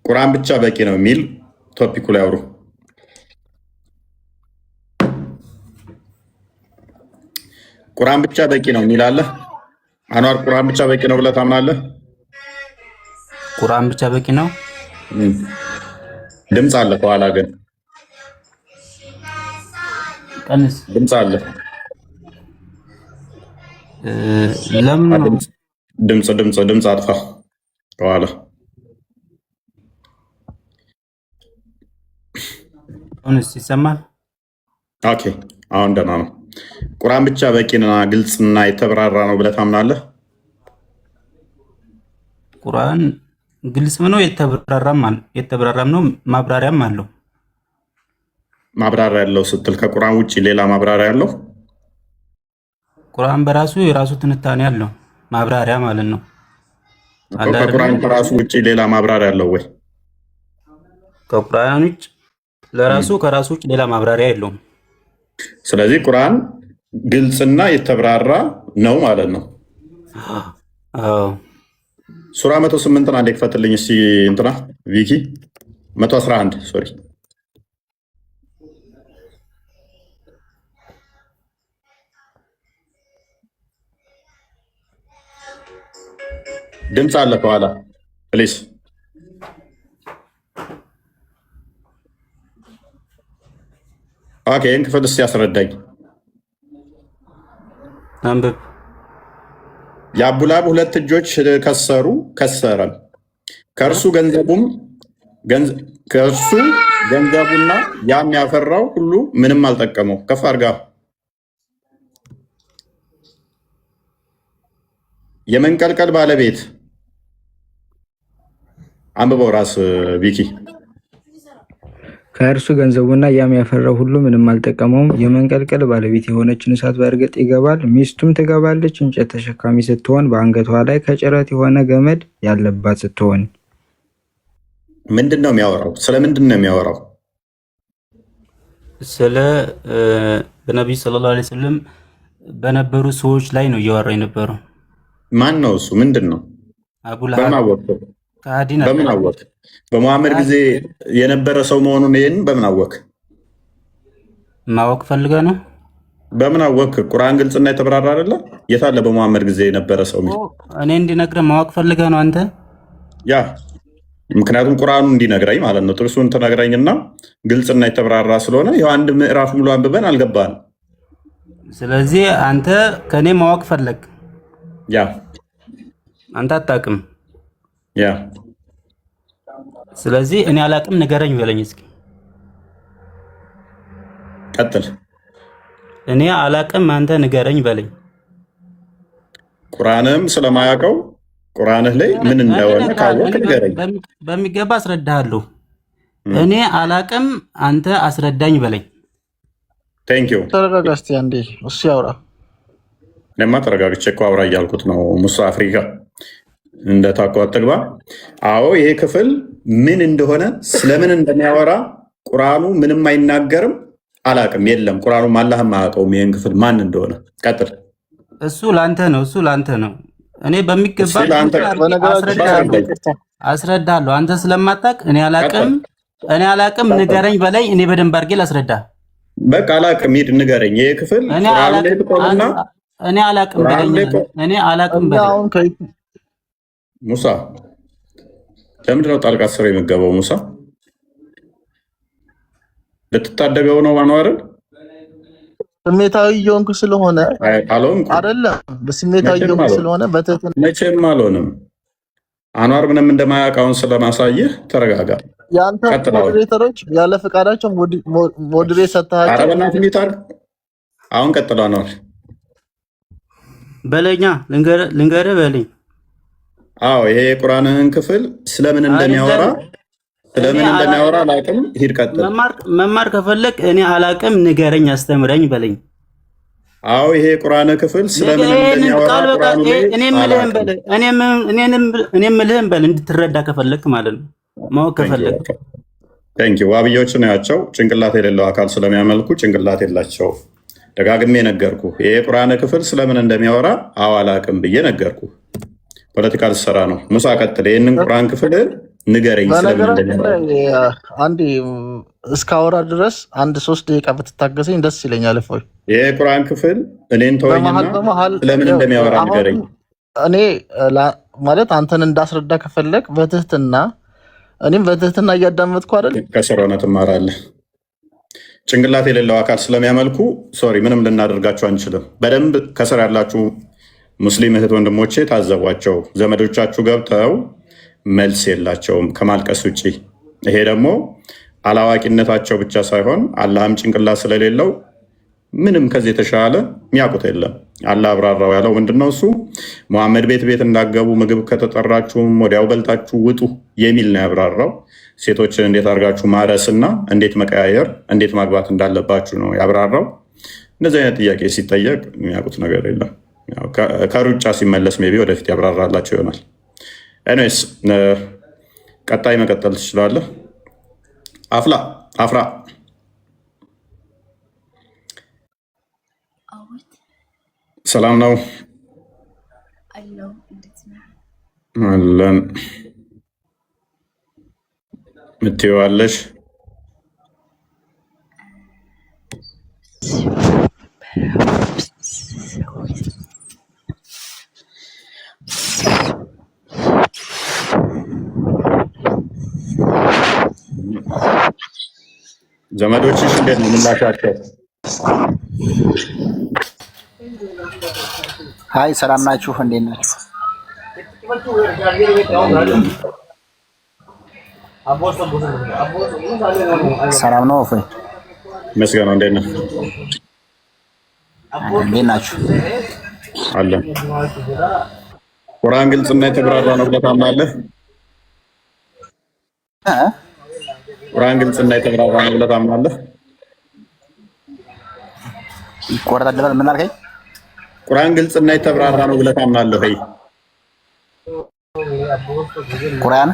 ቁርአን ብቻ በቂ ነው የሚል ቶፒኩ ላይ አውሩ። ቁርአን ብቻ በቂ ነው የሚል አለ። አንዋር ቁርአን ብቻ በቂ ነው ብለህ ታምናለህ? ቁርአን ብቻ በቂ ነው። ድምፅ አለ ከኋላ ግን ቀንስ። ድምፅ አለ። ለምን ድምፅ አጥፋ ከኋላ። አሁንስ ይሰማል? ኦኬ አሁን ደህና ነው። ቁርአን ብቻ በቂና ግልጽና የተብራራ ነው ብለህ ታምናለህ? ቁርአን ግልጽም ነው የተብራራም ነው፣ ማብራሪያም አለው። ማብራሪያ ያለው ስትል ከቁርአን ውጭ ሌላ ማብራሪያ ያለው? ቁርአን በራሱ የራሱ ትንታኔ አለው፣ ማብራሪያ ማለት ነው። ከቁርአን በራሱ ውጭ ሌላ ማብራሪያ ያለው ወይ? ከቁርአን ውጭ ለራሱ ከራሱ ውጭ ሌላ ማብራሪያ የለውም። ስለዚህ ቁርአን ግልጽና የተብራራ ነው ማለት ነው። ሱራ 108 አንዴ ክፈትልኝ እስቲ እንትና ቪኪ 111 ሶሪ ድምፅ አለ ከኋላ ፕሊስ። ኦኬ ይህን ክፍል እስቲ ያስረዳኝ። አንብብ። የአቡላብ ሁለት እጆች ከሰረ፣ ከእርሱ ገንዘቡና ያም ያፈራው ሁሉ ምንም አልጠቀመው። ከፍ አድርጋ። የመንቀልቀል ባለቤት አንብበው ራስ ቪኪ። ከእርሱ ገንዘቡና ያም ያፈራው ሁሉ ምንም አልጠቀመውም። የመንቀልቀል ባለቤት የሆነችን እሳት በእርግጥ ይገባል፣ ሚስቱም ትገባለች። እንጨት ተሸካሚ ስትሆን፣ በአንገቷ ላይ ከጭረት የሆነ ገመድ ያለባት ስትሆን። ምንድን ነው የሚያወራው? ስለ ምንድን ነው የሚያወራው? ስለ በነቢዩ ሰለላሁ ዐለይሂ ወሰለም በነበሩ ሰዎች ላይ ነው እያወራ የነበረው። ማን ነው እሱ? ምንድን ነው? በምን አወቅ? በመሐመድ ጊዜ የነበረ ሰው መሆኑን ይህን በምን አወቅ? ማወቅ ፈልገህ ነው? በምን አወቅ? ቁርአን ግልጽና የተብራራ አይደለ? የታለ በመሐመድ ጊዜ የነበረ ሰው? እኔ እንዲነግረህ ማወቅ ፈልገህ ነው አንተ? ያ ምክንያቱም ቁርአኑ እንዲነግረኝ ማለት ነው። ጥቅሱን ትነግረኝና ግልጽና የተብራራ ስለሆነ ያው አንድ ምዕራፍ ሙሉ አንብበን አልገባን። ስለዚህ አንተ ከኔ ማወቅ ፈለግ። ያ አንተ አታውቅም። ያ ስለዚህ እኔ አላውቅም ንገረኝ በለኝ እስኪ። ቀጥል። እኔ አላውቅም አንተ ንገረኝ በለኝ። ቁርአንም ስለማያውቀው ቁርአንህ ላይ ምን እንደሆነ ካወቅ ንገረኝ። በሚገባ አስረዳሃለሁ። እኔ አላውቅም አንተ አስረዳኝ በለኝ። ቴንኪው። ተረጋጋ እስቲ አንዴ እሱ ያውራ። ለማ ተረጋግቼ እኮ አውራ እያልኩት ነው። ሙሳ አፍሪካ እንደ ታቋት ትግባ። አዎ ይሄ ክፍል ምን እንደሆነ ስለምን እንደሚያወራ ቁርአኑ ምንም አይናገርም። አላቅም የለም ቁርአኑ አላህም አያውቀውም ይሄን ክፍል ማን እንደሆነ። ቀጥል። እሱ ላንተ ነው። እኔ በሚገባ አስረዳለሁ። አንተ ስለማታውቅ እኔ አላቅም ንገረኝ በላይ እኔ በደንብ አድርጌ ላስረዳ። በቃ አላቅም ሂድ ንገረኝ። ይሄ ክፍል እኔ አላቅም በለኝ። ሙሳ ለምንድነው ጣልቃ ስር የሚገባው? ሙሳ ልትታደገው ነው አንዋርን? ስሜታዊ እየሆንኩ ስለሆነ አይደለም። በስሜታዊ እየሆንኩ ስለሆነ መቼም አልሆንም። አንዋር ምንም እንደማያውቃውን ስለማሳየህ ተረጋጋ። የአንተ ሞዴሬተሮች ያለ ፈቃዳቸው ሞዴሬት ሰጥተሃቸው። ኧረ በእናትህ ሚታል። አሁን ቀጥሎ አንዋር በለኛ ልንገርህ በለኝ። አዎ ይሄ የቁርአንህን ክፍል ስለምን እንደሚያወራ አላውቅም። ሂድ ቀጥል። መማር ከፈለግ እኔ አላውቅም ንገረኝ፣ አስተምረኝ በለኝ። አዎ ይሄ የቁርአን ክፍል ስለምን እንደሚያወራ እኔ የምልህን በል እንድትረዳ ከፈለግ ማለት ነው፣ ማወቅ ከፈለግ። ቴንኪው። ዋብያዎችን ያቸው ጭንቅላት የሌለው አካል ስለሚያመልኩ ጭንቅላት የላቸው። ደጋግሜ ነገርኩ። ይሄ የቁርአን ክፍል ስለምን እንደሚያወራ አላውቅም ብዬ ነገርኩ። ፖለቲካ ልትሰራ ነው። ሙሳ ቀጥል። ይህንን ቁርአን ክፍል ንገረኝ ስለምን እንደሚያወራ። አንዴ እስካወራ ድረስ 1-3 ደቂቃ ብትታገሰኝ ደስ ይለኛል። እፎይ የቁርአን ክፍል እኔን ተወኝና ስለምን እንደሚያወራ ንገረኝ። እኔ ማለት አንተን እንዳስረዳ ከፈለግ በትህትና እኔም በትህትና እያዳመጥኩ አይደል? ከስር ሆነህ ትማራለህ። ጭንቅላት የሌለው አካል ስለሚያመልኩ ሶሪ ምንም ልናደርጋቸው አንችልም። በደንብ ከስር ያላችሁ ሙስሊም እህት ወንድሞቼ ታዘቧቸው። ዘመዶቻችሁ ገብተው መልስ የላቸውም ከማልቀስ ውጭ። ይሄ ደግሞ አላዋቂነታቸው ብቻ ሳይሆን አላህም ጭንቅላት ስለሌለው ምንም ከዚህ የተሻለ የሚያውቁት የለም። አላህ አብራራው ያለው ምንድነው? እሱ መሐመድ ቤት እንዳገቡ ምግብ ከተጠራችሁም ወዲያው በልታችሁ ውጡ የሚል ነው ያብራራው። ሴቶችን እንዴት አድርጋችሁ ማረስና እንዴት መቀያየር፣ እንዴት ማግባት እንዳለባችሁ ነው ያብራራው። እንደዚህ አይነት ጥያቄ ሲጠየቅ የሚያውቁት ነገር የለም። ከሩጫ ሲመለስ ሜይ ቢ ወደፊት ያብራራላቸው ይሆናል። ኤኒዌይስ ቀጣይ መቀጠል ትችላለህ። አፍራ ሰላም ነው አለን። ምትይዋለሽ ዘመዶችሽ እንዴት ነው ምላሻቸው? ሀይ ሰላም ናችሁ? እንዴት ናችሁ? ሰላም ነው። እፎይ መስገን እንዴት ነህ? እንዴት ናችሁ? አለ ቁርአን ግልጽና የተብራራ ነው ብለህ ታምናለህ? ቁርአን ግልጽና የተብራራ ነው ብለህ ታምናለህ? ይቆረጣል። ምን አልከኝ? ቁርአን ግልጽና የተብራራ ነው ብለህ ታምናለህ ወይ? ቁርአን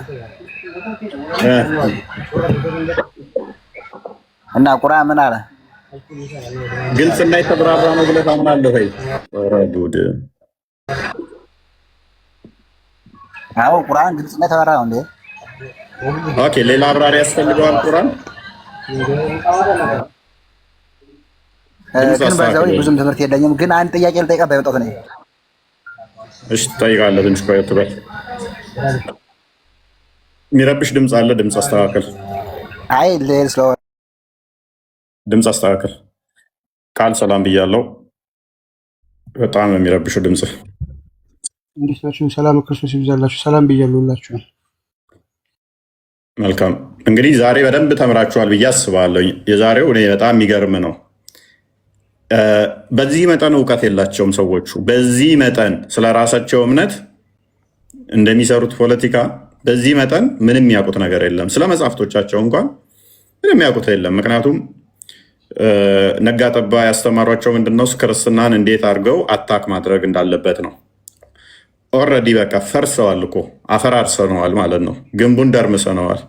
እና ቁርአን ምን አለ? ግልጽና የተብራራ ነው ብለህ ታምናለህ ወይ? ወራዱድ አዎ ቁርአን ግልጽና የተብራራ ነው እንዴ? ኦኬ ሌላ አብራሪ ያስፈልገዋል ቁርአን? ግን በዛው ብዙም ትምህርት የለኝም። ግን አንድ ጥያቄ ልጠይቅህ በመጣሁት ነኝ። እሺ ትጠይቃለህ። ትንሽ ቆየት በል። የሚረብሽ ድምፅ አለ። ድምፅ አስተካክል። አይ ለስሎ ድምፅ አስተካክል። ቃል ሰላም ብያለሁ። በጣም ነው የሚረብሽው ድምፅ። እንዴት ናችሁ? ሰላም ክርስቶስ ይብዛላችሁ። ሰላም ብያለሁ ሁላችሁ። መልካም እንግዲህ ዛሬ በደንብ ተምራችኋል ብዬ አስባለሁ። የዛሬው እኔ በጣም የሚገርም ነው። በዚህ መጠን እውቀት የላቸውም ሰዎቹ። በዚህ መጠን ስለ ራሳቸው እምነት እንደሚሰሩት ፖለቲካ በዚህ መጠን ምንም የሚያውቁት ነገር የለም። ስለ መጽሐፍቶቻቸው እንኳን ምንም የሚያውቁት የለም። ምክንያቱም ነጋጠባ ያስተማሯቸው ምንድነው? ክርስትናን እንዴት አድርገው አታክ ማድረግ እንዳለበት ነው። ኦልሬዲ በቃ ፈርሰዋል እኮ አፈራርሰነዋል ማለት ነው። ግንቡን ደርምሰነዋል፣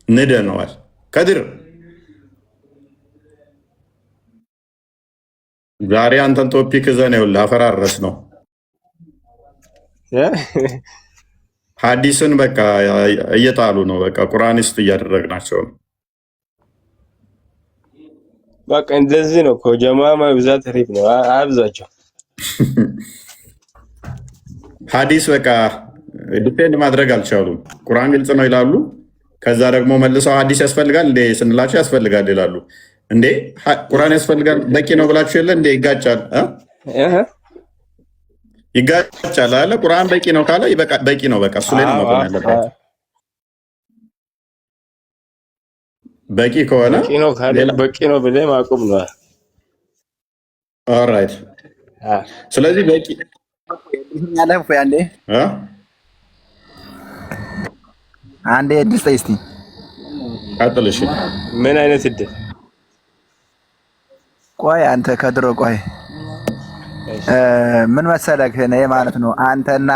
ንደነዋል። ከድር ዛሬ አንተን ቶፒክ ዘን ይኸውልህ አፈራረስ ነው። ሐዲስን በቃ እየጣሉ ነው። በቃ ቁርአኒስት እያደረግናቸው ነው። በቃ እንደዚህ ነው እኮ ጀማ መብዛት ሪፍ ነው። አብዛቸው ሐዲስ በቃ ዲፔንድ ማድረግ አልቻሉም። ቁርአን ግልጽ ነው ይላሉ። ከዛ ደግሞ መልሰው ሐዲስ ያስፈልጋል እንዴ ስንላቸው ያስፈልጋል ይላሉ። እንዴ ቁርአን ያስፈልጋል በቂ ነው ብላችሁ የለ እንዴ? ይጋጫል ይጋጫል አለ። ቁርአን በቂ ነው ካለ በቂ ነው። በቃ እሱ ላይ ነው መቆም ያለበት። በቂ ከሆነ በቂ ነው ብለህ ማቆም ነው። ኦልራይት። ስለዚህ በቂ ያለፈ አንዴ እድል ስጠኝ እስኪ። ቀጥል። እሺ ምን አይነት እድል? ቆይ አንተ ከድሮ ቆይ ምን መሰለህ እኔ ማለት ነው አንተና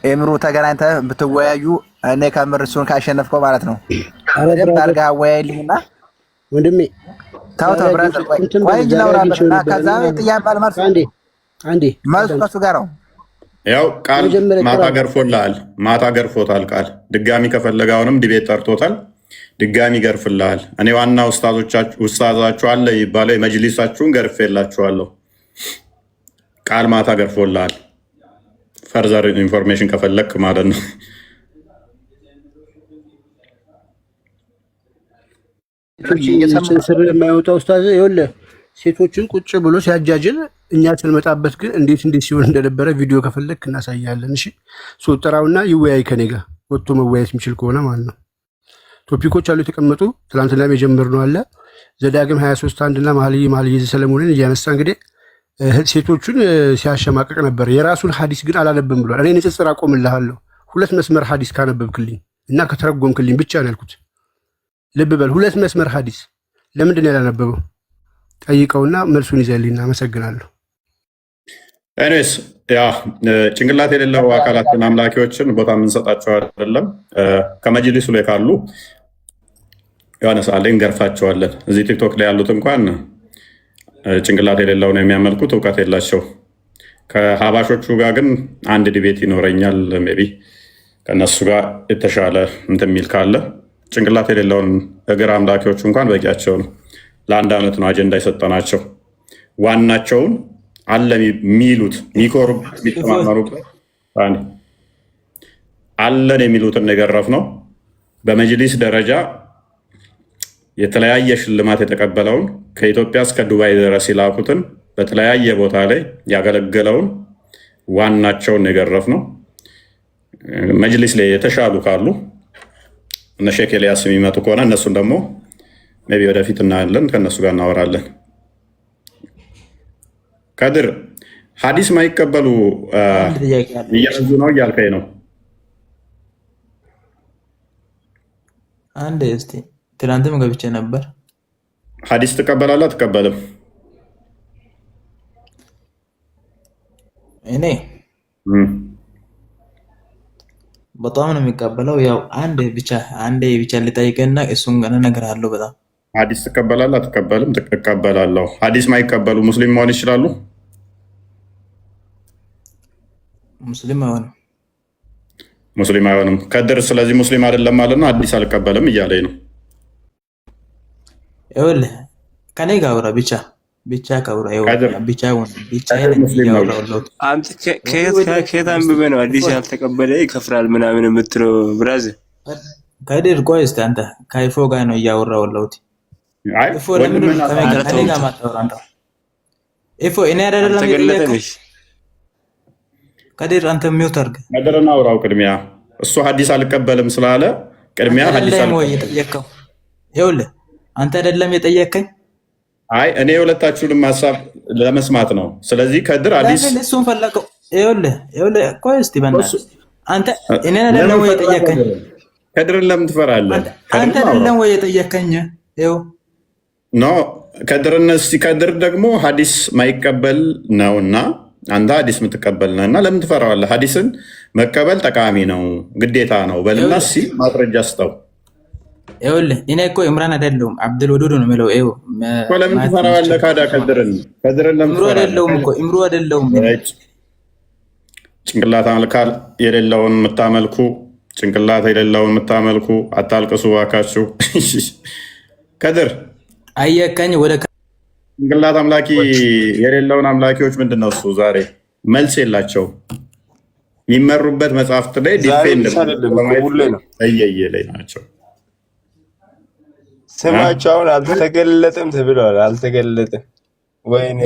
ኤምሩ ተገናኝተህ ብትወያዩ እኔ ከምር እሱን ካሸነፍከው ማለት ነው በደንብ አድርገህ አወያይልኝና ወንድሜ ታው ብራዘር ቆይ እንጂ ላውራበትና ከዛ ጥያቄ ባልመርስ አንዴ መልሱ ከሱ ጋር ነው። ያው ቃል ማታ ገርፎታል። ቃል ድጋሚ ከፈለገ አሁንም ዲቤት ጠርቶታል። ድጋሚ ገርፍልሃል። እኔ ዋና ውስታዛችሁ አለ ይባለው የመጅሊሳችሁን ገርፌላችኋለሁ። ቃል ማታ ገርፎልሃል። ፈርዘር ኢንፎርሜሽን ከፈለክ ማለት ነው። ስር የማይወጣ ኡስታዝ ይኸውልህ ሴቶችን ቁጭ ብሎ ሲያጃጅል እኛ ስንመጣበት ግን እንዴት ሲሆን እንደነበረ ቪዲዮ ከፈለክ እናሳያለን። እሺ ሶጥራውና ይወያይ ከኔ ጋር ወጥቶ መወያየት የሚችል ከሆነ ማለት ነው። ቶፒኮች አሉ የተቀመጡ ትናንትና የጀመርነው አለ ዘዳግም 23:1 እና መኃልየ ሰለሞንን እያነሳ እንግዲህ ሴቶቹን ሲያሸማቀቅ ነበር። የራሱን ሐዲስ ግን አላነበብም ብሏል። እኔ ንጽጽር አቆምልሃለሁ 2 መስመር ሐዲስ ካነበብክልኝ እና ከተረጎምክልኝ ብቻ ነው ያልኩት። ልብ በል 2 መስመር ሐዲስ ለምንድን ነው ያላነበበው? ጠይቀውና መልሱን ይዘልኝና አመሰግናለሁ። ኤኒዌይስ ያ ጭንቅላት የሌለው አካላትን አምላኪዎችን ቦታ የምንሰጣቸው አይደለም። ከመጅሊሱ ላይ ካሉ የሆነ ሰዓት ላይ እንገርፋቸዋለን። እዚህ ቲክቶክ ላይ ያሉት እንኳን ጭንቅላት የሌለው ነው የሚያመልኩት፣ እውቀት የላቸው። ከሀባሾቹ ጋር ግን አንድ ዲቤት ይኖረኛል። ሜይ ቢ ከእነሱ ጋር የተሻለ እንትን የሚል ካለ ጭንቅላት የሌለውን እግር አምላኪዎቹ እንኳን በቂያቸው ነው። ለ1 ዓመት ነው አጀንዳ የሰጠናቸው። ዋናቸውን አለ የሚሉት የሚኮሩበት የሚተማመኑበት አለን የሚሉትን የገረፍ ነው። በመጅሊስ ደረጃ የተለያየ ሽልማት የተቀበለውን ከኢትዮጵያ እስከ ዱባይ ድረስ ይላኩትን በተለያየ ቦታ ላይ ያገለገለውን ዋናቸውን የገረፍ ነው። መጅሊስ ላይ የተሻሉ ካሉ እነ ሼክ ኤልያስ የሚመጡ ከሆነ እነሱን ደግሞ ሜይ ቢ ወደፊት እናያለን፣ ከእነሱ ጋር እናወራለን። ከድር ሐዲስ ማይቀበሉ እየበዙ ነው እያልከኝ ነው? አንድ እስቲ ትናንትም ገብቼ ነበር። ሐዲስ ትቀበላለህ አትቀበልም? እኔ በጣም ነው የሚቀበለው። ያው አንዴ ብቻ ልጠይቅና እሱን ገና ነገር አለው። በጣም ሐዲስ ትቀበላለህ አትቀበልም? እቀበላለሁ። ሐዲስ ማይቀበሉ ሙስሊም መሆን ይችላሉ? ሙስሊም አይሆንም። ሙስሊም አይሆንም ከድር። ስለዚህ ሙስሊም አይደለም ማለት ነው። ሐዲስ አልቀበልም እያለኝ ነው። ይኸውልህ ከኔ ጋር አውራ ብቻ ካውራ አንተ ከየት አንብበህ ነው ሐዲስ ያልተቀበለ ይከፍራል ምናምን የምትለው? ብራዘር ከድር ቆይ እስኪ አንተ ከይፎ ጋር ነው እያወራሁ ያለሁት። ይፎ ለምን ከኔ ጋር ማታወራ? አንተ ይፎ እኔ አይደለም የጠየቀኝ። ከድር አንተ ሚውት አድርግ። ነገርና አውራው ቅድሚያ እሱ ሐዲስ አልቀበልም ስላለ ቅድሚያ ሐዲስ አልቀበልም። ይኸውልህ አንተ አይደለም የጠየቀኝ። አይ እኔ የሁለታችሁንም ሀሳብ ለመስማት ነው። ስለዚህ ከድር ሐዲስ እሱን ፈለቀው። ይኸውልህ ቆይ እስቲ በእናትህ አንተ እኔ አይደለም ወይ የጠየቀኝ? ከድርን ለምን ትፈራለህ? አንተ አይደለም ወይ የጠየቀኝ? ይኸው ኖ ከድር ደግሞ ሐዲስ ማይቀበል ነውና አንተ ሐዲስ የምትቀበል ነህና ለምን ትፈራዋለህ? ሐዲስን መቀበል ጠቃሚ ነው፣ ግዴታ ነው በልና ሲል ማስረጃ ስጠው። ይኸውልህ እኔ እኮ ኢምራን አይደለሁም አብዱል ወዱድ ነው የምለው። ይኸው ለምን ትፈራዋለህ? ከድርን ለምን ትፈራዋለህ? ኢምሩ አይደለሁም። ጭንቅላት አምልካል የሌለውን የምታመልኩ ጭንቅላት የሌለውን የምታመልኩ አታልቅሱ እባካችሁ። ከድር አየከኝ ወደ ጭንቅላት አምላኪ የሌለውን አምላኪዎች ምንድን ነው እሱ? ዛሬ መልስ የላቸው የሚመሩበት መጽሐፍት ላይ ዲፌንድ ላይ ናቸው። ስማቸው አሁን አልተገለጠም ተብለዋል። አልተገለጠም ወይኔ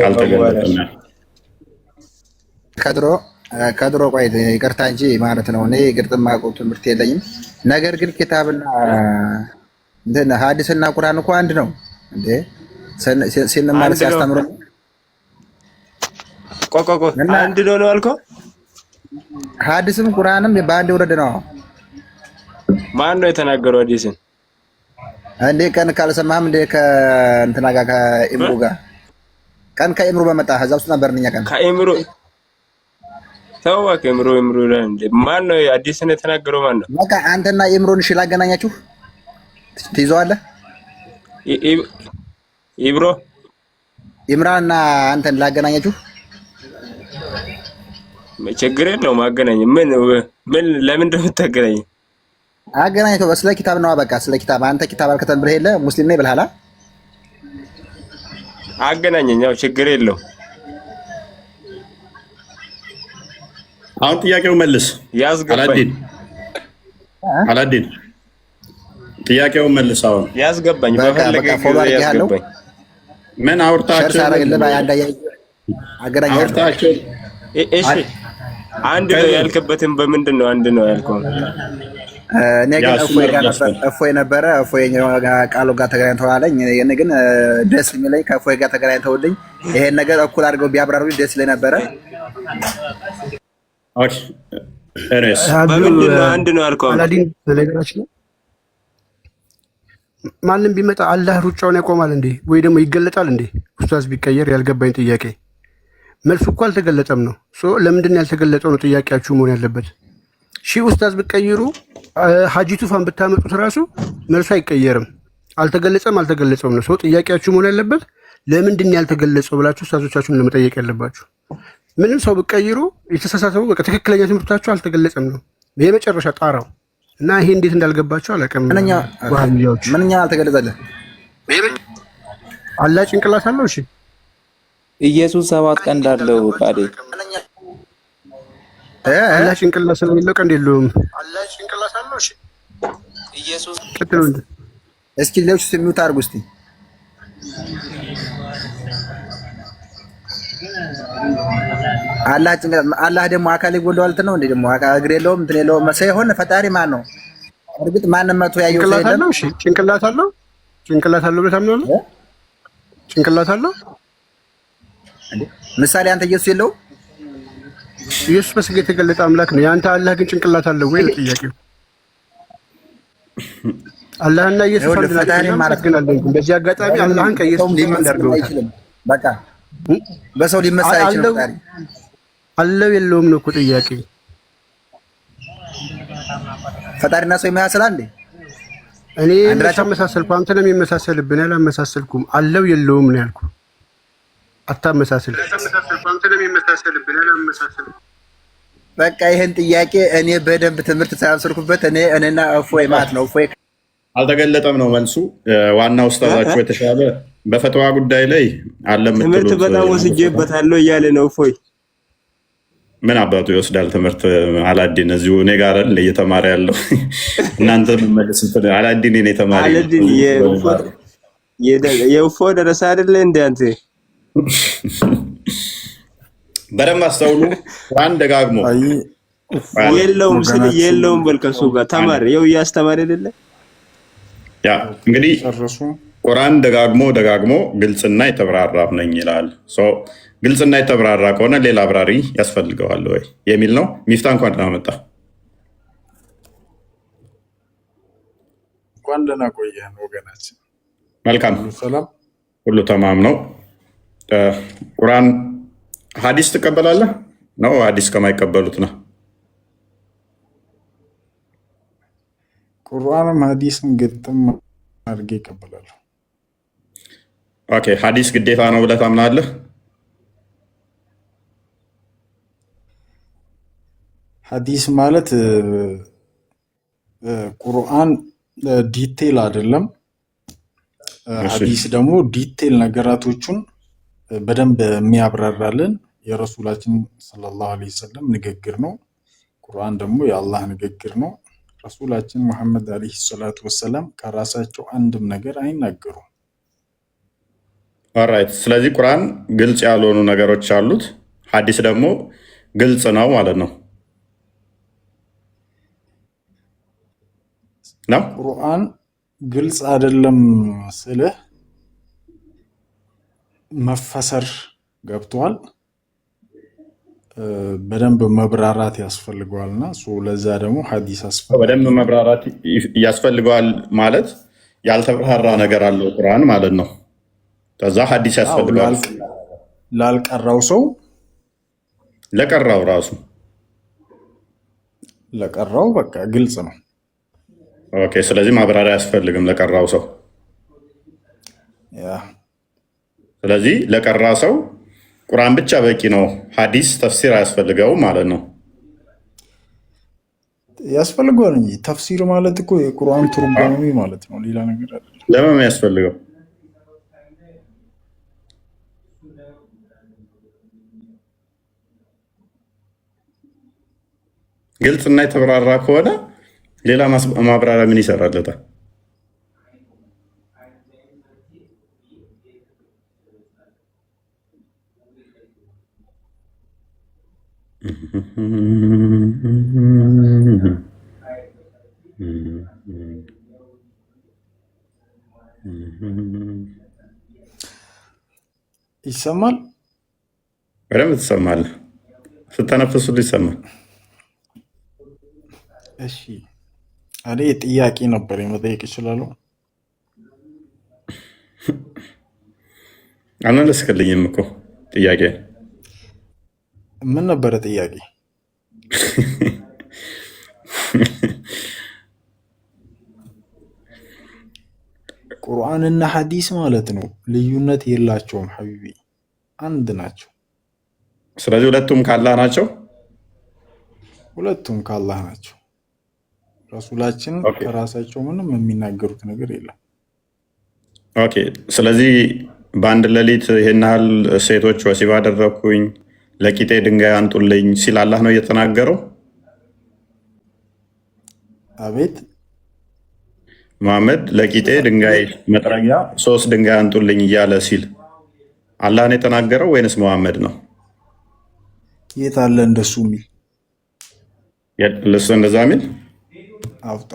ከድሮ ቆይ ይቅርታ እንጂ ማለት ነው። እኔ ግርጥም ማውቀው ትምህርት የለኝም። ነገር ግን ኪታብና እንትን ሐዲስና ቁርአን እኮ አንድ ነው እንዴ? ሲንማር ሲያስተምሩ አንድ ነው አልከው። ሐዲስም ቁርአንም በአንድ ወረደ ነው። ማን ነው የተናገረው ሐዲስን? እንዴ ቀን ካልሰማህም እንዴ ከእንትና ጋር ከኢምሩ ጋር ቀን ከኢምሩ በመጣ እዛ ውስጥ ነበርን እኛ። ቀን ከኢምሩ ተው ከኢምሩ እንዴ ማን ነው ሐዲስን የተናገረው? ማን ነው? በቃ አንተና ኢምሩን እሺ ላገናኛችሁ ትይዘዋለህ። ኢምራንና አንተን ላገናኛችሁ ችግር የለውም አገናኝ። ምን ለምን እንደምታገናኝ አገናኝቶ ስለ ኪታብ ነው። በቃ ስለ ኪታብ አንተ ኪታብ አልከተም ብለህ የለ ሙስሊም ነኝ ብለሃል። አገናኘኝ። ያው ችግር የለውም። አሁን ጥያቄው መልስ። ያስገባኝ አላዲን ጥያቄውን መልስ። አሁን ያስገባኝ በፈለገ ጊዜ ያስገባኝ። ምን አውርታችሁ አገናኛለሁ። እሺ አንድ ነው ያልክበትን በምንድን ነው አንድ ነው ያልከው? እኔ ግን እፎይ ነበረ። እፎይ ቃሉ ጋር ተገናኝተዋለኝ። እኔ ግን ደስ የሚለኝ ከእፎይ ጋር ተገናኝተውልኝ ይሄን ነገር እኩል አድርገው ቢያብራሩልኝ ደስ ይለኝ ነበረ። በምንድን ነው አንድ ነው ያልከው? ማንም ቢመጣ አላህ ሩጫውን ያቆማል እንዴ? ወይ ደግሞ ይገለጣል እንዴ? ኡስታዝ ቢቀየር ያልገባኝ ጥያቄ መልሱ እኮ አልተገለጠም ነው። ለምንድን ነው ያልተገለጠው ነው ጥያቄያችሁ መሆን ያለበት። ሺህ ኡስታዝ ብትቀይሩ ሀጂ ቱፋን ብታመጡት ራሱ መልሱ አይቀየርም። አልተገለጸም ነው ጥያቄያችሁ መሆን ያለበት። ለምንድን ነው ያልተገለጸው ብላችሁ ኡስታዞቻችሁን ለመጠየቅ ያለባችሁ። ምንም ሰው ብትቀይሩ የተሳሳተው በቃ ትክክለኛ ትምህርታችሁ አልተገለጸም ነው የመጨረሻ ጣራው እና ይሄ እንዴት እንዳልገባችሁ አላውቅም። ምንኛ አልተገለጸልህ? አላህ ጭንቅላት አለው። እሺ ኢየሱስ 7 ቀንድ አለው። ቃዴ አላህ ጭንቅላት ስለሌለው ቀንድ የለውም። አላህ ጭንቅላት አለው። እሺ ኢየሱስ ቀጥሎ እንደ እስኪ ሌሎች ስሚውት አድርጉ እስቲ። አላህ ደግሞ አካል ይጎለዋል ነው እንዴ? ደግሞ እግር የለውም እንትን የለውም ሳይሆን ፈጣሪ ማን ነው? እርግጥ ማንም መቶ ያየው ሰው የለም። እሺ ጭንቅላት አለው ብለህ ታምናለህ? ጭንቅላት አለው እንዴ? ምሳሌ አንተ ኢየሱስ የለው? ኢየሱስ በስጋ የተገለጠ አምላክ ነው። ያንተ አላህ ግን ጭንቅላት አለው ወይ ነው ጥያቄው። አላህና ኢየሱስ አንድ ናቸው ማለት ግን አለኝ። በዚህ አጋጣሚ አላህን ከኢየሱስ ሊመን ያርገውታል። በቃ በሰው ሊመሳ አይችልም። ፈጣሪ አለው የለውም ነው እኮ ጥያቄ። ፈጣሪና ሰው ይመሳሰላል እንዴ? እኔ እንደተመሳሰልኩ አንተ ነው የሚመሳሰልብን። ያላመሳሰልኩም አለው የለውም ነው ያልኩ። አታመሳሰል። በቃ ይሄን ጥያቄ እኔ በደንብ ትምህርት ሳያስርኩበት እኔና እፎይ ማለት ነው። እፎይ አልተገለጠም ነው መልሱ። ዋና ኡስታዛችሁ የተሻለ በፈተዋ ጉዳይ ላይ አለም ትምህርት በጣም ወስጄበታለሁ እያለ ነው እፎይ። ምን አባቱ ይወስዳል ትምህርት? አላዲን እዚሁ እኔ ጋር አይደል እየተማረ ያለው? እናንተ መልስ አላዲን እኔ ተማሪ አላዲን የእፎ ደረሰ አይደለ እንደ አንተ በደንብ አስተውሉ። ቁርአን ደጋግሞ የለውም ስለ የለውም በልከሱ ጋር ተማር ይኸው እያስተማረ አይደለ? ያ እንግዲህ ቁርአን ደጋግሞ ግልጽና የተብራራ ነኝ ይላል። ግልጽና የተብራራ ከሆነ ሌላ አብራሪ ያስፈልገዋል ወይ የሚል ነው። ሚፍታ እንኳን ደህና መጣ። እንኳን ደህና ቆየን ወገናችን። መልካም ሁሉ ተማም ነው። ቁርአን ሐዲስ ትቀበላለህ ነው? ሐዲስ ከማይቀበሉት ነው። ቁርአንም ሐዲስም ግጥም አድርጌ ይቀበላሉ። ኦኬ ሐዲስ ግዴታ ነው ብለህ ታምናለህ? ሐዲስ ማለት ቁርአን ዲቴል አይደለም። ሐዲስ ደግሞ ዲቴል ነገራቶቹን በደንብ የሚያብራራልን የረሱላችን ሰለላሁ ዐለይሂ ወሰለም ንግግር ነው። ቁርአን ደግሞ የአላህ ንግግር ነው። ረሱላችን መሐመድ ዐለይሂ ሰላቱ ወሰላም ከራሳቸው አንድም ነገር አይናገሩም። ኦራይት። ስለዚህ ቁርአን ግልጽ ያልሆኑ ነገሮች አሉት፣ ሐዲስ ደግሞ ግልጽ ነው ማለት ነው። ቁርአን ግልጽ አይደለም ስልህ መፈሰር ገብቷል፣ በደንብ መብራራት ያስፈልገዋልና ለዛ ደግሞ ሐዲስ ያስፈልጋል። በደንብ መብራራት ያስፈልገዋል ማለት ያልተብራራ ነገር አለው ቁርአን ማለት ነው። ከዛ ሐዲስ ያስፈልገዋል ላልቀራው ሰው፣ ለቀራው ራሱ ለቀራው በቃ ግልጽ ነው። ኦኬ ስለዚህ ማብራሪያ አያስፈልግም ለቀራው ሰው። ስለዚህ ለቀራ ሰው ቁርአን ብቻ በቂ ነው፣ ሐዲስ ተፍሲር አያስፈልገውም ማለት ነው። ያስፈልገዋል እንጂ ተፍሲር ማለት እኮ የቁርአን ትርጓሜ ማለት ነው፣ ሌላ ነገር አይደለም። ለምን ያስፈልገው? ግልጽ እና የተብራራ ከሆነ ሌላ ማብራሪያ ምን ይሰራለታል? ይሰማል? በደንብ ትሰማለህ። ስተነፍስ ሁሉ ይሰማል። እሺ እኔ ጥያቄ ነበር መጠየቅ እችላለሁ? አልመለስክልኝም እኮ ጥያቄ። ምን ነበረ ጥያቄ? ቁርአንና ሐዲስ ማለት ነው ልዩነት የላቸውም ሐቢቢ፣ አንድ ናቸው። ስለዚህ ሁለቱም ካላህ ናቸው። ሁለቱም ካላህ ናቸው። ረሱላችን ከራሳቸው ምንም የሚናገሩት ነገር የለም። ኦኬ። ስለዚህ በአንድ ሌሊት ይሄን ያህል ሴቶች ወሲብ አደረኩኝ ለቂጤ ድንጋይ አንጡልኝ ሲል አላህ ነው እየተናገረው? አቤት። መሐመድ ለቂጤ ድንጋይ መጥረጊያ 3 ድንጋይ አንጡልኝ እያለ ሲል አላህ ነው የተናገረው ወይንስ መሐመድ ነው? የት አለ እንደሱ የሚል? ለሱ እንደዛ የሚል አውጣ።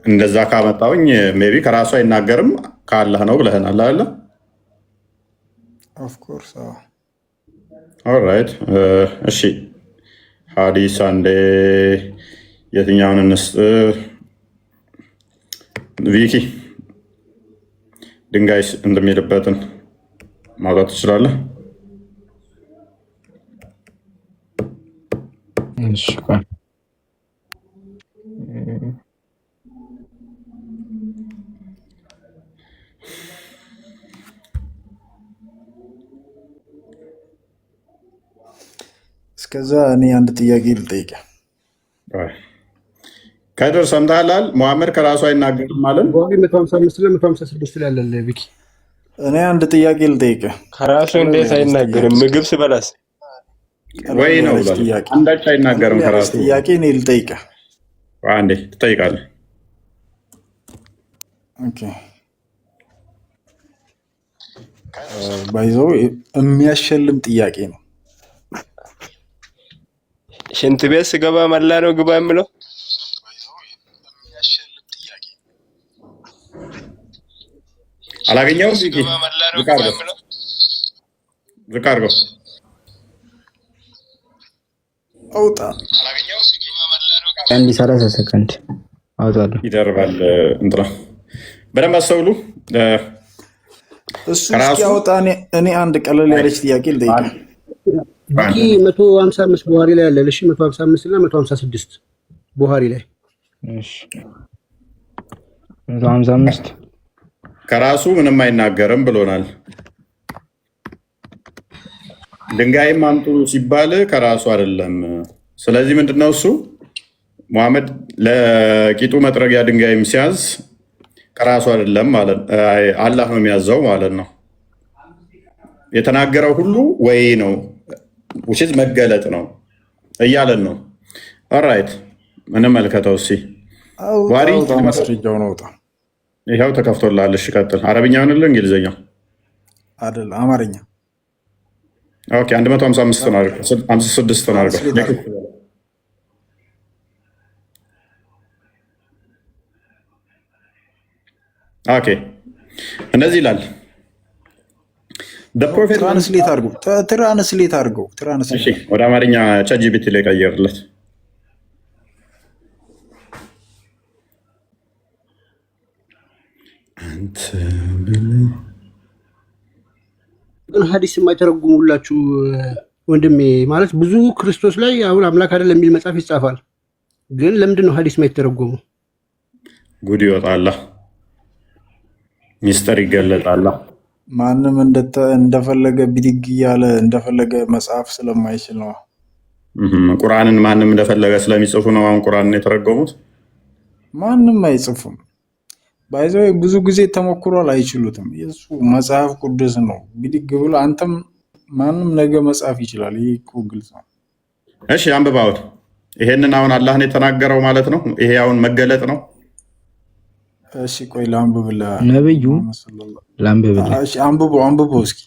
እንደዛ ካመጣውኝ ሜቢ ከራሱ አይናገርም ከአላህ ነው ብለህናል አይደል? ኦፍ ኮርስ። ኦልራይት። እሺ ሐዲስ አንዴ የትኛውን እንስጥ? ቪኪ ድንጋይ እንደሚልበትን ማውጣት ትችላለህ? እሺ እስከዛ እኔ አንድ ጥያቄ ልጠይቅ። ከድር ሰምተሃል? መሐመድ ከራሱ አይናገርም ማለት ነው። 155 ላይ 156 ላይ አለ ቪኪ። እኔ አንድ ጥያቄ ልጠይቅ። ከራሱ እንዴት አይናገርም? ምግብ ስበላስ ወይ ነው ብሏል። አንዳች አይናገርም ከራሱ። ጥያቄ እኔ ልጠይቅ። አንዴ ትጠይቃለህ። ኦኬ። ባይዘው የሚያሸልም ጥያቄ ነው። ሽንት ቤት ስገባ መላ ነው ግባ የምለው? አላገኘውም። ዝቅ አድርገው አውጣ። አንድ 30 ሰከንድ አውጣለሁ። ይደርባል። እንትና በደንብ አስተውሉ። እሱ እስኪያወጣ እኔ አንድ ቀለል ያለች ጥያቄ ልጠይቅ። ቪኪ 155 ቡሃሪ ላይ አለ። እሺ 155 እና 156 ቡሃሪ ላይ። እሺ 155 ከራሱ ምንም አይናገርም ብሎናል። ድንጋይም አምጡ ሲባል ከራሱ አይደለም። ስለዚህ ምንድነው እሱ መሐመድ ለቂጡ መጥረጊያ ድንጋይም ሲያዝ ከራሱ አይደለም ማለት አላህ ነው የሚያዘው ማለት ነው። የተናገረው ሁሉ ወይ ነው ውሽዝ መገለጥ ነው እያለን ነው። ኦልራይት እንመልከተው እስኪ። ዋሪ ማስረጃው ነው። ይኸው ተከፍቶልሃል። እሺ ቀጥል። አረብኛውን ል እንግሊዝኛ አይደል? አማርኛ። ኦኬ 155 ነው አድርገው 56 ነው አድርገው። ኦኬ እንደዚህ ይላል። ትራንስሌት አድርገው። ወደ አማርኛ ቻትጂፒቲ ላይ ቀየርለት። ግን ሐዲስ የማይተረጉሙላችሁ ወንድሜ ማለት ብዙ ክርስቶስ ላይ አሁን አምላክ አይደለም የሚል መጽሐፍ ይጻፋል። ግን ለምንድን ነው ሐዲስ የማይተረጉሙ? ጉድ ይወጣላ፣ ሚስጥር ይገለጣላ። ማንም እንደፈለገ ቢድግ እያለ እንደፈለገ መጽሐፍ ስለማይችል ነው። ቁርአንን ማንም እንደፈለገ ስለሚጽፉ ነው አሁን ቁርአንን የተረጎሙት። ማንም አይጽፉም። ባይዘው ብዙ ጊዜ ተሞክሯል፣ አይችሉትም። የሱ መጽሐፍ ቅዱስ ነው። ቢድግ ብሎ አንተም ማንም ነገ መጽሐፍ ይችላል። ይሄ እኮ ግልጽ ነው። እሺ አንብባውት። ይሄንን አሁን አላህ ነው የተናገረው ማለት ነው። ይሄ አሁን መገለጥ ነው። እሺ ቆይ ላንብብልህ። ነብዩ ላንብብልህ። እሺ አንብቦ እስኪ።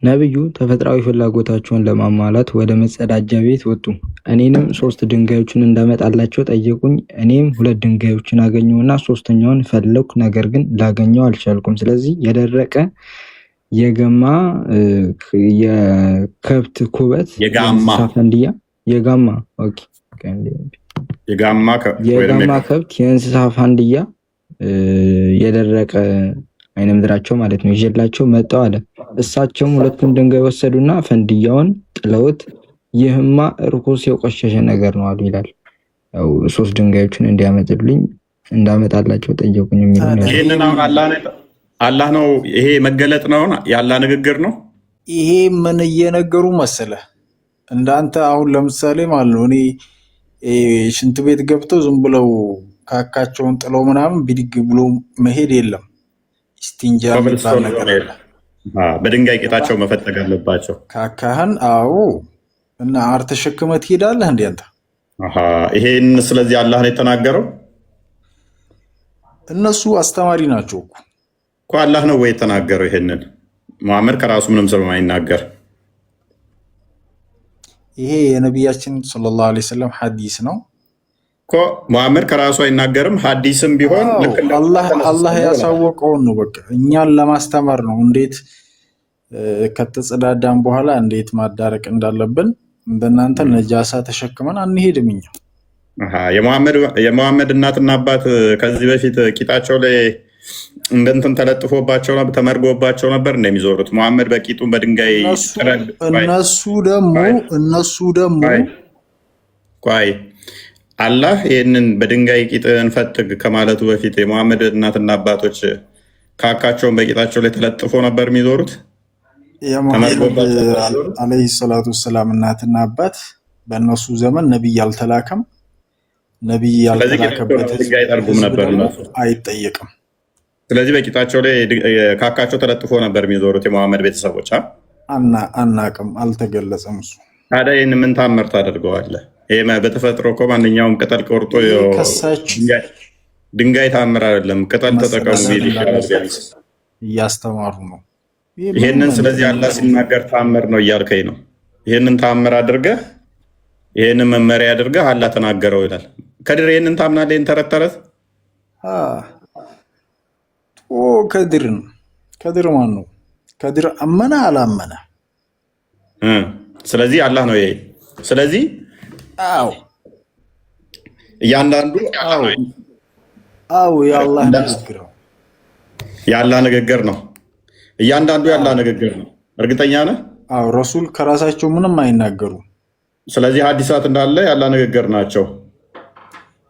ነብዩ ተፈጥሯዊ ፍላጎታቸውን ለማሟላት ወደ መጸዳጃ ቤት ወጡ። እኔንም 3 ድንጋዮችን እንዳመጣላቸው ጠየቁኝ። እኔም 2 ድንጋዮችን አገኘሁና ሶስተኛውን ፈለኩ፣ ነገር ግን ላገኘው አልቻልኩም። ስለዚህ የደረቀ የገማ የከብት ኩበት ፈንድያ የጋማ ከብት የእንስሳ ፋንድያ የደረቀ አይነ ምድራቸው ማለት ነው ይዤላቸው መጣሁ አለ። እሳቸውም 2ቱን ድንጋይ ወሰዱና ፈንድያውን ጥለውት ይህማ ርኩስ የቆሸሸ ነገር ነው አሉ ይላል። ያው 3 ድንጋዮችን እንዲያመጡልኝ እንዳመጣላቸው ጠየቁኝ የሚለው ይሄንን አሁን አላህ ነው። ይሄ መገለጥ ነው፣ ያላ ንግግር ነው። ይሄ ምን እየነገሩ መሰለህ? እንዳንተ አሁን ለምሳሌ ማለት ነው እኔ ሽንት ቤት ገብተው ዝም ብለው ካካቸውን ጥለው ምናምን ቢድግ ብሎ መሄድ የለም። ስቲንጃ የሚባል ነገር አለ። በድንጋይ ቄጣቸው መፈተግ አለባቸው ካካህን። አዎ እና አር ተሸክመህ ትሄዳለህ እንዴ አንተ? ይሄን ስለዚህ አላህ ነው የተናገረው። እነሱ አስተማሪ ናቸው እኮ አላህ ነው ወይ የተናገረው? ይሄንን መሐመድ ከራሱ ምንም ስለማይናገር ይሄ የነቢያችን ሰለላሁ ዐለይሂ ወሰለም ሐዲስ ነው እኮ። መሐመድ ከራሱ አይናገርም። ሐዲስም ቢሆን አላህ ያሳወቀውን ነው። በቃ እኛን ለማስተማር ነው። እንዴት ከተጸዳዳን በኋላ እንዴት ማዳረቅ እንዳለብን። እንደናንተ ነጃሳ ተሸክመን አንሄድም እኛ። የመሐመድ እናትና አባት ከዚህ በፊት ቂጣቸው ላይ እንደንትን ተለጥፎባቸው ተመርጎባቸው ነበር እንደሚዞሩት። መሐመድ በቂጡን በድንጋይ እነሱ ደግሞ ቆይ አላህ ይህንን በድንጋይ ቂጥን ፈትግ ከማለቱ በፊት የመሐመድ እናትና አባቶች ካካቸውን በቂጣቸው ላይ ተለጥፎ ነበር የሚዞሩት። የመሐመድ አለይሂ ሰላቱ ወሰላም እናትና አባት በእነሱ ዘመን ነቢይ አልተላከም። ነቢይ ያልተላከበት ነበር አይጠየቅም። ስለዚህ በቂጣቸው ላይ ካካቸው ተለጥፎ ነበር የሚዞሩት የመሐመድ ቤተሰቦች። አናቅም፣ አልተገለጸም እሱ። ታዲያ ይህን ምን ታምር ታደርገዋለህ? ይሄ በተፈጥሮ እኮ ማንኛውም ቅጠል ቆርጦ ድንጋይ ታምር አይደለም። ቅጠል ተጠቀሙ እያስተማሩ ነው ይሄንን። ስለዚህ አላህ ሲናገር ታምር ነው እያልከኝ ነው። ይሄንን ታምር አድርገህ ይሄንን መመሪያ አድርገህ አላህ ተናገረው ይላል። ከድር ይሄንን ታምናለህ? ይሄን ተረት ተረት ከድር ማን ነው? ከድር አመነ አላመነ? ስለዚህ አላህ ነው ይሄ። ስለዚህ እያንዳንዱ የአላህ ንግግር ነው። የአላህ ንግግር ነው። እያንዳንዱ የአላህ ንግግር ነው። እርግጠኛ ነህ? ረሱል ከራሳቸው ምንም አይናገሩ። ስለዚህ ሐዲሳት እንዳለ የአላህ ንግግር ናቸው፣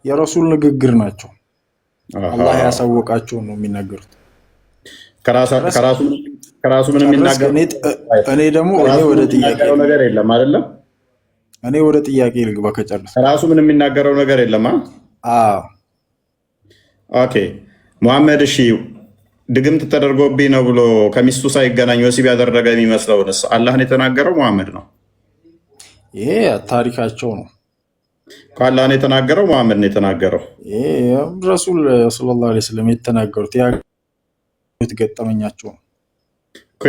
የረሱል ንግግር ናቸው። አላህ ያሳወቃቸው ነው የሚናገሩት። ከራሱ ምንም የሚናገር እኔ ደግሞ ወደ ጥያቄ ነገር የለም አይደለም። እኔ ወደ ጥያቄ ልግባ ከጨረስክ። ከራሱ ምንም የሚናገረው ነገር የለም። ኦኬ መሐመድ እሺ ድግምት ተደርጎብኝ ነው ብሎ ከሚስቱ ሳይገናኝ ወሲብ ያደረገ የሚመስለውንስ አላህን የተናገረው መሐመድ ነው? ይሄ ታሪካቸው ነው። ከአላህ ነው የተናገረው መሐመድ ነው የተናገረው? ረሱል ሰለላሁ ዐለይሂ ወሰለም የተናገሩት ገጠመኛቸው ነው።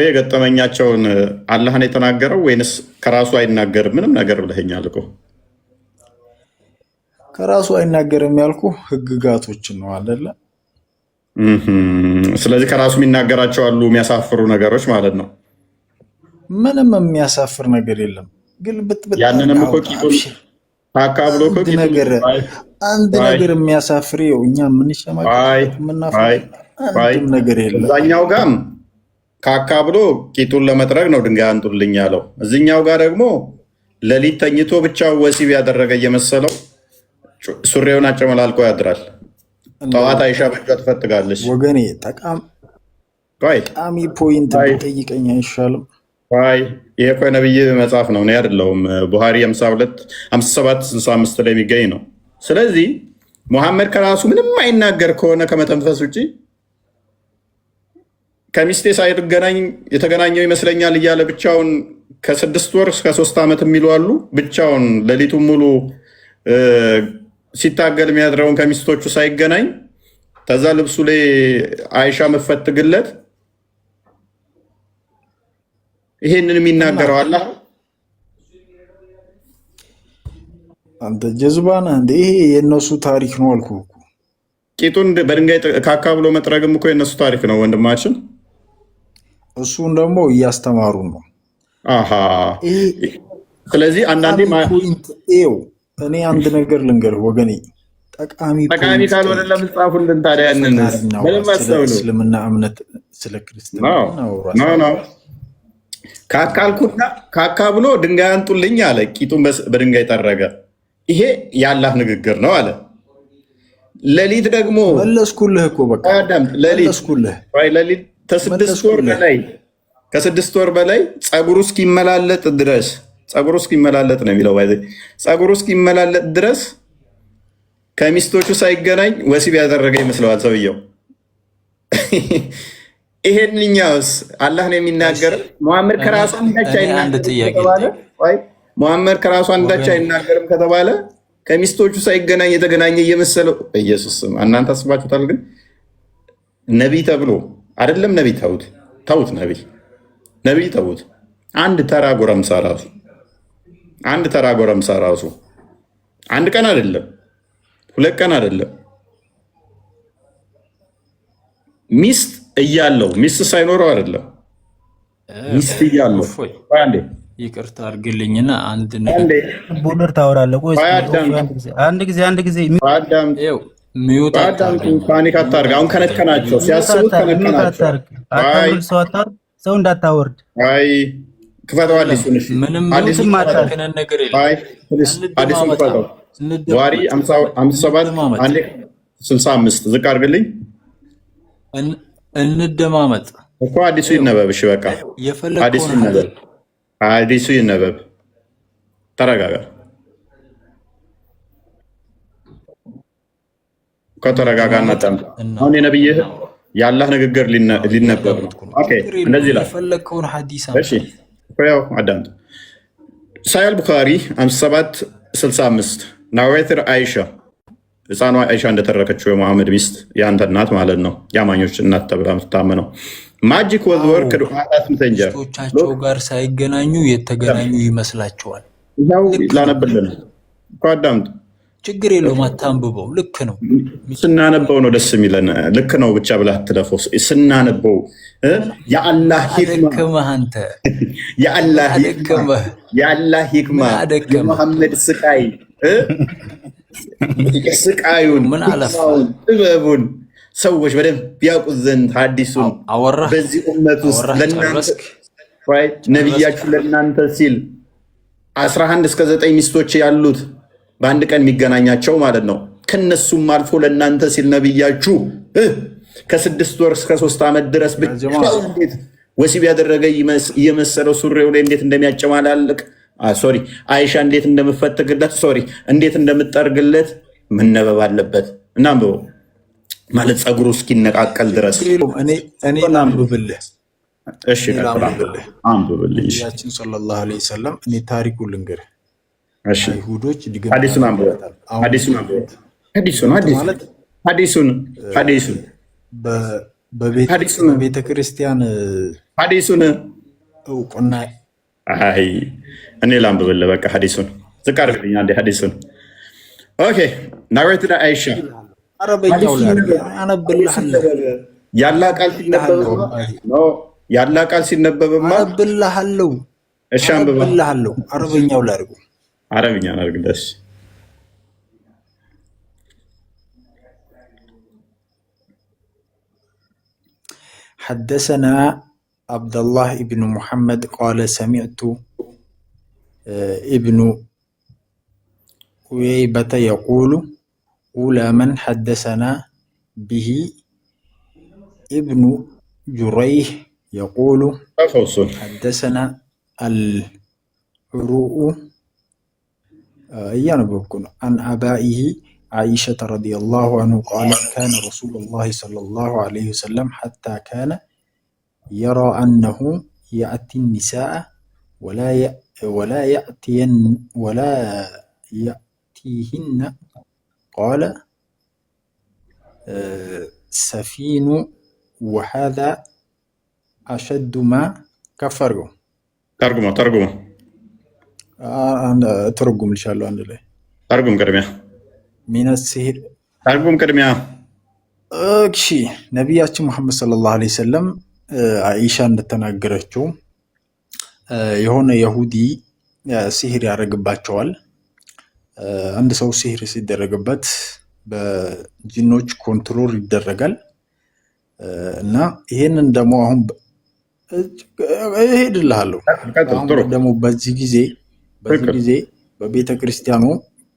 የገጠመኛቸውን አላህ ነው የተናገረው ወይንስ ከራሱ አይናገርም ምንም ነገር ብለኸኛል እኮ። ከራሱ አይናገርም ያልኩ ህግጋቶችን ነው አይደለ? ስለዚህ ከራሱ የሚናገራቸው አሉ የሚያሳፍሩ ነገሮች ማለት ነው። ምንም የሚያሳፍር ነገር የለም። ያንንም እኮ ብሎ አንድ ነገር የሚያሳፍር እኛ የምንሸማቀቅበት የምናፍር ነገር የለም። እዛኛው ጋም ካካ ብሎ ቂጡን ለመጥረግ ነው ድንጋይ አንጡልኝ ያለው። እዚኛው ጋር ደግሞ ሌሊት ተኝቶ ብቻው ወሲብ ያደረገ እየመሰለው ሱሪውን አጨመላልቆ ያድራል። ጠዋት አይሻ በእጇ ትፈትጋለች። ወገኔ ቆይ ቃሚ ፖይንት ብጠይቀኝ አይሻልም? ቆይ ይሄ እኮ ነብይ መጽሐፍ ነው፣ እኔ አይደለሁም። ቡሃሪ 57-65 ላይ የሚገኝ ነው። ስለዚህ ሙሐመድ ከራሱ ምንም አይናገር ከሆነ ከመተንፈስ ውጭ ከሚስቴ ሳይገናኝ የተገናኘው ይመስለኛል እያለ ብቻውን ከ6 ወር እስከ 3 ዓመት የሚሉ አሉ። ብቻውን ሌሊቱን ሙሉ ሲታገል የሚያድረውን ከሚስቶቹ ሳይገናኝ ከዛ ልብሱ ላይ አይሻ መፈትግለት ይሄንን የሚናገረው አለ። አንተ ጀዝባና እንደ ይሄ የነሱ ታሪክ ነው አልኩህ እኮ። ቂጡን በድንጋይ ካካ ብሎ መጥረግም እኮ የነሱ ታሪክ ነው ወንድማችን። እሱን ደግሞ እያስተማሩ ነው። አሃ ስለዚህ አንዳንዴ እኔ አንድ ነገር ልንገርህ ወገኔ፣ ጠቃሚ ካልሆነ ለምን ጻፉልን ታዲያ? ያንን ምንም አስተውሉ። እስልምና እምነት ስለ ክርስትና ነው ካካልኩና ካካ ብሎ ድንጋይ አንጡልኝ አለ። ቂጡን በድንጋይ ጠረገ። ይሄ የአላህ ንግግር ነው አለ። ሌሊት ደግሞ መለስኩልህ እኮ በቃ መለስኩልህ። ሌሊት ከ6 ወር በላይ ፀጉሩ እስኪመላለጥ ድረስ ፀጉሩ እስኪመላለጥ ነው የሚለው። ፀጉሩ እስኪመላለጥ ድረስ ከሚስቶቹ ሳይገናኝ ወሲብ ያደረገ ይመስለዋል ሰውየው። ይሄንኛውስ አላህ ነው የሚናገር። ሙሐመድ ከራሱ አንዳች አይናገርም ከተባለ ከሚስቶቹ ሳይገናኝ የተገናኘ እየመሰለው ኢየሱስ ስም እናንተ አስባችሁታል። ግን ነቢይ ተብሎ አይደለም። ነቢይ ተውት፣ ነቢይ ተውት። አንድ ተራ ጎረምሳ ራሱ አንድ ቀን አይደለም 2 ቀን አይደለም ሚስት እያለው ሚስት ሳይኖረው አይደለም ሚስት እያለው ይቅርታ አድርግልኝና ቦለር ታወራለህ። ቆይ አንድ ጊዜ ሚውት ፓኒክ አታርግ። አሁን ከነከናቸው ሲያስቡት ከነከናቸው። ሰው እንዳታወርድ። አይ ክፈተው። አዲሱን አዲሱን ክፈተው። ዋሪ 57-65 ዝቅ አድርግልኝ እንደማመጥ እኮ አዲሱ ይነበብ። እሺ በቃ አዲሱ ይነበብ። ተረጋጋ። ከተረጋጋና ጠም አሁን የነብይህ የአላህ ንግግር ሊነበብ ነው። ኦኬ እንደዚህ ይላል። የፈለከውን ሐዲስ እሺ ያው አዳምጥ። ሳሂህ ቡኻሪ 57-65 ናዌትር አይሻ ህፃኗ አይሻ እንደተረከችው የሙሐመድ ሚስት የአንተ እናት ማለት ነው፣ የአማኞች እናት ተብላ የምትታመነው ማጂክ ወዝ ወርክ ዱዓታት ምተንጀር ሚስቶቻቸው ጋር ሳይገናኙ የተገናኙ ይመስላቸዋል። ያው ላነብልን እኮ አዳምጥ። ችግር የለውም አታንብበው። ልክ ነው። ስናነበው ነው ደስ የሚለን። ልክ ነው ብቻ ብለህ አትለፈው። ስናነበው የአላህ ሂክማ አንተ የአላህ ሂክማ የሙሐመድ ስቃዩን ምን አለፋ ጥበቡን ሰዎች በደንብ ያውቁት ዘንድ ሐዲሱን በዚህ ኡመት ውስጥ ለእናንተ ነቢያችሁ ለእናንተ ሲል 11-9 ሚስቶች ያሉት በአንድ ቀን የሚገናኛቸው ማለት ነው። ከነሱም አልፎ ለእናንተ ሲል ነቢያችሁ ከ6 ወር እስከ 3 ዓመት ድረስ ብቻ እንዴት ወሲብ ያደረገ እየመሰለው ሱሪው ላይ እንዴት እንደሚያጨማላልቅ አይሻ እንዴት እንደምፈትግለት እንዴት እንደምጠርግለት መነበብ አለበት። እና አንብበው ማለት ፀጉሩ እስኪነቃቀል ድረስ እኔ ላንብብልህ። እሺ አንብብልኝ። ነቢያችን ሰለላሁ ዐለይሂ ወሰለም እኔ ታሪኩን ልንገርህ። እሺ አይሁዶች ሐዲሱን በቤተ ክርስቲያን ሐዲሱን እውቅና እኔ ላንብብልህ። በቃ ሐዲሱን ዝቅ አድርግልኝ አንዴ። ሐዲሱን ኦኬ ናሬትድ አይሻ አረበኛው ላይ አነብልሃለሁ። ያላ ቃል ሲነበብማ አነብልሃለሁ። እሺ አንብብልሃለሁ። አረበኛው ላይ አድርጉ። አረብኛ አድርግልሽ። حدثنا عبد الله بن محمد قال سمعت ابن ويبة يقول أولى من حدثنا به ابن جريح يقول حدثنا العروء عن أبائه عائشة رضي الله عنه قال كان رسول الله صلى الله عليه وسلم حتى كان يرى أنه يأتي النساء ولا يأتيهن قال سفين وهذا أشد ما كفروا. ترجمة ترجم إن شاء الله عند الله. ترجم كرمية من السحر. ترجم كرمية. أكشي نبياتي محمد صلى الله عليه وسلم عائشة እንደተናገረችው የሆነ ይሁዲ ሲህር ያደርግባቸዋል። አንድ ሰው ሲህር ሲደረግበት በጂኖች ኮንትሮል ይደረጋል እና ይሄንን ደግሞ አሁን እሄድልሃለሁ ደግሞ በዚህ ጊዜ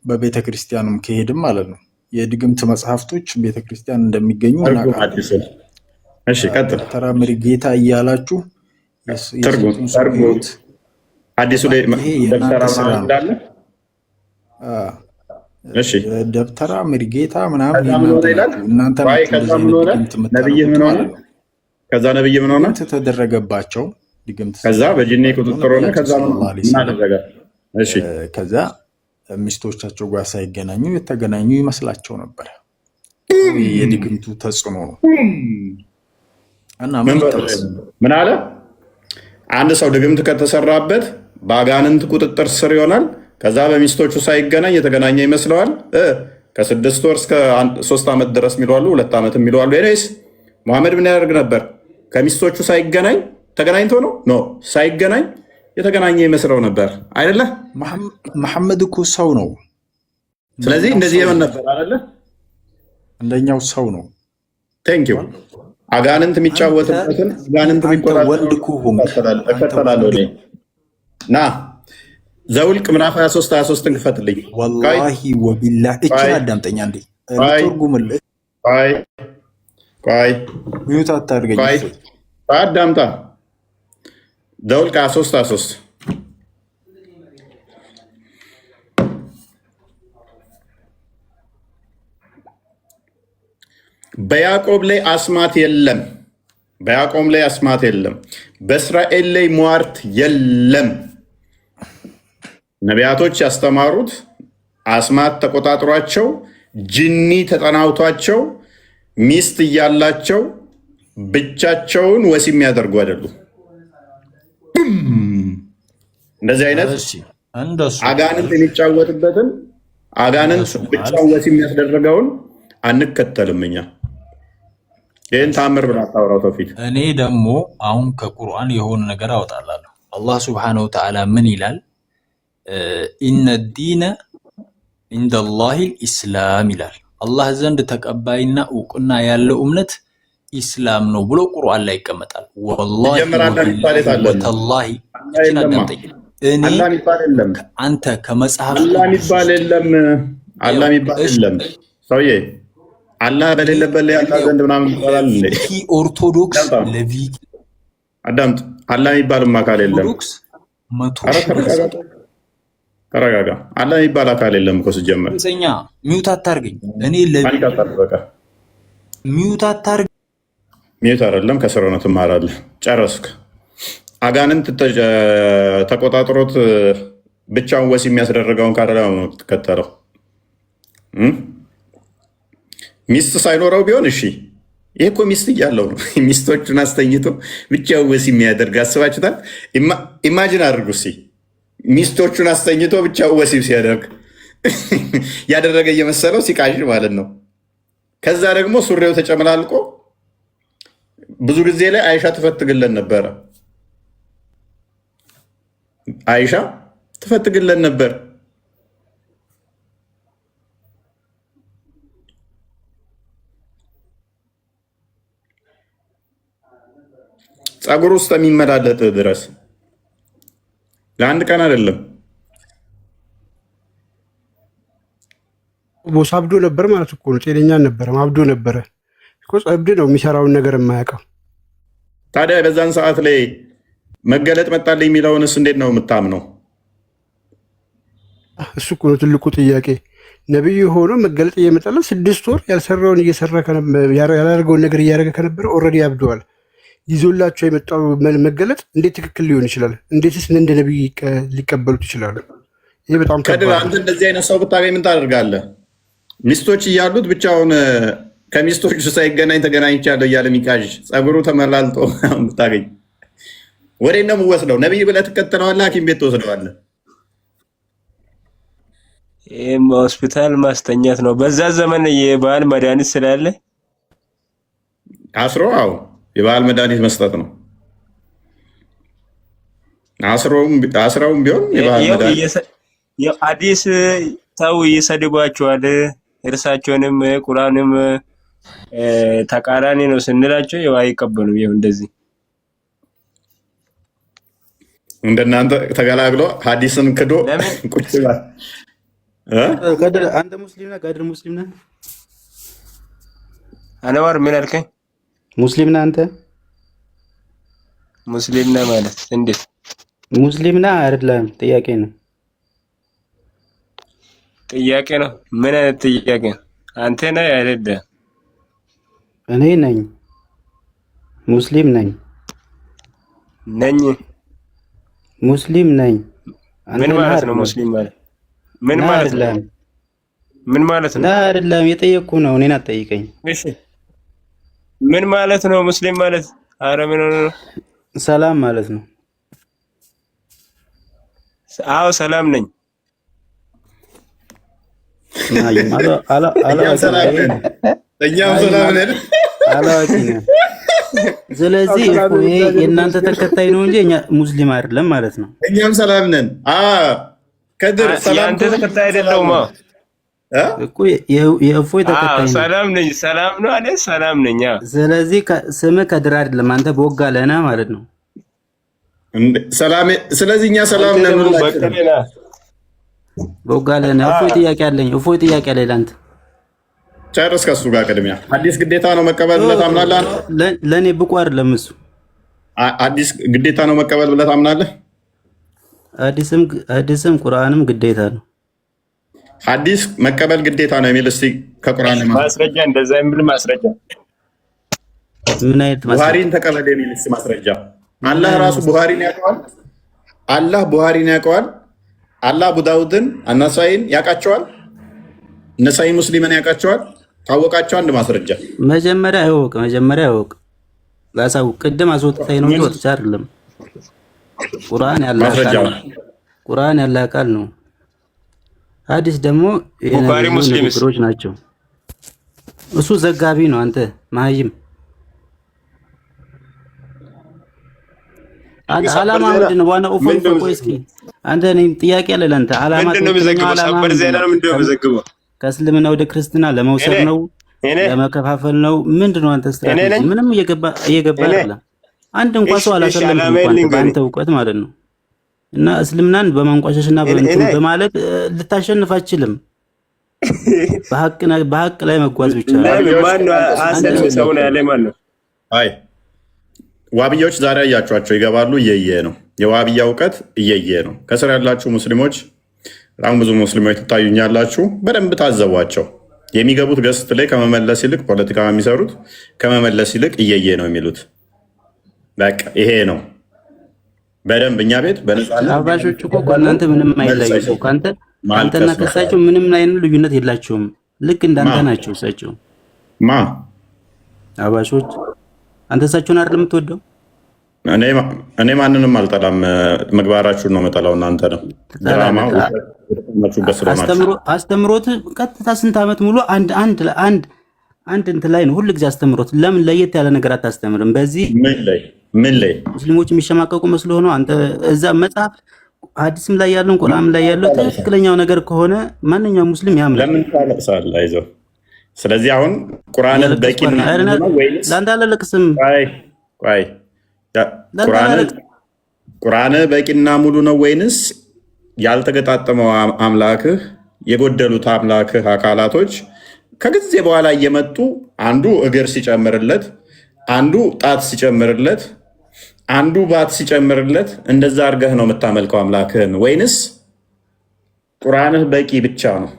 በቤተክርስቲያኑም ከሄድም ማለት ነው የድግምት መጽሐፍቶች ቤተክርስቲያን እንደሚገኙ እናውቃለን። እሺ ቀጥል። ደብተራ መሪጌታ እያላችሁ ተርጉም አዲሱ ላይ ደብተራ እንዳለ እሺ ደብተራ መሪጌታ ምናምን እናንተ ነብይ ምን ሆነ? ከዛ ነብይ ምን ሆነ? ተደረገባቸው ድግምት። ከዛ በጂኒ ቁጥጥር ሆነ። ከዛ ምን አደረገ? እሺ ከዛ ሚስቶቻቸው ጋር ሳይገናኙ የተገናኙ ይመስላቸው ነበር። የድግምቱ ተጽዕኖ ነው። እና ምን አለ? አንድ ሰው ድግምት ከተሰራበት በአጋንንት ቁጥጥር ስር ይሆናል። ከዛ በሚስቶቹ ሳይገናኝ የተገናኘ ይመስለዋል። ከ6 ወር እስከ 3 ዓመት ድረስ የሚለዋሉ 2 ዓመት የሚለዋሉ። ኤኒዌይስ መሐመድ ምን ያደርግ ነበር? ከሚስቶቹ ሳይገናኝ ተገናኝቶ ነው ሳይገናኝ የተገናኘ ይመስለው ነበር አይደለ? መሐመድ እኮ ሰው ነው። ስለዚህ እንደዚህ የምን ነበር አይደለ? እንደኛው ሰው ነው። ቴንክ ዩ። አጋንንት የሚጫወትበትን አጋንንት እከተላለሁ እኔ ና ዘውልቅ ምዕራፍ 23 ክፈትልኝ። ወላሂ ወቢላህ እችን አዳምጠኛ እንዴ ልትርጉምልህ። ቆይ ሚዩት አታድርገኝ። አዳምጣ። ዘውልቅ 23 በያዕቆብ ላይ አስማት የለም። በእስራኤል ላይ ሟርት የለም። ነቢያቶች ያስተማሩት አስማት ተቆጣጥሯቸው ጅኒ ተጠናውቷቸው ሚስት እያላቸው ብቻቸውን ወሲብ የሚያደርጉ አይደሉም። እንደዚህ አይነት አጋንንት የሚጫወትበትን አጋንንት ብቻውን ወሲብ የሚያስደርገውን አንከተልም እኛ። ይህን ታምር ብላ አታውራው ተውፊት። እኔ ደግሞ አሁን ከቁርአን የሆነ ነገር አወጣላለሁ። አላህ ሱብሓነሁ ወተዓላ ምን ይላል? ኢነ ዲነ ኢንደላሂ ኢስላም ይላል። አላህ ዘንድ ተቀባይና እውቅና ያለው እምነት ኢስላም ነው ብሎ ቁርአን ላይ ይቀመጣል። ወላሂ ወተላሂ እኔ አንተ ከመጽሐፍ አላህ የሚባል የለም ሰውዬ። አላህ በሌለበት ላይ አላህ ዘንድ ምናምን ይባላል እንዴ? ኦርቶዶክስ ለቪክ አዳምጥ። አላህ የሚባልም አካል የለም። ተረጋጋ። አላህ የሚባል አካል የለም እኮ ሲጀመር። ሚውት አታርገኝ። እኔ ሚውት አታርገኝ። ሚውት አይደለም ከስር ነው ትማራለህ። ጨረስክ። አጋንንት ተቆጣጥሮት ብቻውን ወሲብ የሚያስደርገውን ካደላ ነው ትከተለው። ሚስት ሳይኖረው ቢሆን እሺ፣ ይሄ እኮ ሚስት እያለው ነው። ሚስቶቹን አስተኝቶ ብቻውን ወሲብ የሚያደርግ አስባችሁታል? ኢማጂን አድርጉ እስኪ ሚስቶቹን አስተኝቶ ብቻውን ወሲብ ሲያደርግ ያደረገ እየመሰለው ሲቃዥ ማለት ነው። ከዛ ደግሞ ሱሬው ተጨመላልቆ ብዙ ጊዜ ላይ አይሻ ትፈትግለን ነበረ። አይሻ ትፈትግለን ነበር። ፀጉር ውስጥ የሚመላለጥ ድረስ ለአንድ ቀን አይደለም። ቦስ አብዶ ነበር ማለት እኮ ነው። ጤነኛ አልነበረም፣ አብዶ ነበረ። እብድ ነው የሚሰራውን ነገር የማያውቀው። ታዲያ በዛን ሰዓት ላይ መገለጥ መጣልኝ የሚለውንስ እንዴት ነው የምታምነው? እሱ እኮ ነው ትልቁ ጥያቄ። ነቢዩ ሆኖ መገለጥ እየመጣለት 6 ወር ያልሰራውን እየሰራ ያላደርገውን ነገር እያደረገ ከነበረ ኦልሬዲ ያብደዋል። ይዞላቸው የመጣው መገለጥ እንዴት ትክክል ሊሆን ይችላል? እንዴትስ እንደ ነቢይ ሊቀበሉት ይችላሉ? ይህ በጣም ከድር አንተ እንደዚህ አይነት ሰው ብታገኝ ምን ታደርጋለህ? ሚስቶች እያሉት ብቻውን ከሚስቶቹ ሳይገናኝ ተገናኝቻለሁ እያለ ሚቃዥ ጸጉሩ ተመላልጦ ብታገኝ ወዴት ነው የምወስደው? ነቢይ ብለህ ትከተለዋለህ? ሐኪም ቤት ትወስደዋለህ? ይህም ሆስፒታል ማስተኛት ነው። በዛ ዘመን የባህል መድኃኒት ስላለ አስሮ የባህል መድኃኒት መስጠት ነው። አስረውም ቢሆን የባህል መድኃኒት አዲስ ሰው ይሰድቧቸዋል። እርሳቸውንም ቁርአንም ተቃራኒ ነው ስንላቸው ያው አይቀበሉም። ይኸው እንደዚህ እንደናንተ ተገላግሎ ሐዲስን ክዶ ቁጭ ይላል። አንተ ሙስሊም ነህ? ጋድር ሙስሊም ነህ? አንዋር ምን አልከኝ? ሙስሊም ነህ አንተ? ሙስሊም ነህ ማለት እንዴት? ሙስሊም ነህ አይደለም? ጥያቄ ነው። ጥያቄ ነው። ምን አይነት ጥያቄ ነው? አንተ ነህ አይደለም? እኔ ነኝ። ሙስሊም ነኝ። ሙስሊም ነኝ። ምን ማለት ነው ሙስሊም ማለት? ምን ማለት ነው? ምን ማለት ነው? አይደለም የጠየቅኩ ነው። እኔን አትጠይቀኝ። እሺ ምን ማለት ነው ሙስሊም ማለት? ኧረ ምን ነው? ሰላም ማለት ነው። አዎ ሰላም ነኝ። እኛም ሰላም ነን። አላዋቂ ነን። ስለዚህ የእናንተ ተከታይ ነው እንጂ እኛ ሙስሊም አይደለም ማለት ነው። እኛም ሰላም ነን። ከድር ሰላም ተከታይ አይደለሁም እኮ የእፎይ ተከታይ ነው። ሰላም ነኝ። ሰላም ነው አለ። ሰላም ነኝ። ስለዚህ ስምህ ከድር አይደለም፣ አንተ ቦጋለህ ነህ ማለት ነው። ሰላም። ስለዚህ እኛ ሰላም ነን። ቦጋለህ ነህ። እፎይ ጥያቄ አለኝ። እፎይ ጥያቄ አለኝ ለአንተ። ጨርስ ከሱ ጋር ቅድሚያ። አዲስ ግዴታ ነው መቀበል ብለህ ታምናለህ? ለእኔ ብቁ አይደለም እሱ። አዲስ ግዴታ ነው መቀበል ብለህ ታምናለህ? ሐዲስም ቁርአንም ግዴታ ነው። ሐዲስ መቀበል ግዴታ ነው የሚል እስቲ ከቁርአን ማስረጃ፣ እንደዛ የሚል ማስረጃ። ምን አይነት ማስረጃ? ቡሃሪን ተቀበል የሚል እስቲ ማስረጃ። አላህ ራሱ ቡሃሪን ያውቀዋል። አላህ ቡሃሪን ያውቀዋል። አላህ አቡ ዳውድን አናሳይን ያውቃቸዋል። ነሳይ ሙስሊምን ያውቃቸዋል። ታወቃቸው አንድ ማስረጃ መጀመሪያ አይወቅ ላሳውቅ። ቅድም አስወጥተኸኝ ነው እንጂ ወጥቼ አይደለም። ቁርአን ያለ ቃል ነው። ሐዲስ ደግሞ ቡኻሪ ሙስሊም ነገሮች ናቸው። እሱ ዘጋቢ ነው። አንተ ማህይም ዓላማ ምንድን ነው? ዋና ኦፎን እስኪ አንተ ነኝ ጥያቄ አለ ለአንተ። ዓላማ ከእስልምና ወደ ክርስትና ለመውሰድ ነው? ለመከፋፈል ነው? ምንድነው? አንተ ስትራቴጂ ምንም እየገባ አይደለም። አንድ እንኳን ሰው አላሰለምኩም እንኳን በአንተ እውቀት ማለት ነው። እና እስልምናን በማንቋሸሽና በማለት ልታሸንፍ አትችልም። በሀቅ ላይ መጓዝ ብቻ ነው። አይ ዋብያዎች ዛሬ አያቸዋቸው ይገባሉ። እየየ ነው የዋብያ እውቀት እየየ ነው። ከስር ያላችሁ ሙስሊሞች በጣም ብዙ ሙስሊሞች ትታዩኛላችሁ። በደንብ ታዘቧቸው። የሚገቡት ገስት ላይ ከመመለስ ይልቅ ፖለቲካ የሚሰሩት ከመመለስ ይልቅ እየየ ነው የሚሉት። በቃ ይሄ ነው። በደንብ እኛ ቤት በነፃነት አባሾች እኮ ከእናንተ ምንም አይለዩም። ከአንተና ከእሳቸው ምንም አይነት ልዩነት የላቸውም። ልክ እንዳንተ ናቸው እሳቸው። አባሾች አንተ እሳቸውን አይደል የምትወደው? እኔ ማንንም አልጠላም። ምግባራችሁን ነው የምጠላው። እናንተ ነው አስተምሮት ቀጥታ ስንት ዓመት ሙሉ አንድ እንትን ላይ ነው ሁሉ ጊዜ አስተምሮት። ለምን ለየት ያለ ነገር አታስተምርም? በዚህ ምን ላይ ሙስሊሞች የሚሸማቀቁ መስሎ ሆኖ አንተ እዛ መጽሐፍ ሐዲስም ላይ ያለው ቁርአንም ላይ ያለው ትክክለኛው ነገር ከሆነ ማንኛውም ሙስሊም ያምናል። ለምን ታለቅሳለህ? አይዞህ። ስለዚህ አሁን ቁርአን በቂና ነው ወይስ ለአንተ አላለቅስም? ቆይ ቁርአን በቂና ሙሉ ነው ወይንስ ያልተገጣጠመው አምላክህ የጎደሉት አምላክህ አካላቶች ከጊዜ በኋላ እየመጡ አንዱ እግር ሲጨምርለት፣ አንዱ ጣት ሲጨምርለት፣ አንዱ ባት ሲጨምርለት እንደዛ አድርገህ ነው የምታመልከው አምላክህን ወይንስ ቁርአንህ በቂ ብቻ ነው?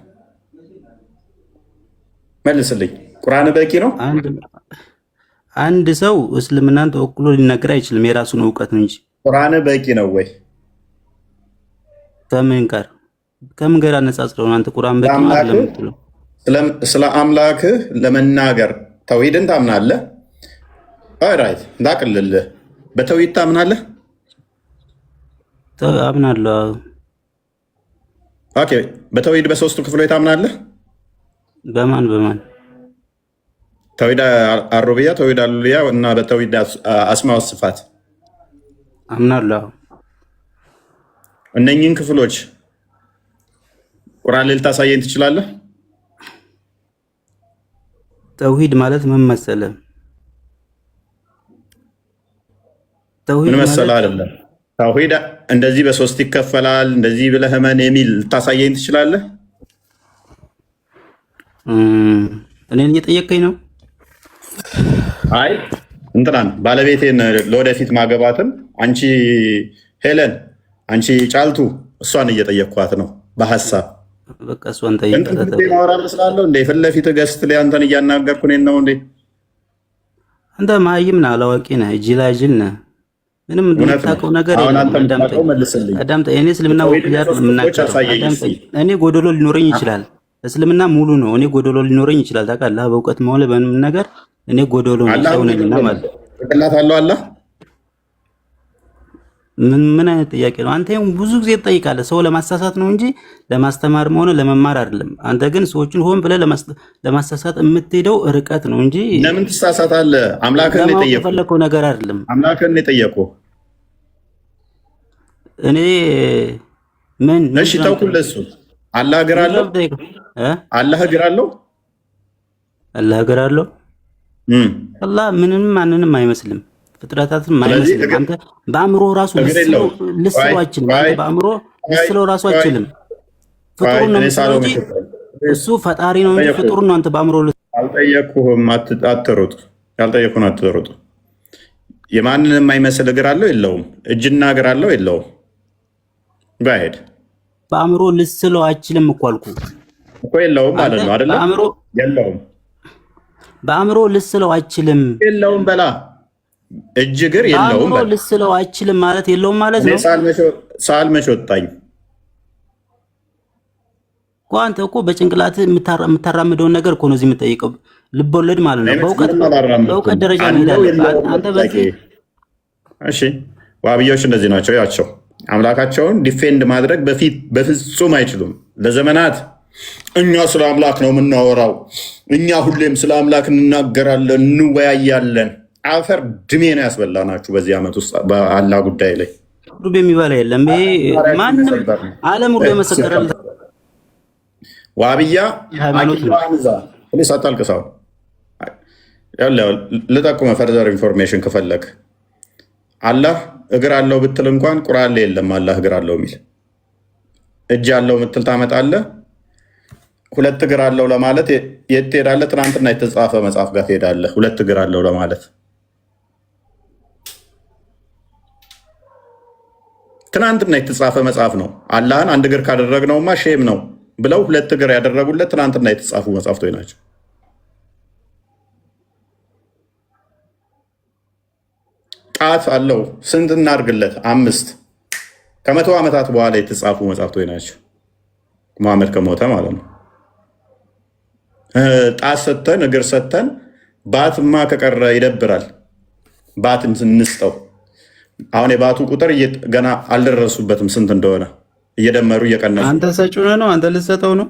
መልስልኝ። ቁርአንህ በቂ ነው? አንድ ሰው እስልምናን ተወክሎ ሊናገር አይችልም፣ የራሱን እውቀት ነው እንጂ። ቁርአንህ በቂ ነው ወይ? ከምን ጋር አነጻጽረው አንተ ቁርአን በቂ ነው አይደለም የምትለው? ስለ አምላክህ ለመናገር ተውሂድን ታምናለህ? ኦልራይት እንዳቅልልህ በተውሂድ ታምናለህ? አምናለሁ። ኦኬ። በተውሂድ በሶስቱ ክፍሎች ታምናለህ? በማን ተውሂድ አሩብያ፣ ተውሂድ አሉልያ እና በተውሂድ አስማው ስፋት አምናለሁ። እነኚህን ክፍሎች ቁርአን ላይ ልታሳየኝ ትችላለህ? ተውሂድ ማለት ምን መሰለህ? ምን መሰለህ አይደለም። ተውሂድ እንደዚህ በሶስት ይከፈላል እንደዚህ ብለህ እመን የሚል ልታሳየኝ ትችላለህ? እኔን እየጠየቀኝ ነው? አይ እንትናን ባለቤቴን ለወደፊት ማገባትም አንቺ ሄለን አንቺ ጫልቱ እሷን እየጠየቅኳት ነው በሀሳብ። በቃ እሷን ጠይቀህ ማውራት ስላለሁ እንደ ፊት ለፊት ገስት ላይ አንተን እያናገርኩ እኔን ነው እንዴ? አንተ መሀይም ነህ፣ አላዋቂ ነህ፣ ጅላጅል ነህ። ምንም የምታውቀው ነገር አዳምጠኝ። እኔ እስልምና ወክያለሁ የምናገረው አዳምጠኝ። እኔ ጎደሎ ሊኖረኝ ይችላል፣ እስልምና ሙሉ ነው። እኔ ጎደሎ ሊኖረኝ ይችላል። ታውቃለህ፣ በእውቀት መሆን በምንም ነገር እኔ ጎደሎ ነው ነኝና ማለት ቅላት አለው አላህ። ምን አይነት ጥያቄ ነው? አንተ ብዙ ጊዜ ትጠይቃለህ። ሰው ለማሳሳት ነው እንጂ ለማስተማር ሆነ ለመማር አይደለም። አንተ ግን ሰዎችን ሆን ብለህ ለማሳሳት የምትሄደው ርቀት ነው እንጂ ለምን ትሳሳታለህ? አምላክህን የጠየቁ የፈለከው ነገር አይደለም። አምላክህን የጠየቁ እኔ ምን እሺ ተውኩልህ። እሱ አላህ እግር አለው? አላህ እግር አለው? አላህ እግር አለው? አላህ ምንም ማንንም አይመስልም፣ ፍጥረታትን አይመስልም። አንተ በአእምሮ ራሱ ልስለው አይችልም። አንተ በአእምሮ ልስለው ራሱ አይችልም። ፍጡሩን ነው የምትለው እንጂ እሱ ፈጣሪ ነው እንጂ ፍጡሩን ነው አንተ በአእምሮ አልጠየቅኩህም። አትሩጥ። ያልጠየቅኩህን አትሩጥ። የማንንም የማይመስል እግር አለው የለውም? እጅና እግር አለው የለውም? ባሄድ በአእምሮ ልስለው አይችልም እኮ አልኩህ እኮ። የለውም ማለት ነው አይደለ? የለውም። በአእምሮ ልስለው አይችልም። የለውም በላ እጅ እግር የለውም። በአእምሮ ልስለው አይችልም ማለት የለውም ማለት ነው። ሳል መች ወጣኝ እኮ። አንተ እኮ በጭንቅላት የምታራምደውን ነገር እኮ ነው እዚህ የምጠይቀው። ልቦለድ ማለት ነው። በእውቀት ደረጃ መሄዳለህ አንተ በዚህ። እሺ ዋብያዎች እንደዚህ ናቸው። ያቸው አምላካቸውን ዲፌንድ ማድረግ በፍጹም አይችሉም። ለዘመናት እኛ ስለ አምላክ ነው የምናወራው፣ እኛ ሁሌም ስለ አምላክ እንናገራለን፣ እንወያያለን። አፈር ድሜ ነው ያስበላናችሁ በዚህ ዓመት ውስጥ በአላህ ጉዳይ ላይ ዱብ የሚባል የለም። ማንም ዓለም ሁሉ የመሰከረለት ዋብያ ፕሊስ አታልቅሳው። ልጠቁመ ፈርዘር ኢንፎርሜሽን ከፈለግ አላህ እግር አለው ብትል እንኳን ቁርአን ላይ የለም አላህ እግር አለው የሚል። እጅ አለው ምትል ታመጣለህ። ሁለት እግር አለው ለማለት የት ትሄዳለህ? ትናንትና የተጻፈ መጽሐፍ ጋር ትሄዳለህ። ሁለት እግር አለው ለማለት ትናንትና የተጻፈ መጽሐፍ ነው። አላህን አንድ እግር ካደረግነውማ ሼም ነው ብለው ሁለት እግር ያደረጉለት ትናንትና የተጻፉ መጽሐፍቶች ናቸው። ጣት አለው ስንት እናድርግለት? 5 ከ100 ዓመታት በኋላ የተጻፉ መጽሐፍቶች ናቸው። መሐመድ ከሞተ ማለት ነው። ጣት ሰተን እግር ሰተን ባትማ ከቀረ ይደብራል። ባት እንስጠው። አሁን የባቱ ቁጥር ገና አልደረሱበትም ስንት እንደሆነ እየደመሩ እየቀነሱ። አንተ ሰጪው ነው፣ አንተ ልሰጠው ነው።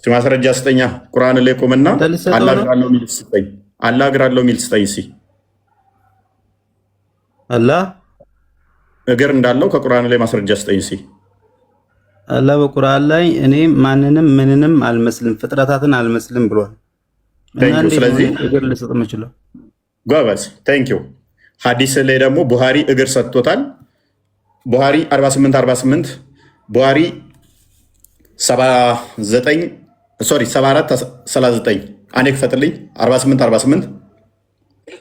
ማስረጃ ስጠኛ። ቁርአን ላይ ቆምና አላህ እግራለሁ የሚል ስጠኝ። አላህ እግራለሁ የሚል ስጠኝ። እስኪ አላህ እግር እንዳለው ከቁርአን ላይ ማስረጃ ስጠኝ። እስኪ አላህ በቁርአን ላይ እኔ ማንንም ምንንም አልመስልም ፍጥረታትን አልመስልም ብሏል። ስለዚህ እግር ልሰጥ የምችለው ጎበዝ። ቴንኪው። ሐዲስ ላይ ደግሞ ቡሃሪ እግር ሰጥቶታል። ቡሃሪ 48 ቡሃሪ 74 39 አንዴ ክፈትልኝ። 48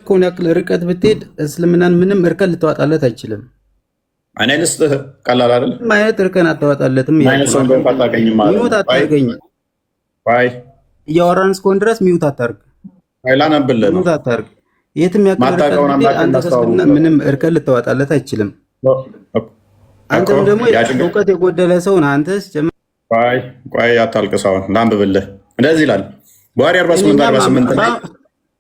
ከሆነ ያክል ርቀት ብትሄድ እስልምናን ምንም እርከን ልታወጣለት አይችልም። እኔ ልስጥህ ቀላል አይደል? ማየት እርከን አታወጣለትም። ሚውት አታርገኝ። እያወራን እስከሆን ድረስ ሚውት አታርግ። ሚውት አታርግ። የትም ያክል ርቀት ብትሄድ አንተ ከእስልምና ምንም እርከን ልታወጣለት አይችልም። አንተም ደግሞ እውቀት የጎደለ ሰው ነህ። አንተስ ቆይ አታልቅሳውን ላንብብልህ። እንደዚህ ይላል ቡሃሪ 48 ላይ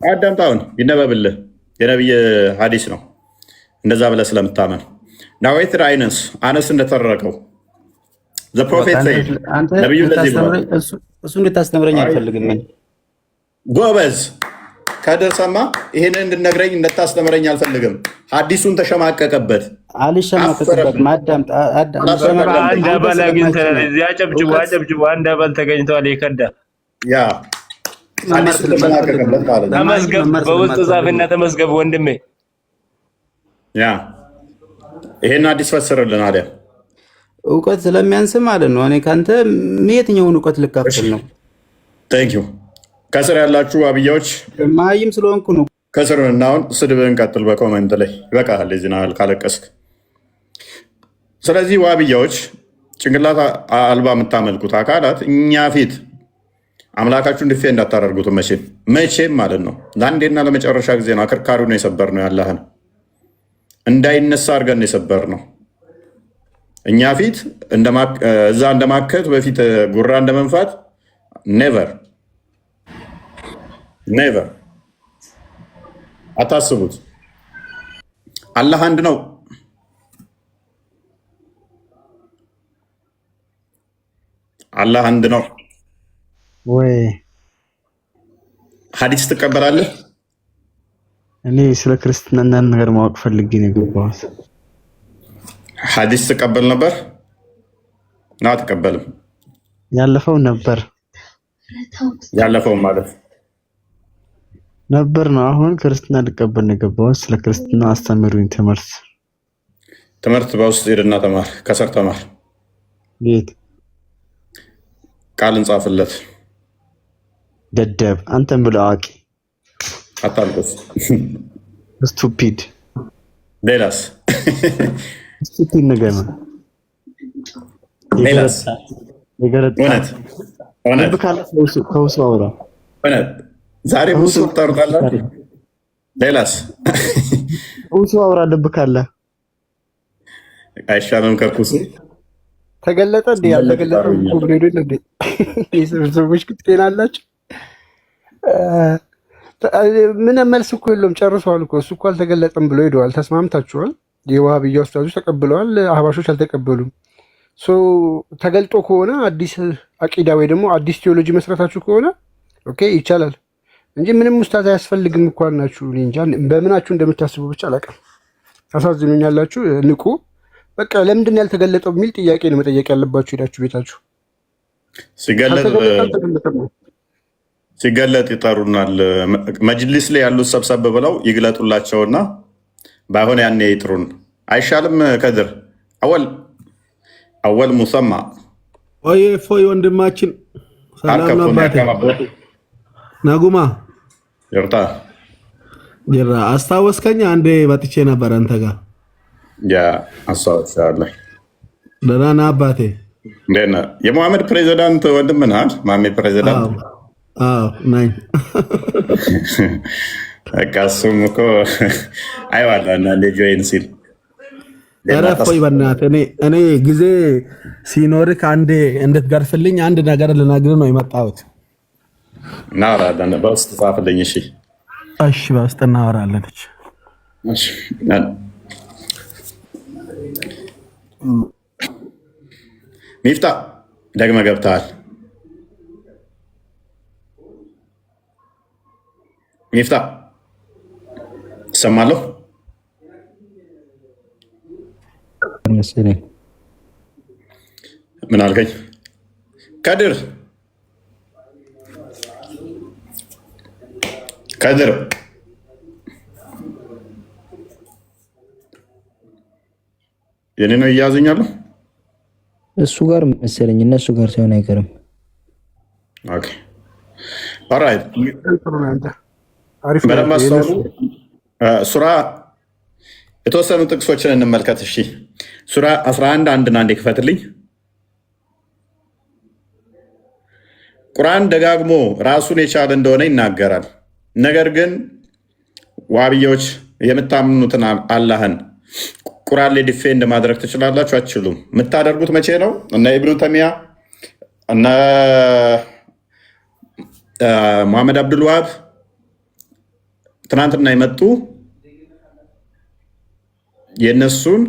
አዳምጣውን ይነበብልህ። የነብይ ሐዲስ ነው። እንደዛ ብለህ ስለምታመን ዳዊት አነስ እንደተረከው ዘ ፕሮፌት ሰይድ ነብዩ እንደዚህ ብሏል። እሱ እንድታስተምረኝ አልፈልግም። ጎበዝ ከድር ሰማ። ይሄንን እንድነግረኝ እንድታስተምረኝ አልፈልግም። ሐዲሱን ተሸማቀቀበት። አልሸማቀቀበትም። አንድ አባል አግኝተናል። እዚያ አጨብጭቡ። አንድ አባል ተገኝተዋል። የከዳ ያ ሐዲሱን ተሸማቀቀበት ማለት ነው። ተመዝገብ፣ በውስጥ ጻፍና ተመዝገብ ወንድሜ። ያ ይሄን አዲስ ፈስርልን አለ። እውቀት ስለሚያንስ ማለት ነው። እኔ ካንተ የትኛውን እውቀት ልካፈል ነው? ቴንክ ዩ። ከስር ያላችሁ ዋብያዎች ማይም ስለሆንኩ ነው። ከስር እናውን ስድብህን ቀጥል በኮመንት ላይ ይበቃል። የዚህ ናል ካለቀስክ። ስለዚህ ዋብያዎች ጭንቅላት አልባ የምታመልኩት አካላት እኛ ፊት አምላካችሁን ድፌ እንዳታደርጉት መቼም ማለት ነው። ለአንዴና ለመጨረሻ ጊዜ ነው አከርካሪውን የሰበር ነው ያለህን እንዳይነሳ አድርገን የሰበር ነው። እኛ ፊት እዛ እንደማከት በፊት ጉራ እንደመንፋት ኔቨር አታስቡት። አላህ አንድ ነው። አላህ አንድ ነው ወይ? ሐዲስ ትቀበላለህ? እኔ ስለ ክርስትና አንዳንድ ነገር ማወቅ ፈልጌ ነው የገባሁት። ሐዲስ ትቀበል ነበር? ና አትቀበልም? ያለፈው ነበር። ያለፈው ማለት ነበር ነው። አሁን ክርስትና ልቀበል ነው የገባሁት። ስለ ክርስትና አስተምሩኝ። ትምህርት በውስጥ ሄድና ተማር። ከስር ተማር። ቤት ቃል እንጻፍለት። ደደብ አንተም ብለው አዋቂ አታልቅስ። ስቱፒድ ሌላስ? ስቱፒድ ነገር ነው። ሌላስ? እውነት ልብ ካለ ከውስጡ አውራ። እውነት ዛሬ ሙሱ ታርዳላችሁ። ሌላስ? ከውስጡ አውራ። ልብ ካለ አይሻልም? ከኩስ ተገለጠ እንዴ? ያልተገለጠ ኮብሬዶ እንዴ? ሰዎች ጤና አላችሁ? ምን መልስ እኮ የለውም። ጨርሰዋል እኮ። እሱ እኮ አልተገለጠም ብሎ ሄደዋል። ተስማምታችኋል። የዋሃብያ ኡስታዞች ተቀብለዋል። አህባሾች አልተቀበሉም። ተገልጦ ከሆነ አዲስ አቂዳ ወይ ደግሞ አዲስ ቴዎሎጂ መስራታችሁ ከሆነ ኦኬ ይቻላል እንጂ ምንም ኡስታዝ አያስፈልግም እኮ አልናችሁ። እኔ እንጃ በምናችሁ እንደምታስቡ ብቻ አላውቅም። ታሳዝኑኛላችሁ። ንቁ። በቃ ለምንድን ነው ያልተገለጠው የሚል ጥያቄ ነው መጠየቅ ያለባችሁ። ሄዳችሁ ቤታችሁ ሲገለጥ ይጠሩናል። መጅሊስ ላይ ያሉት ሰብሰብ ብለው ይግለጡላቸውና ባይሆን ያኔ ይጥሩን አይሻልም? ከድር አወል ሙሰማ ወይ ፎይ ወንድማችን ሰላም ነው አባቴ። ናጉማ ይርታ ጀራ አስታወስከኝ። አንዴ መጥቼ ነበር አንተ ጋር። ያ አስታወስሻለሁ። ደህና ነህ አባቴ? እንዴት ነህ? የሙሐመድ ፕሬዚዳንት ወንድም ነህ? ማሜ ፕሬዚዳንት? አዎ ነኝ። በቃ እሱም እኮ አይዋለሁ እና ጆይን ሲል ረፎይ በእናትህ እኔ ጊዜ ሲኖርህ አንዴ እንድትገርፍልኝ አንድ ነገር ልነግርህ ነው የመጣሁት። እናወራለን። በውስጥ ጻፍልኝ። እሺ እሺ፣ በውስጥ እናወራለን። ሚፍታ ደግመህ ገብተሃል። ሚፍታ ትሰማለሁ መሰለኝ። ምን አልከኝ? ከድር የኔ ነው እያያዙኛለሁ። እሱ ጋር መሰለኝ፣ እነሱ ጋር ሳይሆን አይቀርም። ኦኬ ኦልራይት። በደንብ አስተውሉ። ሱራ የተወሰኑ ጥቅሶችን እንመልከት። እሺ ሱራ 11 አንድና አንድ ክፈትልኝ። ቁርአን ደጋግሞ ራሱን የቻለ እንደሆነ ይናገራል። ነገር ግን ዋብዮች የምታምኑትን አላህን ቁርአን ላይ ዲፌንድ ማድረግ ትችላላችሁ? አትችሉም። የምታደርጉት መቼ ነው? እነ ኢብኑ ተሚያ እነ ሙሐመድ አብዱል ዋሃብ ትናንትና የመጡ የእነሱን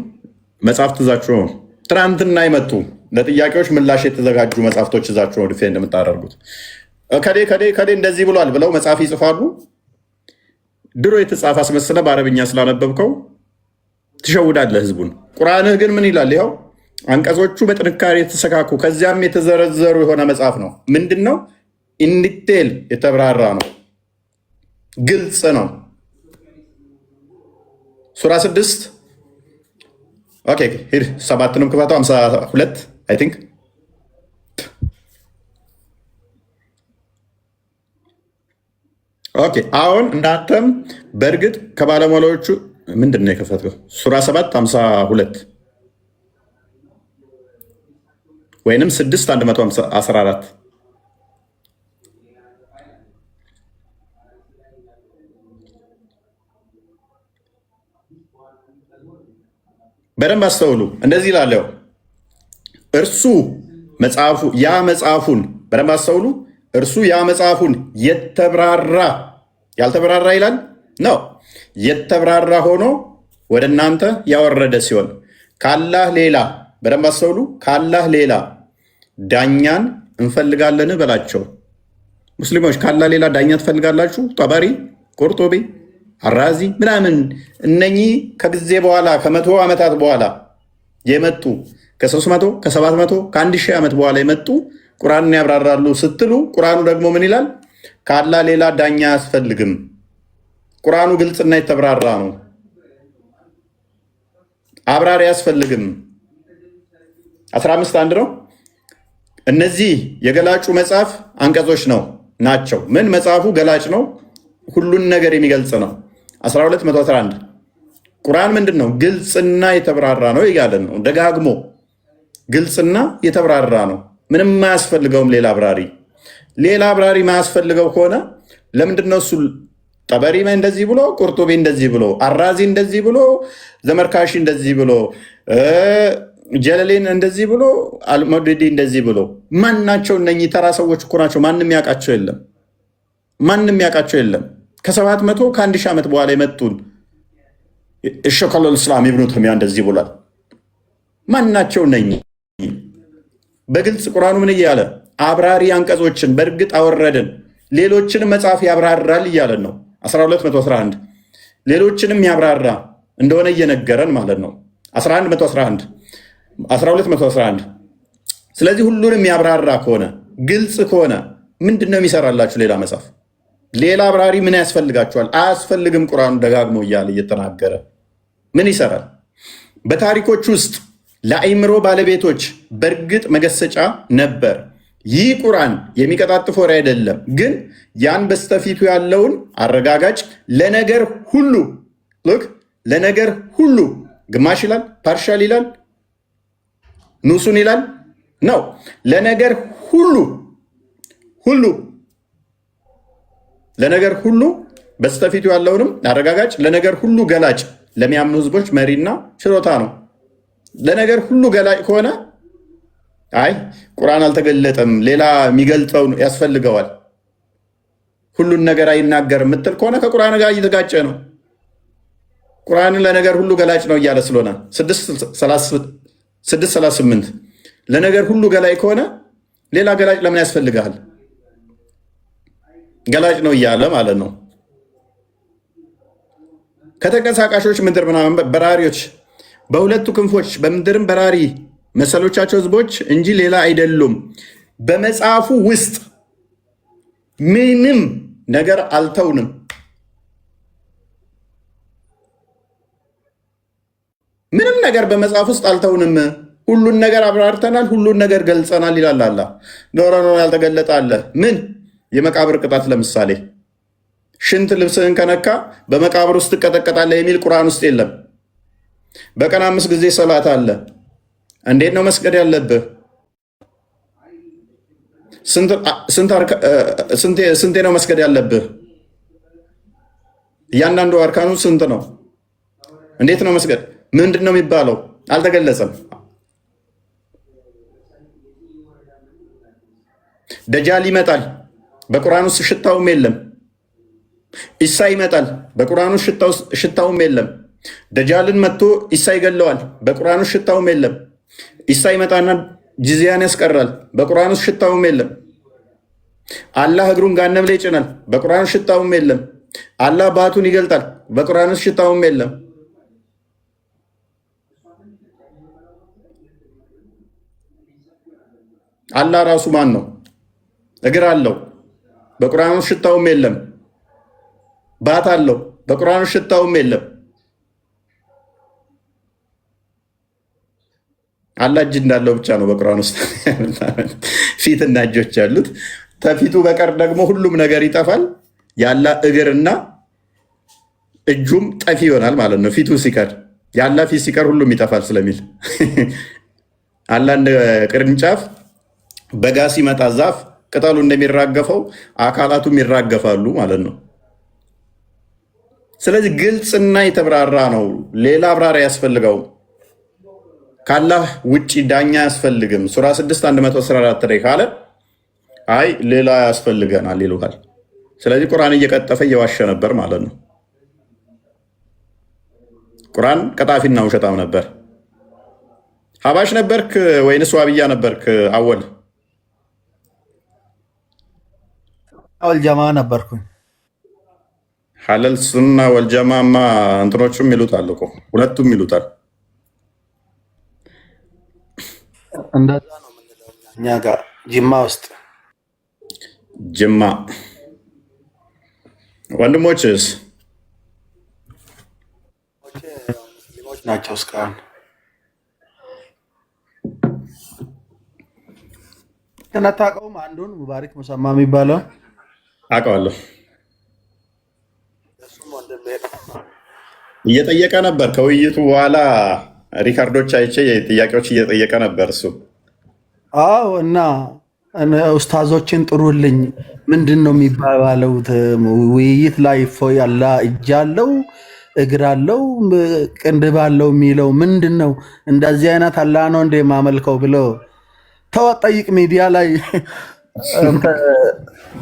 መጽሐፍት ይዛችሁ ነው። ትናንትና የመጡ ለጥያቄዎች ምላሽ የተዘጋጁ መጽሐፍቶች ይዛችሁ ነው ዲፌንድ የምታደርጉት። ከሌ እንደዚህ ብሏል ብለው መጽሐፍ ይጽፋሉ። ድሮ የተጻፈ አስመስለ በአረብኛ ስላነበብከው ትሸውዳለህ ህዝቡን። ቁርአንህ ግን ምን ይላል? ይኸው አንቀጾቹ በጥንካሬ የተሰካኩ ከዚያም የተዘረዘሩ የሆነ መጽሐፍ ነው። ምንድን ነው? ኢንዲቴል የተብራራ ነው። ግልጽ ነው። ሱራ 6 ኦኬ ሂድ 7ንም ክፈተው 52 አይ ቲንክ ኦኬ። አሁን እንዳንተም በእርግጥ ከባለሟሎቹ ምንድን ነው የከፈትከው? ሱራ 7 52 ወይንም 6 114 በደንብ አስተውሉ። እንደዚህ ይላለው እርሱ መጽሐፉ ያ መጽሐፉን በደንብ አስተውሉ። እርሱ ያ መጽሐፉን የተብራራ ያልተብራራ ይላል ነው የተብራራ ሆኖ ወደ እናንተ ያወረደ ሲሆን ካላህ ሌላ በደንብ አስተውሉ። ካላህ ሌላ ዳኛን እንፈልጋለን በላቸው። ሙስሊሞች ካላህ ሌላ ዳኛ ትፈልጋላችሁ? ጠበሪ፣ ቁርጡቢ፣ አራዚ ምናምን እነኚህ ከጊዜ በኋላ ከ100 ዓመታት በኋላ የመጡ ከ300 ከ700 ከ1000 ዓመት በኋላ የመጡ ቁርአንን ያብራራሉ ስትሉ ቁርአኑ ደግሞ ምን ይላል? ካላህ ሌላ ዳኛ አያስፈልግም። ቁርአኑ ግልጽና የተብራራ ነው። አብራሪ አያስፈልግም። 15 አንድ ነው። እነዚህ የገላጩ መጽሐፍ አንቀጾች ናቸው። ምን መጽሐፉ ገላጭ ነው፣ ሁሉን ነገር የሚገልጽ ነው። 1211 ቁርአን ምንድን ነው? ግልጽና የተብራራ ነው እያለን ነው ደጋግሞ። ግልጽና የተብራራ ነው። ምንም ማያስፈልገውም ሌላ አብራሪ ማያስፈልገው ከሆነ ለምንድን ነው እሱ ጠበሪ እንደዚህ ብሎ፣ ቁርጡቢ እንደዚህ ብሎ፣ አራዚ እንደዚህ ብሎ፣ ዘመርካሺ እንደዚህ ብሎ፣ ጀለሌን እንደዚህ ብሎ፣ አልመውዲዲ እንደዚህ ብሎ? ማናቸው? እነኚህ ተራ ሰዎች እኮ ናቸው። ማንም ያውቃቸው የለም። ከ700 ከ1000 ዓመት በኋላ የመጡን ሸይኹል ኢስላም ኢብኑ ተይሚያ እንደዚህ ብሏል። ማናቸው እነኚህ? በግልጽ ቁርአኑ ምን እያለ አብራሪ አንቀጾችን በእርግጥ አወረድን፣ ሌሎችንም መጽሐፍ ያብራራል እያለን ነው። 1211 ሌሎችንም ያብራራ እንደሆነ እየነገረን ማለት ነው። 1211 ስለዚህ ሁሉንም ያብራራ ከሆነ ግልጽ ከሆነ ምንድን ነው የሚሰራላችሁ ሌላ መጽሐፍ? ሌላ አብራሪ ምን ያስፈልጋችኋል? አያስፈልግም። ቁርአኑ ደጋግሞ እያለ እየተናገረ ምን ይሰራል? በታሪኮች ውስጥ ለአእምሮ ባለቤቶች በእርግጥ መገሰጫ ነበር። ይህ ቁርአን የሚቀጣጥፍ ወሬ አይደለም፣ ግን ያን በስተፊቱ ያለውን አረጋጋጭ ለነገር ሁሉ ግማሽ ይላል፣ ፓርሻል ይላል፣ ኑሱን ይላል ነው። ለነገር ሁሉ በስተፊቱ ያለውንም አረጋጋጭ ለነገር ሁሉ ገላጭ ለሚያምኑ ህዝቦች መሪና ችሎታ ነው። ለነገር ሁሉ ገላጭ ከሆነ አይ ቁርአን አልተገለጠም፣ ሌላ የሚገልጸው ያስፈልገዋል፣ ሁሉን ነገር አይናገርም የምትል ከሆነ ከቁርአን ጋር እየተጋጨ ነው። ቁርአንን ለነገር ሁሉ ገላጭ ነው እያለ ስለሆነ 638 ለነገር ሁሉ ገላጭ ከሆነ ሌላ ገላጭ ለምን ያስፈልጋል? ገላጭ ነው እያለ ማለት ነው። ከተንቀሳቃሾች ምድር ምናምን በራሪዎች በሁለቱ ክንፎች በምድርም በራሪ መሰሎቻቸው ህዝቦች እንጂ ሌላ አይደሉም። በመጽሐፉ ውስጥ ምንም ነገር አልተውንም። ምንም ነገር በመጽሐፍ ውስጥ አልተውንም። ሁሉን ነገር አብራርተናል፣ ሁሉን ነገር ገልጸናል ይላል አላህ። ኖረ ያልተገለጠ አለ። ምን? የመቃብር ቅጣት ለምሳሌ ሽንት ልብስህን ከነካ በመቃብር ውስጥ ትቀጠቀጣለህ የሚል ቁርአን ውስጥ የለም። በቀን 5 ጊዜ ሰላት አለ። እንዴት ነው መስገድ ያለብህ? ስንቴ ነው መስገድ ያለብህ? እያንዳንዱ አርካኑ ስንት ነው? እንዴት ነው መስገድ? ምንድን ነው የሚባለው? አልተገለጸም። ደጃል ይመጣል፣ በቁርአን ውስጥ ሽታውም የለም። ኢሳ ይመጣል፣ በቁርአን ውስጥ ሽታውም የለም። ደጃልን መጥቶ ኢሳ ይገለዋል፣ በቁርአን ውስጥ ሽታውም የለም። ኢሳ ይመጣና ጂዚያን ያስቀራል፣ በቁርአን ውስጥ ሽታውም የለም። አላህ እግሩን ጋነም ላይ ይጭናል፣ በቁርአን ውስጥ ሽታውም የለም። አላህ ባቱን ይገልጣል፣ በቁርአን ውስጥ ሽታውም የለም። አላህ ራሱ ማን ነው? እግር አለው፣ በቁርአን ውስጥ ሽታውም የለም። ባት አለው፣ በቁርአን ውስጥ ሽታውም የለም። አላህ እጅ እንዳለው ብቻ ነው በቁርአን ውስጥ ፊትና እጆች ያሉት። ከፊቱ በቀር ደግሞ ሁሉም ነገር ይጠፋል። የአላህ እግርና እጁም ጠፊ ይሆናል ማለት ነው። ፊቱ ሲቀር የአላህ ፊት ሲቀር ሁሉም ይጠፋል ስለሚል አላህ እንደ ቅርንጫፍ በጋ ሲመጣ ዛፍ ቅጠሉ እንደሚራገፈው አካላቱም ይራገፋሉ ማለት ነው። ስለዚህ ግልጽና የተብራራ ነው። ሌላ አብራሪ አያስፈልገውም። ካላህ ውጪ ዳኛ አያስፈልግም። ሱራ 6:114 ላይ ካለ አይ ሌላ ያስፈልገናል ይሉሃል። ስለዚህ ቁርአን እየቀጠፈ እየዋሸ ነበር ማለት ነው። ቁርአን ቀጣፊና ውሸታም ነበር። ሀባሽ ነበርክ ወይንስ ዋብያ ነበርክ? አወል ጀማ ነበርኩኝ። ሐለል ሱና ወልጀማማ እንትኖቹም ይሉታል እኮ ሁለቱም ይሉታል። እንደዛ ነው የምንለው እኛ ጋር ጅማ ውስጥ። ጅማ ወንድሞችስ ሙስሊሞች ናቸው እስካሁን። ተነታቀውም አንዱን ሙባሪክ ሙሰማ የሚባለው አውቀዋለሁ። እየጠየቀ ነበር ከውይይቱ በኋላ ሪካርዶች አይቼ ጥያቄዎች እየጠየቀ ነበር እሱ። አዎ እና ኡስታዞችን ጥሩልኝ፣ ምንድን ነው የሚባለው ውይይት ላይ? ፎይ አላ እጅ አለው እግር አለው ቅንድብ አለው የሚለው ምንድን ነው? እንደዚህ አይነት አላ ነው እንደ ማመልከው ብሎ ተወጠይቅ ሚዲያ ላይ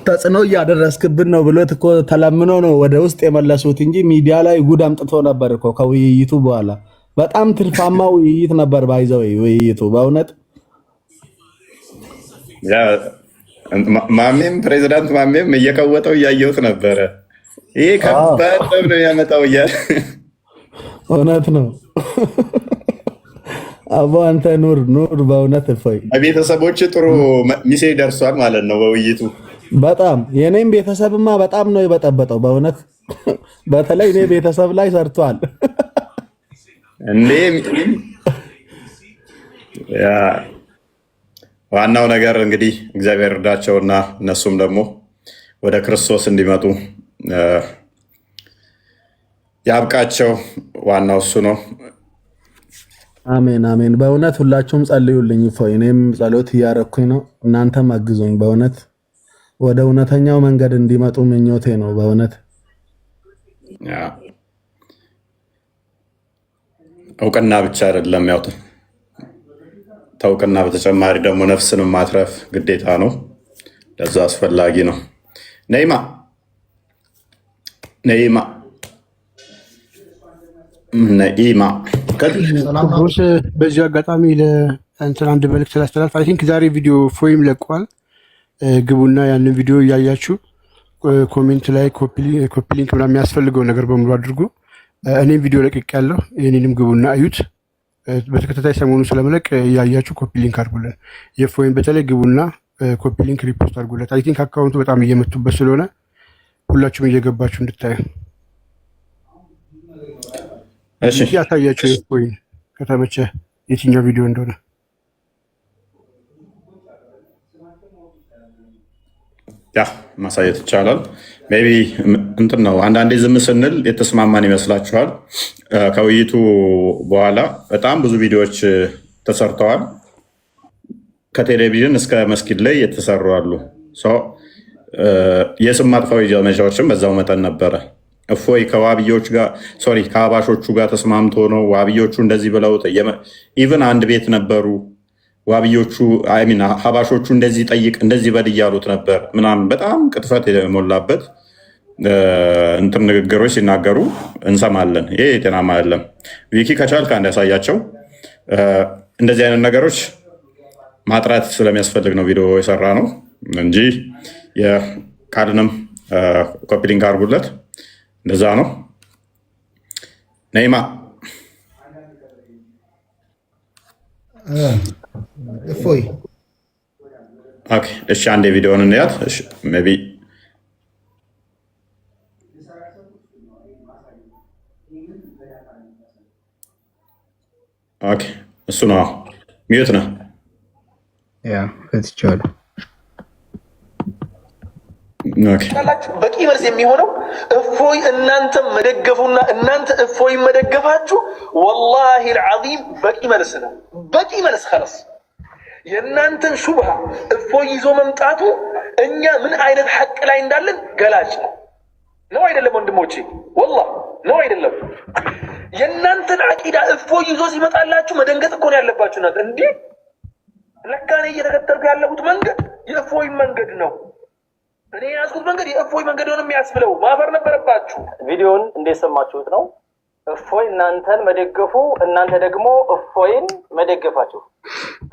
ተጽዕኖ እያደረስክብን ነው ብሎት እኮ ተለምኖ ነው ወደ ውስጥ የመለሱት እንጂ ሚዲያ ላይ ጉድ አምጥቶ ነበር እኮ ከውይይቱ በኋላ። በጣም ትርፋማ ውይይት ነበር። ባይዘው ውይይቱ በእውነት ማሜም ፕሬዚዳንት ማሜም እየቀወጠው እያየሁት ነበረ። ይህ ከባድ ነው የሚያመጣው እያለ እውነት ነው። አቦ አንተ ኑር በእውነት እፎይ። ቤተሰቦች ጥሩ ሚሴ ደርሷል ማለት ነው በውይይቱ። በጣም የኔም ቤተሰብማ በጣም ነው የበጠበጠው በእውነት። በተለይ እኔ ቤተሰብ ላይ ሰርቷል። ዋናው ነገር እንግዲህ እግዚአብሔር እርዳቸውና እነሱም ደግሞ ወደ ክርስቶስ እንዲመጡ ያብቃቸው። ዋናው እሱ ነው። አሜን አሜን። በእውነት ሁላችሁም ጸልዩልኝ። እፎይ እኔም ጸሎት እያረኩኝ ነው። እናንተም አግዙኝ። በእውነት ወደ እውነተኛው መንገድ እንዲመጡ ምኞቴ ነው በእውነት። እውቅና ብቻ አይደለም፣ ያው ተውቅና በተጨማሪ ደግሞ ነፍስንም ማትረፍ ግዴታ ነው። ለዛ አስፈላጊ ነው። ነይማ በዚህ አጋጣሚ ለእንትን አንድ መልዕክት ላስተላልፍ። አይ ቲንክ ዛሬ ቪዲዮ ፎይም ለቋል። ግቡና ያንን ቪዲዮ እያያችሁ ኮሜንት ላይ ኮፒ ሊንክ ምናምን የሚያስፈልገው ነገር በሙሉ አድርጎ እኔም ቪዲዮ ለቅቅ ያለው የኔንም ግቡና እዩት። በተከታታይ ሰሞኑ ስለመለቅ እያያችሁ ኮፒ ሊንክ አድርጉልን። የፎይም በተለይ ግቡና ኮፒ ሊንክ ሪፖስት አድርጉለት። አይ ቲንክ አካውንቱ በጣም እየመቱበት ስለሆነ ሁላችሁም እየገባችሁ እንድታዩ ያሳያችሁ። የፎይን ከተመቸ የትኛው ቪዲዮ እንደሆነ ያ ማሳየት ይቻላል። ሜይ ቢ እንትን ነው አንዳንዴ ዝም ስንል የተስማማን ይመስላችኋል። ከውይይቱ በኋላ በጣም ብዙ ቪዲዮዎች ተሰርተዋል። ከቴሌቪዥን እስከ መስጊድ ላይ የተሰሩ አሉ። የስም ማጥፋዊ ዘመቻዎችም በዛው መጠን ነበረ። እፎይ ከዋብዮች ጋር ከአባሾቹ ጋር ተስማምቶ ነው ዋብዮቹ እንደዚህ ብለው ኢቨን አንድ ቤት ነበሩ ዋብዮቹ ሀባሾቹ እንደዚህ ጠይቅ እንደዚህ በል እያሉት ነበር ምናምን በጣም ቅጥፈት የሞላበት እንትን ንግግሮች ሲናገሩ እንሰማለን። ይሄ የጤናማ አይደለም። ቪኪ ከቻልክ አንድ ያሳያቸው። እንደዚህ አይነት ነገሮች ማጥራት ስለሚያስፈልግ ነው ቪዲዮ የሰራ ነው እንጂ የካድንም ኮፒ ሊንክ አድርጉለት። እንደዛ ነው። ነይማ እፎይ እሺ፣ አንድ ቪዲዮን እንያት። ሜይ ቢ እሱ ነው። ሚዩት ነው። ያ ፈትቻለሁ። በቂ መልስ የሚሆነው እፎይ እናንተ መደገፉና እናንተ እፎይ መደገፋችሁ ወላሂ አልዓዚም በቂ መልስ ነው። በቂ መልስ خلاص። የእናንተን ሹብሃ እፎይ ይዞ መምጣቱ እኛ ምን አይነት ሐቅ ላይ እንዳለን ገላጭ ነው አይደለም ወንድሞቼ? ወላሂ ነው አይደለም? የእናንተን አቂዳ እፎይ ይዞ ሲመጣላችሁ መደንገጥ እኮ ነው ያለባችሁ። እናንተ እንዴ ለካ እኔ እየተከተልኩ ያለሁት መንገድ የእፎይ መንገድ ነው፣ እኔ ያዝኩት መንገድ የእፎይ መንገድ ነው የሚያስብለው ማፈር ነበረባችሁ። ቪዲዮውን እንደሰማችሁት ነው። እፎይ እናንተን መደገፉ፣ እናንተ ደግሞ እፎይን መደገፋችሁ።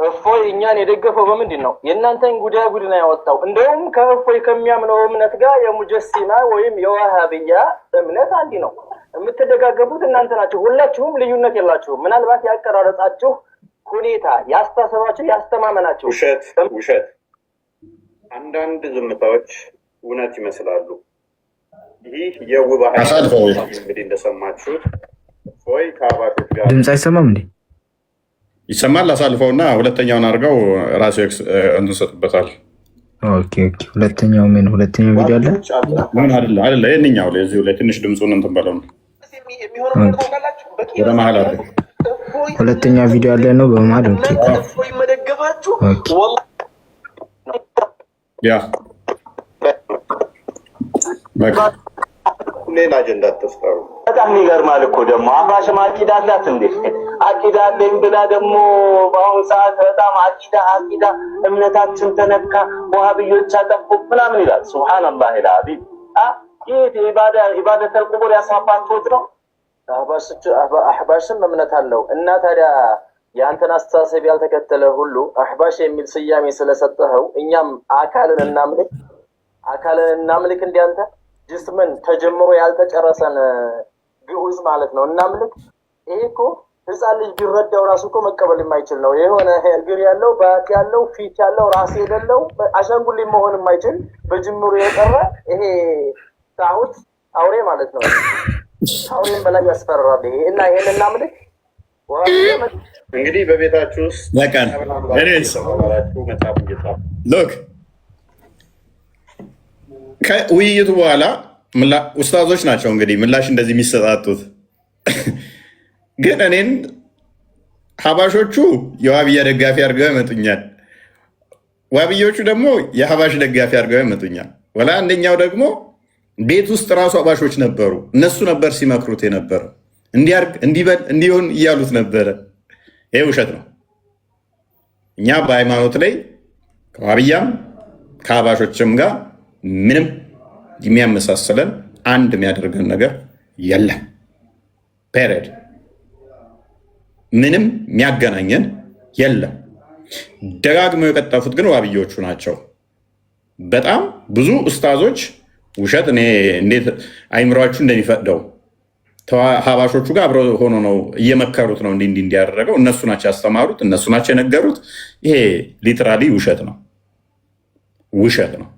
እፎይ እኛን የደገፈው በምንድን ነው? የእናንተን ጉዳይ ጉድ ነው ያወጣው። እንደውም ከእፎይ ከሚያምነው እምነት ጋር የሙጀሲማ ወይም የዋሃብያ እምነት አንድ ነው። የምትደጋገፉት እናንተ ናችሁ። ሁላችሁም ልዩነት የላችሁም። ምናልባት ያቀራረጻችሁ ሁኔታ፣ ያስተሳሰባችሁ፣ ያስተማመናችሁ ውሸት አንዳንድ ዝምታዎች እውነት ይመስላሉ። ይህ የውባህ እንግዲህ እንደሰማችሁት እፎይ ከአባሾች ጋር ድምፅ አይሰማም እንዴ? ይሰማል። አሳልፈውና ሁለተኛውን አድርገው ራሱ እንሰጥበታል። ሁለተኛው ምን ሁለተኛው ቪዲዮ አለ? ምን አይደለ ይሄንኛው ላይ እዚሁ ላይ ትንሽ ድምፁን እንትን በለው ነው። ወደ መሀል አድርገው ሁለተኛ ቪዲዮ አለ ነው በመሀል እፎይ መደገፋችሁ ያ ሌላ አጀንዳ ተስፋሩ። በጣም ይገርማል እኮ ደግሞ አፍራሽም አቂዳ አላት እንዴ? አቂዳ አለኝ ብላ ደግሞ በአሁኑ ሰዓት በጣም አቂዳ እምነታችን ተነካ፣ ወሃብዮች አጠፉ ምናምን ይላል። ሱብሃንአላህ ኢላሂ ይህ ኢባደተል ቁቡር ያሳባችሁት ነው። አህባሽም እምነት አለው እና ታዲያ የአንተን አስተሳሰብ ያልተከተለ ሁሉ አህባሽ የሚል ስያሜ ስለሰጠኸው እኛም አካልን እናምልክ እንዲያንተ ጅስምን ተጀምሮ ያልተጨረሰን ግዑዝ ማለት ነው እናምልክ። ይሄ እኮ ህፃን ልጅ ቢረዳው ራሱ እኮ መቀበል የማይችል ነው። የሆነ እግር ያለው ባት ያለው ፊት ያለው ራስ የሌለው አሻንጉሊት መሆን የማይችል በጅምሩ የቀረ ይሄ ታሁት አውሬ ማለት ነው። አውሬን በላይ ያስፈራራል ይሄ እና ይሄን እናምልክ። እንግዲህ በቤታችሁ ውስጥ ሎክ ከውይይቱ በኋላ ኡስታዞች ናቸው እንግዲህ ምላሽ እንደዚህ የሚሰጣጡት። ግን እኔን ሀባሾቹ የዋብያ ደጋፊ አድርገው ይመጡኛል፣ ዋብዮቹ ደግሞ የሀባሽ ደጋፊ አድርገው ይመጡኛል። ወላ አንደኛው ደግሞ ቤት ውስጥ ራሱ ሀባሾች ነበሩ፣ እነሱ ነበር ሲመክሩት የነበረው እንዲያርግ እንዲበል እንዲሆን እያሉት ነበረ። ይሄ ውሸት ነው። እኛ በሃይማኖት ላይ ከዋብያም ከሀባሾችም ጋር ምንም የሚያመሳስለን አንድ የሚያደርገን ነገር የለም። ፔሬድ ምንም የሚያገናኘን የለም። ደጋግመው የቀጠፉት ግን ዋብዮቹ ናቸው። በጣም ብዙ ኡስታዞች ውሸት እኔ እንዴት አይምሯችሁ እንደሚፈቅደው ሀባሾቹ ጋር አብረው ሆኖ ነው እየመከሩት ነው እንዲህ እንዲያደረገው እነሱ ናቸው ያስተማሩት፣ እነሱ ናቸው የነገሩት። ይሄ ሊትራሊ ውሸት ነው፣ ውሸት ነው።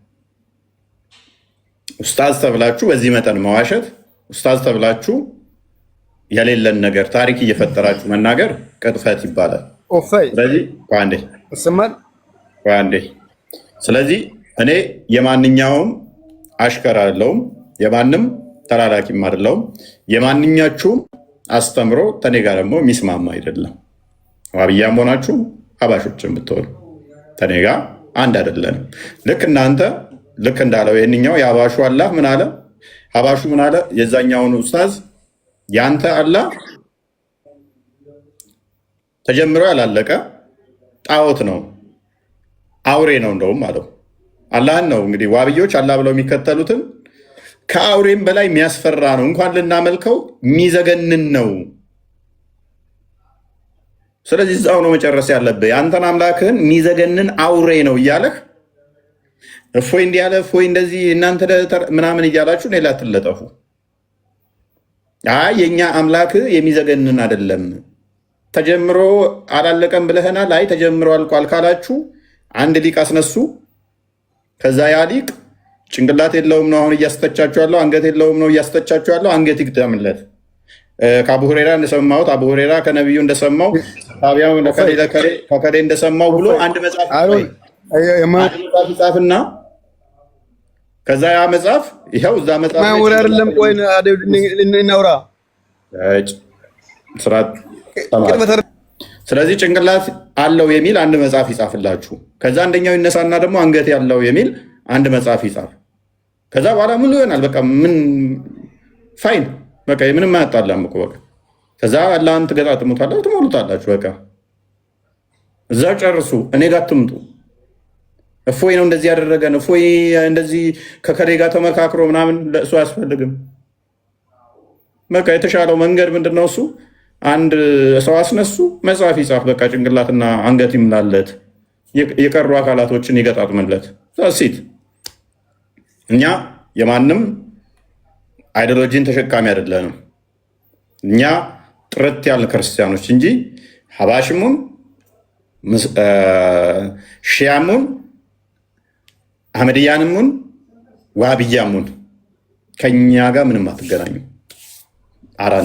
ኡስታዝ ተብላችሁ በዚህ መጠን መዋሸት፣ ኡስታዝ ተብላችሁ የሌለን ነገር ታሪክ እየፈጠራችሁ መናገር ቅጥፈት ይባላል። ስለዚህ አንዴ ስለዚህ እኔ የማንኛውም አሽከር አይደለሁም፣ የማንም ተላላኪም አይደለሁም። የማንኛችሁም አስተምሮ ተኔ ጋር ደግሞ የሚስማማ አይደለም። ዋብያም ሆናችሁ ሀባሾችን ብትሆኑ ተኔ ጋር አንድ አይደለንም። ልክ እናንተ ልክ እንዳለው ይህንኛው የሀባሹ አላህ ምን አለ? ሀባሹ ምን አለ? የዛኛውን ኡስታዝ ያንተ አላህ ተጀምሮ ያላለቀ ጣዖት ነው፣ አውሬ ነው እንደውም አለው። አላህን ነው እንግዲህ ዋብዮች አላህ ብለው የሚከተሉትን ከአውሬም በላይ የሚያስፈራ ነው፣ እንኳን ልናመልከው የሚዘገንን ነው። ስለዚህ እዛው ነው መጨረስ ያለብህ። የአንተን አምላክህን የሚዘገንን አውሬ ነው እያለህ እፎይ እንዲህ ያለ እፎይ እንደዚህ እናንተ ምናምን እያላችሁ ሌላ ትለጠፉ። አይ የእኛ አምላክህ የሚዘገንን አይደለም፣ ተጀምሮ አላለቀም ብለህናል። አይ ተጀምሮ አልቋል ካላችሁ አንድ ሊቅ አስነሱ። ከዛ ያ ሊቅ ጭንቅላት የለውም ነው አሁን እያስተቻችሁ ያለው፣ አንገት የለውም ነው እያስተቻችሁ ያለው። አንገት ይግጠምለት። ከአቡ ሁሬራ እንደሰማሁት አቡ ሁሬራ ከነቢዩ እንደሰማው ታቢያው ከከሌ እንደሰማው ብሎ አንድ መጽሐፍ ይጻፍና ከዛ ያ መጽሐፍ ይኸው እዛ መጽሐፍ አይደለም። ቆይ እናውራ። ስለዚህ ጭንቅላት አለው የሚል አንድ መጽሐፍ ይጻፍላችሁ። ከዛ አንደኛው ይነሳና ደግሞ አንገት ያለው የሚል አንድ መጽሐፍ ይጻፍ። ከዛ በኋላ ምን ይሆናል? በቃ ምን ፋይን በቃ ምንም አያጣላም እኮ በቃ። ከዛ አላህን ትገጣጥሙታላችሁ፣ ትሞሉታላችሁ። በቃ እዛ ጨርሱ። እኔ ጋር ትምጡ። እፎይ ነው እንደዚህ ያደረገን፣ እፎይ እንደዚህ ከከሌ ጋር ተመካክሮ ምናምን ለእሱ አያስፈልግም። በቃ የተሻለው መንገድ ምንድን ነው? እሱ አንድ ሰው አስነሱ፣ መጽሐፍ ይጻፍ። በቃ ጭንቅላትና አንገት ይምላለት፣ የቀሩ አካላቶችን ይገጣጥምለት። ሴት እኛ የማንም አይዲዮሎጂን ተሸካሚ አይደለንም። እኛ ጥርት ያለ ክርስቲያኖች እንጂ ሀባሽሙን ሺያሙን አህመድያንሙን ዋብያሙን ከኛ ጋር ምንም አትገናኙ። አራት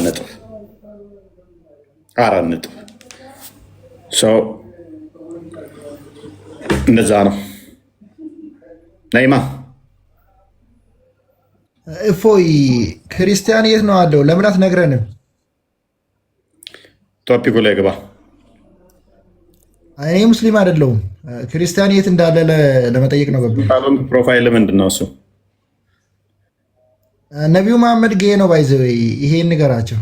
ነጥብ ሰው እንደዛ ነው። ናይማ እፎይ ክርስቲያን የት ነው አለው? ለምን አትነግረንም? ቶፒኩ ላይ ግባ። እኔ ሙስሊም አይደለሁም። ክርስቲያን የት እንዳለ ለመጠየቅ ነው ገባ። ፕሮፋይል ምንድን ነው እሱ? ነቢዩ መሐመድ ጌ ነው ባይዘ ይሄን ንገራቸው።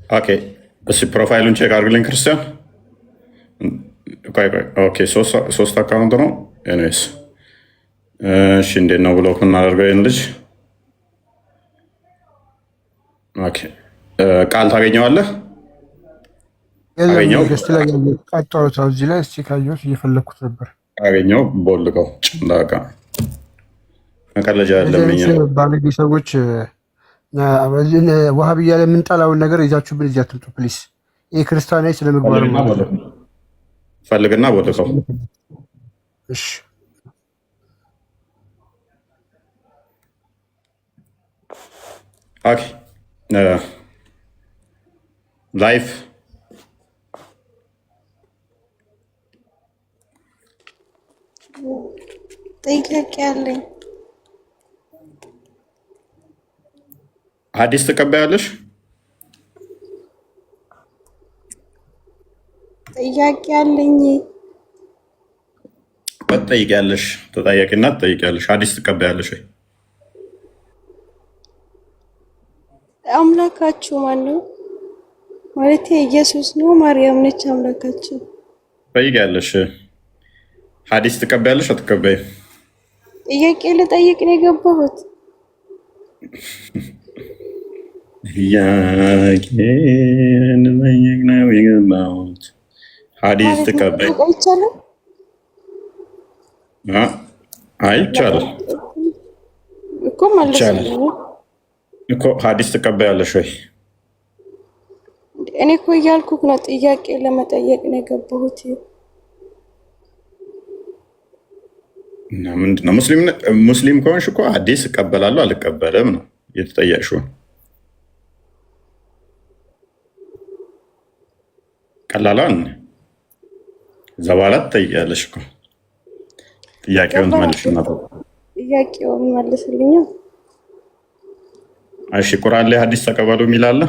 ኦኬ እሺ፣ ፕሮፋይሉን ቼክ አድርግልኝ ክርስቲያን። ኦኬ ሶስት አካውንት ነው። ኤኒዌይስ እሺ፣ እንዴት ነው ብሎክ የምናደርገው? ይህን ልጅ ኦኬ፣ ቃል ታገኘዋለህ። አገኘው እዚህ ላይ እስኪ ካየሁት እየፈለግኩት ነበር። አገኘው ቦልቀው ጭንዳቃ መቀለጃ ባለጌ ሰዎች ዋሃብያ ላይ የምንጠላውን ነገር ይዛችሁብን እዚህ አትምጡ ፕሊስ። ይህ ክርስቲያናዊ ስለምግባር ፈልግና ቦልቀው። እሺ ኦኬ ላይፍ ጥያቄ አለኝ። ሐዲስ ትቀበያለሽ? ጥያቄ አለኝ። ትጠይቂያለሽ፣ ተጠያቂና ትጠይቂያለሽ። ሐዲስ ትቀበያለሽ ወይ? አምላካችሁ ማን ነው? ማለት ኢየሱስ ነው ማርያም ነች አምላካችሁ? ትጠይቂያለሽ። ሐዲስ ትቀበያለሽ አትቀበይም? ጥያቄ ልጠይቅ ነው የገባሁት። ሐዲስ ትቀበይ? አይቻልም እኮ ማለት ነው እኮ። ሐዲስ ትቀበያለሽ ወይ? እኔ እኮ እያልኩህ ነው፣ ጥያቄ ለመጠየቅ ነው የገባሁት። እና ምንድን ነው ሙስሊም ከሆንሽ እኮ ሐዲስ እቀበላለሁ አልቀበልም ነው የተጠየቅሽው። ቀላላን እዛ በኋላ ትጠይቂያለሽ እኮ። ጥያቄውን ትመልሽና ጥያቄውን መልስልኝ። እሺ ቁርአን ላይ ሐዲስ ተቀበሉ የሚል አለ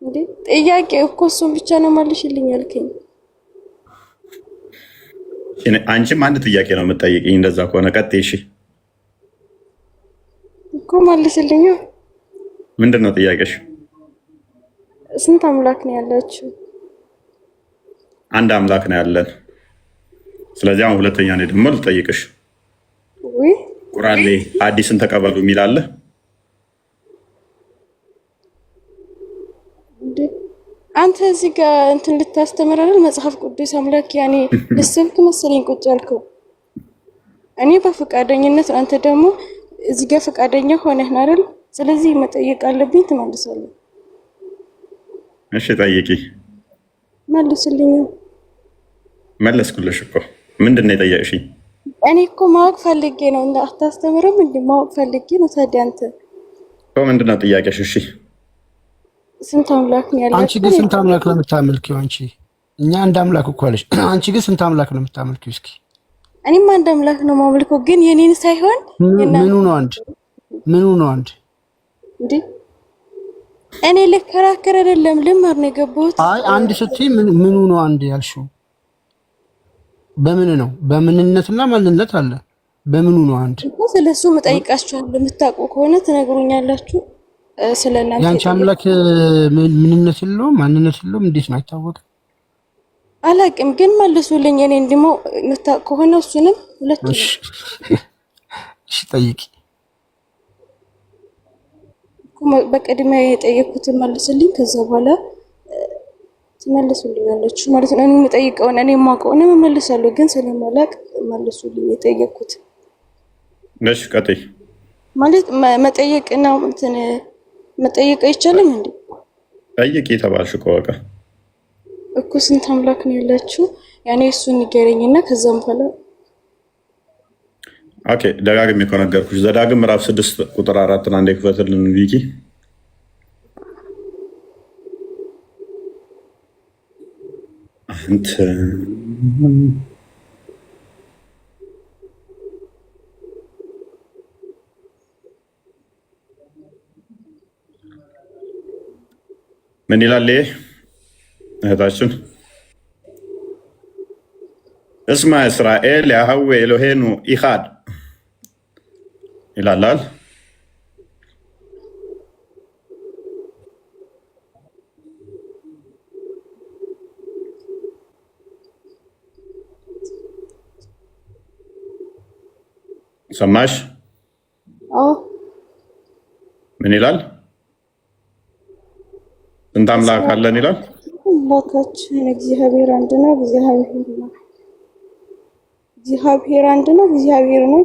እንዴ? ጥያቄ እኮ እሱን ብቻ ነው መልሽልኝ ያልከኝ። አንቺም አንድ ጥያቄ ነው የምትጠይቅኝ። እንደዛ ከሆነ ቀጥይ። እሺ እኮ መልስልኝ። ምንድን ነው ጥያቄሽ? ስንት አምላክ ነው ያላችሁ? አንድ አምላክ ነው ያለን። ስለዚህ አሁን ሁለተኛ ነው ደግሞ ልጠይቅሽ። ወይ ቁርአን ላይ ሐዲስን ተቀበሉ የሚል አለ? አንተ እዚህ ጋር እንትን ልታስተምር አይደል? መጽሐፍ ቅዱስ አምላክ ያኔ ልስብክ መሰለኝ ቁጭ ያልከው። እኔ በፈቃደኝነት አንተ ደግሞ እዚህ ጋር ፈቃደኛ ሆነህ ነው አይደል? ስለዚህ መጠየቅ አለብኝ፣ ትመልሳለህ። እሺ ጠይቂ። መልስልኝ። መለስኩልሽ እኮ። ምንድን ነው የጠየቅሽኝ? እኔ እኮ ማወቅ ፈልጌ ነው። እንደ አታስተምርም እንዴ? ማወቅ ፈልጌ ነው። ታዲያ አንተ እኮ ምንድን ነው ጥያቄሽ? እሺ ስንት አምላክ ነው ያላችሁ? አንቺ ግን ስንት አምላክ ነው የምታመልኪው? አንቺ እኛ አንድ አምላክ እኮ አለሽ። አንቺ ግን ስንት አምላክ ነው የምታመልኪው? እስኪ እኔም አንድ አምላክ ነው የማመልከው፣ ግን የኔን ሳይሆን ምኑ ነው አንድ? ምኑ ነው አንድ? እንዴ እኔ ልከራከር አይደለም ልማር ነው የገባሁት። አይ አንድ ስትይ ምኑ ነው አንድ ያልሽው? በምን ነው? በምንነትና ማንነት አለ። በምኑ ነው አንድ? ስለሱ መጠይቃችኋለሁ። የምታውቁ ከሆነ ትነግሩኛላችሁ። ስለናንተ ያንቺ አምላክ ምንነት የለውም ማንነት የለውም? እንዴት ነው አይታወቅም? አላውቅም፣ ግን መልሱልኝ። እኔ እንደሞ የምታውቁ ከሆነ እሱንም ሁለቱም። እሺ ጠይቂ። በቅድሚያ የጠየኩትን መልስልኝ፣ ከዛ በኋላ ትመልሱልኛላችሁ ማለት ነው። እኔ የምጠይቀውን እኔ የማውቀውን እመልሳለሁ፣ ግን ስለማላውቅ መልሱልኝ የጠየኩት። እሺ ቀጥይ። ማለት መጠየቅና እንትን መጠየቅ አይቻልም እንዴ? ጠይቂ ተባልሽ እኮ በቃ እኮ። ስንት አምላክ ነው ያላችሁ? ያኔ እሱን ንገረኝና ከዛም በኋላ ኦኬ። ደጋግሜ እኮ ነገርኩሽ። ዘዳግም ምዕራፍ 6 ቁጥር 4 አንዴ ክፈትልን ቪኪ። አንተ ምን ይላል እህታችን? እስማ እስራኤል ያህዌ ኤሎሄኑ ኢኻድ ይላል። ሰማሽ? ምን ይላል? ስንት አምላክ አለን ይላል? አምላካችን እግዚአብሔር አንድ ነው። እግዚአብሔር አንድ ነው። እግዚአብሔር ነው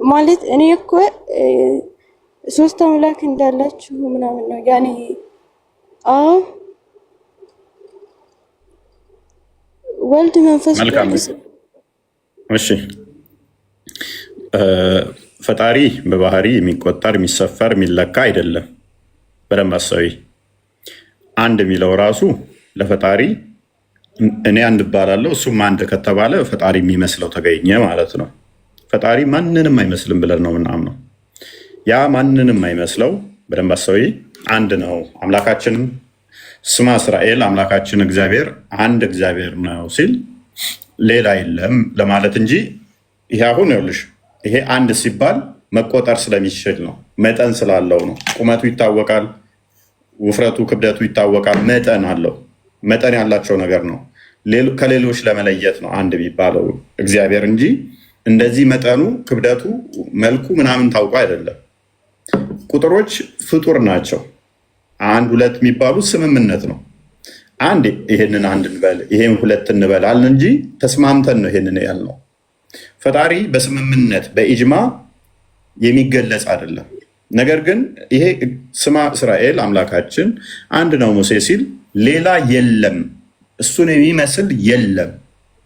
ማለት እኔ እኮ ሶስት አምላክ እንዳላችሁ ምናምን ነው ያኔ። ወልድ መንፈስ ቅዱስ። እሺ ፈጣሪ በባህሪ የሚቆጠር የሚሰፈር የሚለካ አይደለም። በደንብ አሳቢ። አንድ የሚለው ራሱ ለፈጣሪ እኔ አንድ እባላለሁ እሱም አንድ ከተባለ ፈጣሪ የሚመስለው ተገኘ ማለት ነው። ፈጣሪ ማንንም አይመስልም ብለን ነው ምናምነው። ያ ማንንም አይመስለው በደንብ አሳቢ አንድ ነው። አምላካችንም ስማ እስራኤል አምላካችን እግዚአብሔር አንድ እግዚአብሔር ነው ሲል ሌላ የለም ለማለት እንጂ ይሄ አሁን ይኸውልሽ ይሄ አንድ ሲባል መቆጠር ስለሚችል ነው። መጠን ስላለው ነው። ቁመቱ ይታወቃል፣ ውፍረቱ ክብደቱ ይታወቃል። መጠን አለው። መጠን ያላቸው ነገር ነው። ከሌሎች ለመለየት ነው አንድ የሚባለው እግዚአብሔር እንጂ እንደዚህ መጠኑ ክብደቱ መልኩ ምናምን ታውቆ አይደለም። ቁጥሮች ፍጡር ናቸው። አንድ ሁለት የሚባሉት ስምምነት ነው። አንድ ይሄንን አንድ እንበል ይሄን ሁለት እንበል አልን እንጂ ተስማምተን ነው ይሄንን ያልነው። ፈጣሪ በስምምነት በኢጅማ የሚገለጽ አይደለም። ነገር ግን ይሄ ስማ እስራኤል አምላካችን አንድ ነው ሙሴ ሲል ሌላ የለም፣ እሱን የሚመስል የለም።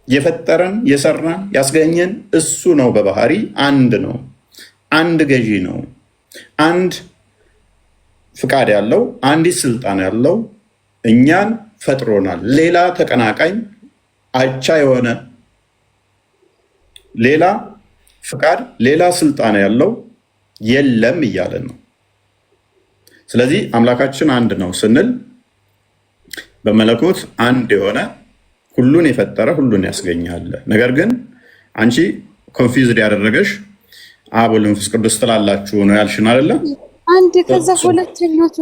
የፈጠረን የሰራን ያስገኘን እሱ ነው። በባህሪ አንድ ነው። አንድ ገዢ ነው። አንድ ፍቃድ ያለው አንዲት ስልጣን ያለው እኛን ፈጥሮናል። ሌላ ተቀናቃኝ አቻ የሆነ ሌላ ፍቃድ፣ ሌላ ስልጣን ያለው የለም እያለን ነው። ስለዚህ አምላካችን አንድ ነው ስንል በመለኮት አንድ የሆነ ሁሉን የፈጠረ ሁሉን ያስገኛል። ነገር ግን አንቺ ኮንፊውዝድ ያደረገሽ አብ ወልድ መንፈስ ቅዱስ ትላላችሁ ነው ያልሽን አይደለ? አንድ ከዛ ሁለተኞቹ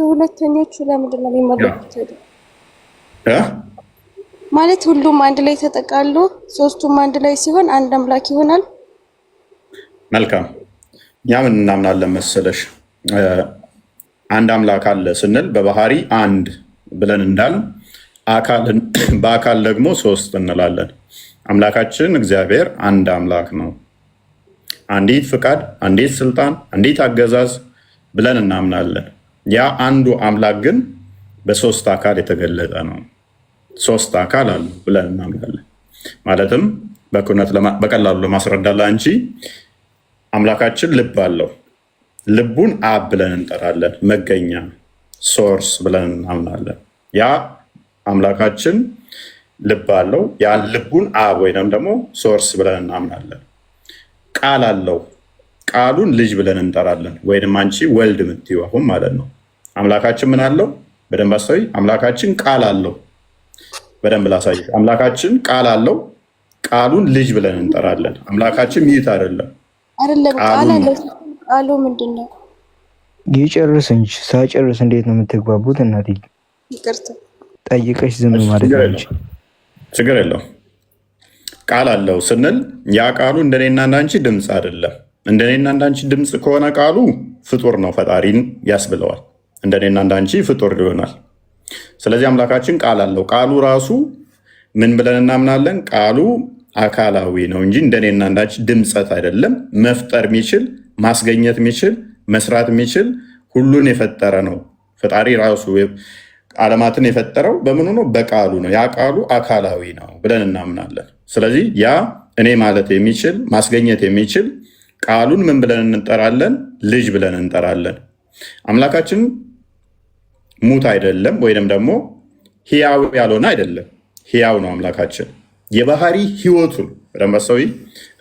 ለምንድን ነው የሚመለኩት ማለት? ሁሉም አንድ ላይ ተጠቃሎ ሶስቱም አንድ ላይ ሲሆን አንድ አምላክ ይሆናል። መልካም። እኛ ምን እናምናለን መሰለሽ? አንድ አምላክ አለ ስንል በባህሪ አንድ ብለን እንዳል በአካል ደግሞ ሶስት እንላለን። አምላካችን እግዚአብሔር አንድ አምላክ ነው። አንዲት ፍቃድ፣ አንዲት ስልጣን፣ አንዲት አገዛዝ ብለን እናምናለን። ያ አንዱ አምላክ ግን በሶስት አካል የተገለጠ ነው። ሶስት አካል አሉ ብለን እናምናለን። ማለትም በቀላሉ ለማስረዳት አንቺ አምላካችን ልብ አለው። ልቡን አብ ብለን እንጠራለን። መገኛ ሶርስ ብለን እናምናለን። ያ አምላካችን ልብ አለው። ያ ልቡን አብ ወይም ደግሞ ሶርስ ብለን እናምናለን። ቃል አለው። ቃሉን ልጅ ብለን እንጠራለን። ወይም አንቺ ወልድ የምትይው አሁን ማለት ነው። አምላካችን ምን አለው? በደንብ አስተውይ። አምላካችን ቃል አለው። በደንብ ላሳይሽ። አምላካችን ቃል አለው። ቃሉን ልጅ ብለን እንጠራለን። አምላካችን ሚት አይደለም። ቃሉ ምንድን ነው? ይጨርስ እንጂ ሳጨርስ እንዴት ነው የምትግባቡት? እናትዬ ይቅርታ ጠይቀሽ ዝም ማለት ነው። ችግር የለው። ቃል አለው ስንል ያ ቃሉ እንደኔና እንዳንቺ ድምፅ አይደለም። እንደኔና እንዳንቺ ድምፅ ከሆነ ቃሉ ፍጡር ነው፣ ፈጣሪን ያስብለዋል። እንደኔና እንዳንቺ ፍጡር ይሆናል። ስለዚህ አምላካችን ቃል አለው። ቃሉ ራሱ ምን ብለን እናምናለን? ቃሉ አካላዊ ነው እንጂ እንደኔና እንዳንቺ ድምፀት አይደለም። መፍጠር የሚችል ማስገኘት የሚችል መስራት የሚችል ሁሉን የፈጠረ ነው። ፈጣሪ ራሱ ዓለማትን የፈጠረው በምኑ ነው? በቃሉ ነው። ያ ቃሉ አካላዊ ነው ብለን እናምናለን። ስለዚህ ያ እኔ ማለት የሚችል ማስገኘት የሚችል ቃሉን ምን ብለን እንጠራለን? ልጅ ብለን እንጠራለን። አምላካችን ሙት አይደለም፣ ወይንም ደግሞ ሕያው ያልሆነ አይደለም። ሕያው ነው አምላካችን። የባህሪ ህይወቱን ረመሰዊ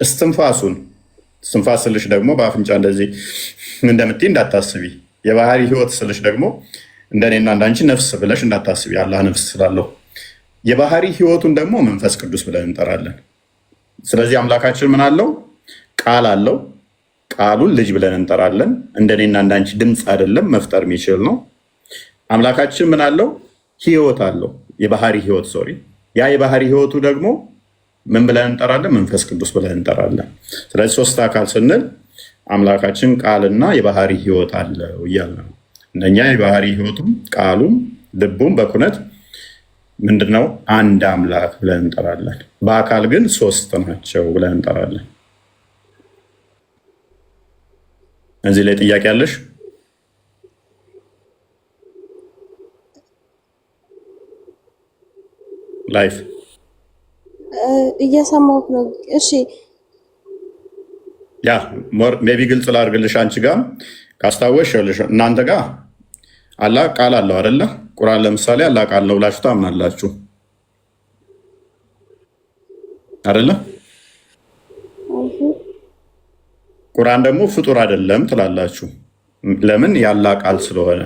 እስትንፋሱን፣ እስትንፋስ ስልሽ ደግሞ በአፍንጫ እንደዚህ እንደምትይ እንዳታስቢ። የባህሪ ህይወት ስልሽ ደግሞ እንደኔና እንዳንቺ ነፍስ ብለሽ እንዳታስቢ። አላህ ነፍስ ስላለው የባህሪ ህይወቱን ደግሞ መንፈስ ቅዱስ ብለን እንጠራለን። ስለዚህ አምላካችን ምን አለው? ቃል አለው። ቃሉን ልጅ ብለን እንጠራለን። እንደኔና እንዳንቺ ድምፅ አይደለም፣ መፍጠር የሚችል ነው። አምላካችን ምን አለው? ህይወት አለው። የባህሪ ህይወት ሶሪ። ያ የባህሪ ህይወቱ ደግሞ ምን ብለን እንጠራለን? መንፈስ ቅዱስ ብለን እንጠራለን። ስለዚህ ሶስት አካል ስንል አምላካችን ቃልና የባህሪ ህይወት አለው እያለ ነው። እነኛ የባህሪ ህይወቱም ቃሉም ልቡም በኩነት ምንድነው? አንድ አምላክ ብለን እንጠራለን። በአካል ግን ሶስት ናቸው ብለን እንጠራለን። እዚህ ላይ ጥያቄ አለሽ? ላይፍ እየሰማሁህ ነው። እሺ ያ ሜቢ ግልጽ ላድርግልሽ። አንቺ ጋር ካስታወሽ እናንተ ጋር አላህ ቃል አለው አይደለ? ቁርአን ለምሳሌ አላህ ቃል ነው ብላችሁ ታምናላችሁ አይደለ? ቁርአን ደግሞ ፍጡር አይደለም ትላላችሁ። ለምን? ያላህ ቃል ስለሆነ።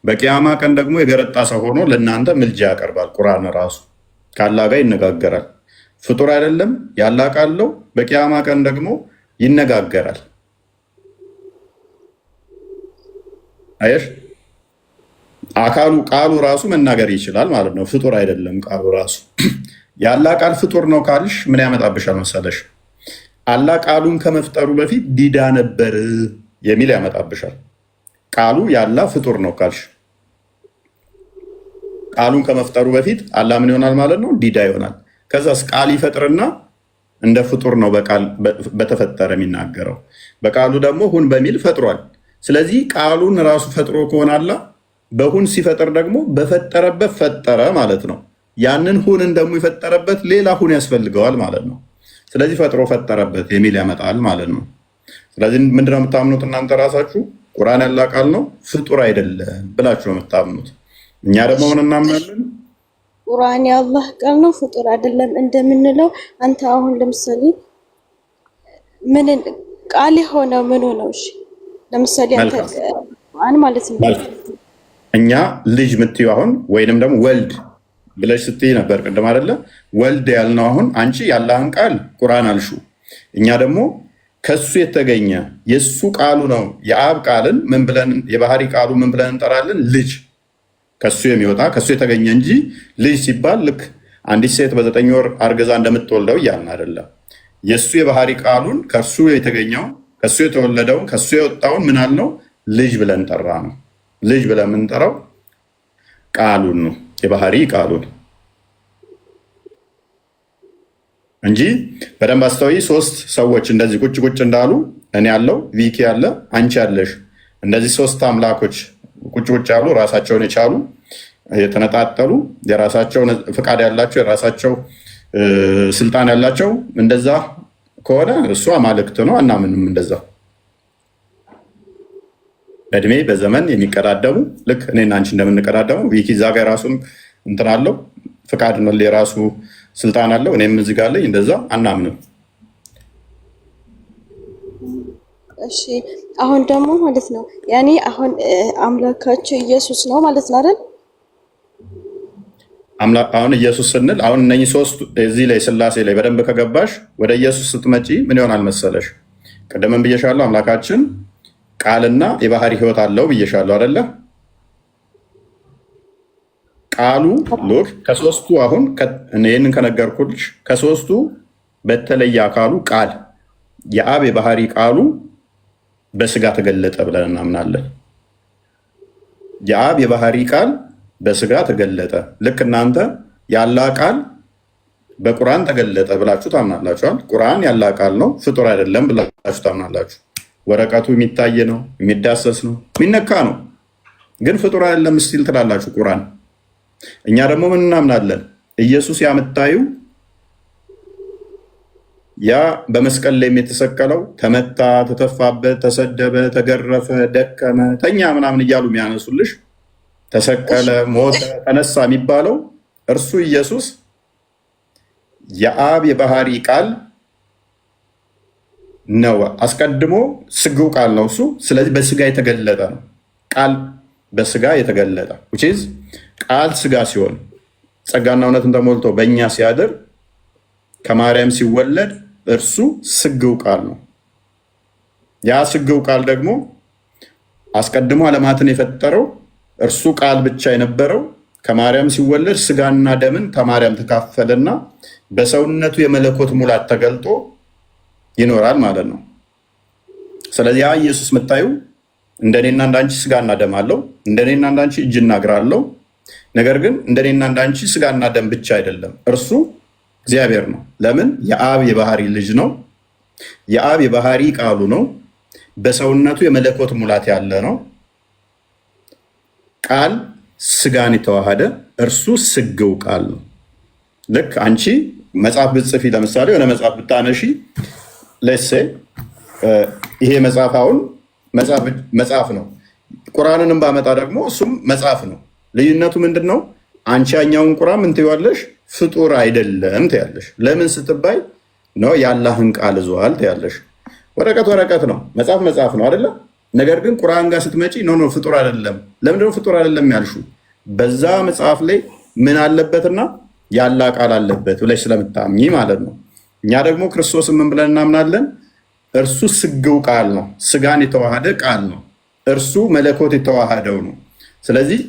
በቂያማ ቀን ደግሞ የገረጣ ሰው ሆኖ ለእናንተ ምልጃ ያቀርባል። ቁርአን ራሱ ከአላህ ጋር ይነጋገራል። ፍጡር አይደለም፣ ያላህ ቃል ነው። በቂያማ ቀን ደግሞ ይነጋገራል። አየሽ፣ ቃሉ ራሱ መናገር ይችላል ማለት ነው። ፍጡር አይደለም ቃሉ ራሱ። ያላህ ቃል ፍጡር ነው ካልሽ ምን ያመጣብሻል መሰለሽ? አላህ ቃሉን ከመፍጠሩ በፊት ዲዳ ነበር የሚል ያመጣብሻል። ቃሉ ያላህ ፍጡር ነው ካልሽ ቃሉን ከመፍጠሩ በፊት አላህ ምን ይሆናል ማለት ነው? ዲዳ ይሆናል። ከዛስ ቃል ይፈጥርና እንደ ፍጡር ነው በቃል በተፈጠረ የሚናገረው። በቃሉ ደግሞ ሁን በሚል ፈጥሯል። ስለዚህ ቃሉን ራሱ ፈጥሮ ከሆነ አላህ በሁን ሲፈጥር ደግሞ በፈጠረበት ፈጠረ ማለት ነው። ያንን ሁንን ደግሞ የፈጠረበት ሌላ ሁን ያስፈልገዋል ማለት ነው። ስለዚህ ፈጥሮ ፈጠረበት የሚል ያመጣል ማለት ነው። ስለዚህ ምንድነው የምታምኑት እናንተ ራሳችሁ? ቁርአን ያላህ ቃል ነው ፍጡር አይደለም ብላችሁ ነው የምታምኑት። እኛ ደግሞ ምን እናምናለን? ቁርአን የአላህ ቃል ነው ፍጡር አይደለም እንደምንለው። አንተ አሁን ለምሳሌ ምን ቃል የሆነው ምኑ ነው? እሺ ለምሳሌ አንተ ቁርአን ማለት ነው እኛ ልጅ ምትዩ አሁን ወይንም ደግሞ ወልድ ብለሽ ስትይ ነበር ቅድም አይደለ? ወልድ ያልነው አሁን አንቺ ያላህን ቃል ቁርአን አልሹ። እኛ ደግሞ ከሱ የተገኘ የሱ ቃሉ ነው። የአብ ቃልን ምን ብለን የባህሪ ቃሉ ምን ብለን እንጠራለን? ልጅ ከሱ የሚወጣ ከሱ የተገኘ እንጂ ልጅ ሲባል ልክ አንዲት ሴት በ9 ወር አርግዛ እንደምትወልደው እያልን አይደለም። የሱ የባህሪ ቃሉን ከሱ የተገኘው ከሱ የተወለደውን ከሱ የወጣውን ምን አልነው? ልጅ ብለን ጠራ ነው። ልጅ ብለን የምንጠራው ቃሉን ነው፣ የባህሪ ቃሉን እንጂ በደንብ አስተውይ። 3 ሰዎች እንደዚህ ቁጭ ቁጭ እንዳሉ እኔ ያለው ቪኪ ያለ አንቺ ያለሽ እንደዚህ 3 አምላኮች ቁጭ ቁጭ ያሉ ራሳቸውን የቻሉ የተነጣጠሉ የራሳቸው ፍቃድ ያላቸው የራሳቸው ስልጣን ያላቸው እንደዛ ከሆነ እሱ አማልክት ነው። አናምንም እንደዛ በእድሜ በዘመን የሚቀዳደሙ ልክ እኔና አንቺ እንደምንቀዳደሙ ቪኪ እዛ ጋር የራሱን እንትን አለው ፍቃድ ነው የራሱ ስልጣን አለው። እኔም እዚህ ጋር አለኝ። እንደዛ አናምንም። እሺ አሁን ደግሞ ማለት ነው ያኔ አሁን አምላካቸው ኢየሱስ ነው ማለት ነው አይደል? አሁን ኢየሱስ ስንል አሁን እነኚህ 3 እዚህ ላይ ስላሴ ላይ በደንብ ከገባሽ ወደ ኢየሱስ ስትመጪ ምን ይሆናል መሰለሽ? ቀደም ብዬሻለሁ አምላካችን ቃልና የባህሪ ህይወት አለው ብዬሻለሁ አይደለ? ቃሉ ሎክ ከ3ቱ አሁን እኔን ከነገርኩልሽ ከ3ቱ በተለየ አካሉ ቃል የአብ የባህሪ ቃሉ በስጋ ተገለጠ ብለን እናምናለን። የአብ የባህሪ ቃል በስጋ ተገለጠ። ልክ እናንተ ያላ ቃል በቁርአን ተገለጠ ብላችሁ ታምናላችኋል። ቁርአን ያላ ቃል ነው፣ ፍጡር አይደለም ብላችሁ ታምናላችሁ። ወረቀቱ የሚታይ ነው፣ የሚዳሰስ ነው፣ የሚነካ ነው፣ ግን ፍጡር አይደለም ስቲል ትላላችሁ ቁርአን። እኛ ደግሞ ምን እናምናለን? ኢየሱስ ያመጣዩ ያ በመስቀል ላይ የተሰቀለው ተመታ፣ ተተፋበት፣ ተሰደበ፣ ተገረፈ፣ ደከመ፣ ተኛ ምናምን እያሉ የሚያነሱልሽ ተሰቀለ፣ ሞተ፣ ተነሳ የሚባለው እርሱ ኢየሱስ የአብ የባህሪ ቃል ነው። አስቀድሞ ስግው ቃል ነው እሱ። ስለዚህ በስጋ የተገለጠ ነው። ቃል በስጋ የተገለጠ which is ቃል ስጋ ሲሆን ጸጋና እውነትን ተሞልቶ በእኛ ሲያድር ከማርያም ሲወለድ እርሱ ስግው ቃል ነው። ያ ስግው ቃል ደግሞ አስቀድሞ ዓለማትን የፈጠረው እርሱ ቃል ብቻ የነበረው ከማርያም ሲወለድ ስጋና ደምን ከማርያም ተካፈለና በሰውነቱ የመለኮት ሙላት ተገልጦ ይኖራል ማለት ነው። ስለዚህ ያ ኢየሱስ የምታዩ እንደኔና እንዳንቺ ስጋና ደም አለው፣ እንደኔና እንዳንቺ እጅና እግር አለው። ነገር ግን እንደኔና እንዳንቺ ስጋና ደም ብቻ አይደለም፣ እርሱ እግዚአብሔር ነው። ለምን? የአብ የባህሪ ልጅ ነው። የአብ የባህሪ ቃሉ ነው። በሰውነቱ የመለኮት ሙላት ያለ ነው። ቃል ስጋን የተዋሃደ እርሱ ስግው ቃል ነው። ልክ አንቺ መጽሐፍ ብትጽፊ ለምሳሌ የሆነ መጽሐፍ ብታነሺ ለሴ ይሄ መጽሐፍ አሁን መጽሐፍ ነው። ቁርአንንም ባመጣ ደግሞ እሱም መጽሐፍ ነው። ልዩነቱ ምንድን ነው? አንቺ ያኛውን ቁርአን ምን ትይዋለሽ? ፍጡር አይደለም ትያለሽ። ለምን ስትባይ ነው የአላህን ቃል ይዟል ትያለሽ። ወረቀት ወረቀት ነው፣ መጽሐፍ መጽሐፍ ነው አይደለ? ነገር ግን ቁርአን ጋር ስትመጪ ኖ ፍጡር አይደለም። ለምንድነው ፍጡር አይደለም ያልሹ? በዛ መጽሐፍ ላይ ምን አለበትና ያላ ቃል አለበት ብለሽ ስለምታምኚ ማለት ነው። እኛ ደግሞ ክርስቶስን ምን ብለን እናምናለን? እርሱ ስግው ቃል ነው፣ ስጋን የተዋሃደ ቃል ነው። እርሱ መለኮት የተዋሃደው ነው። ስለዚህ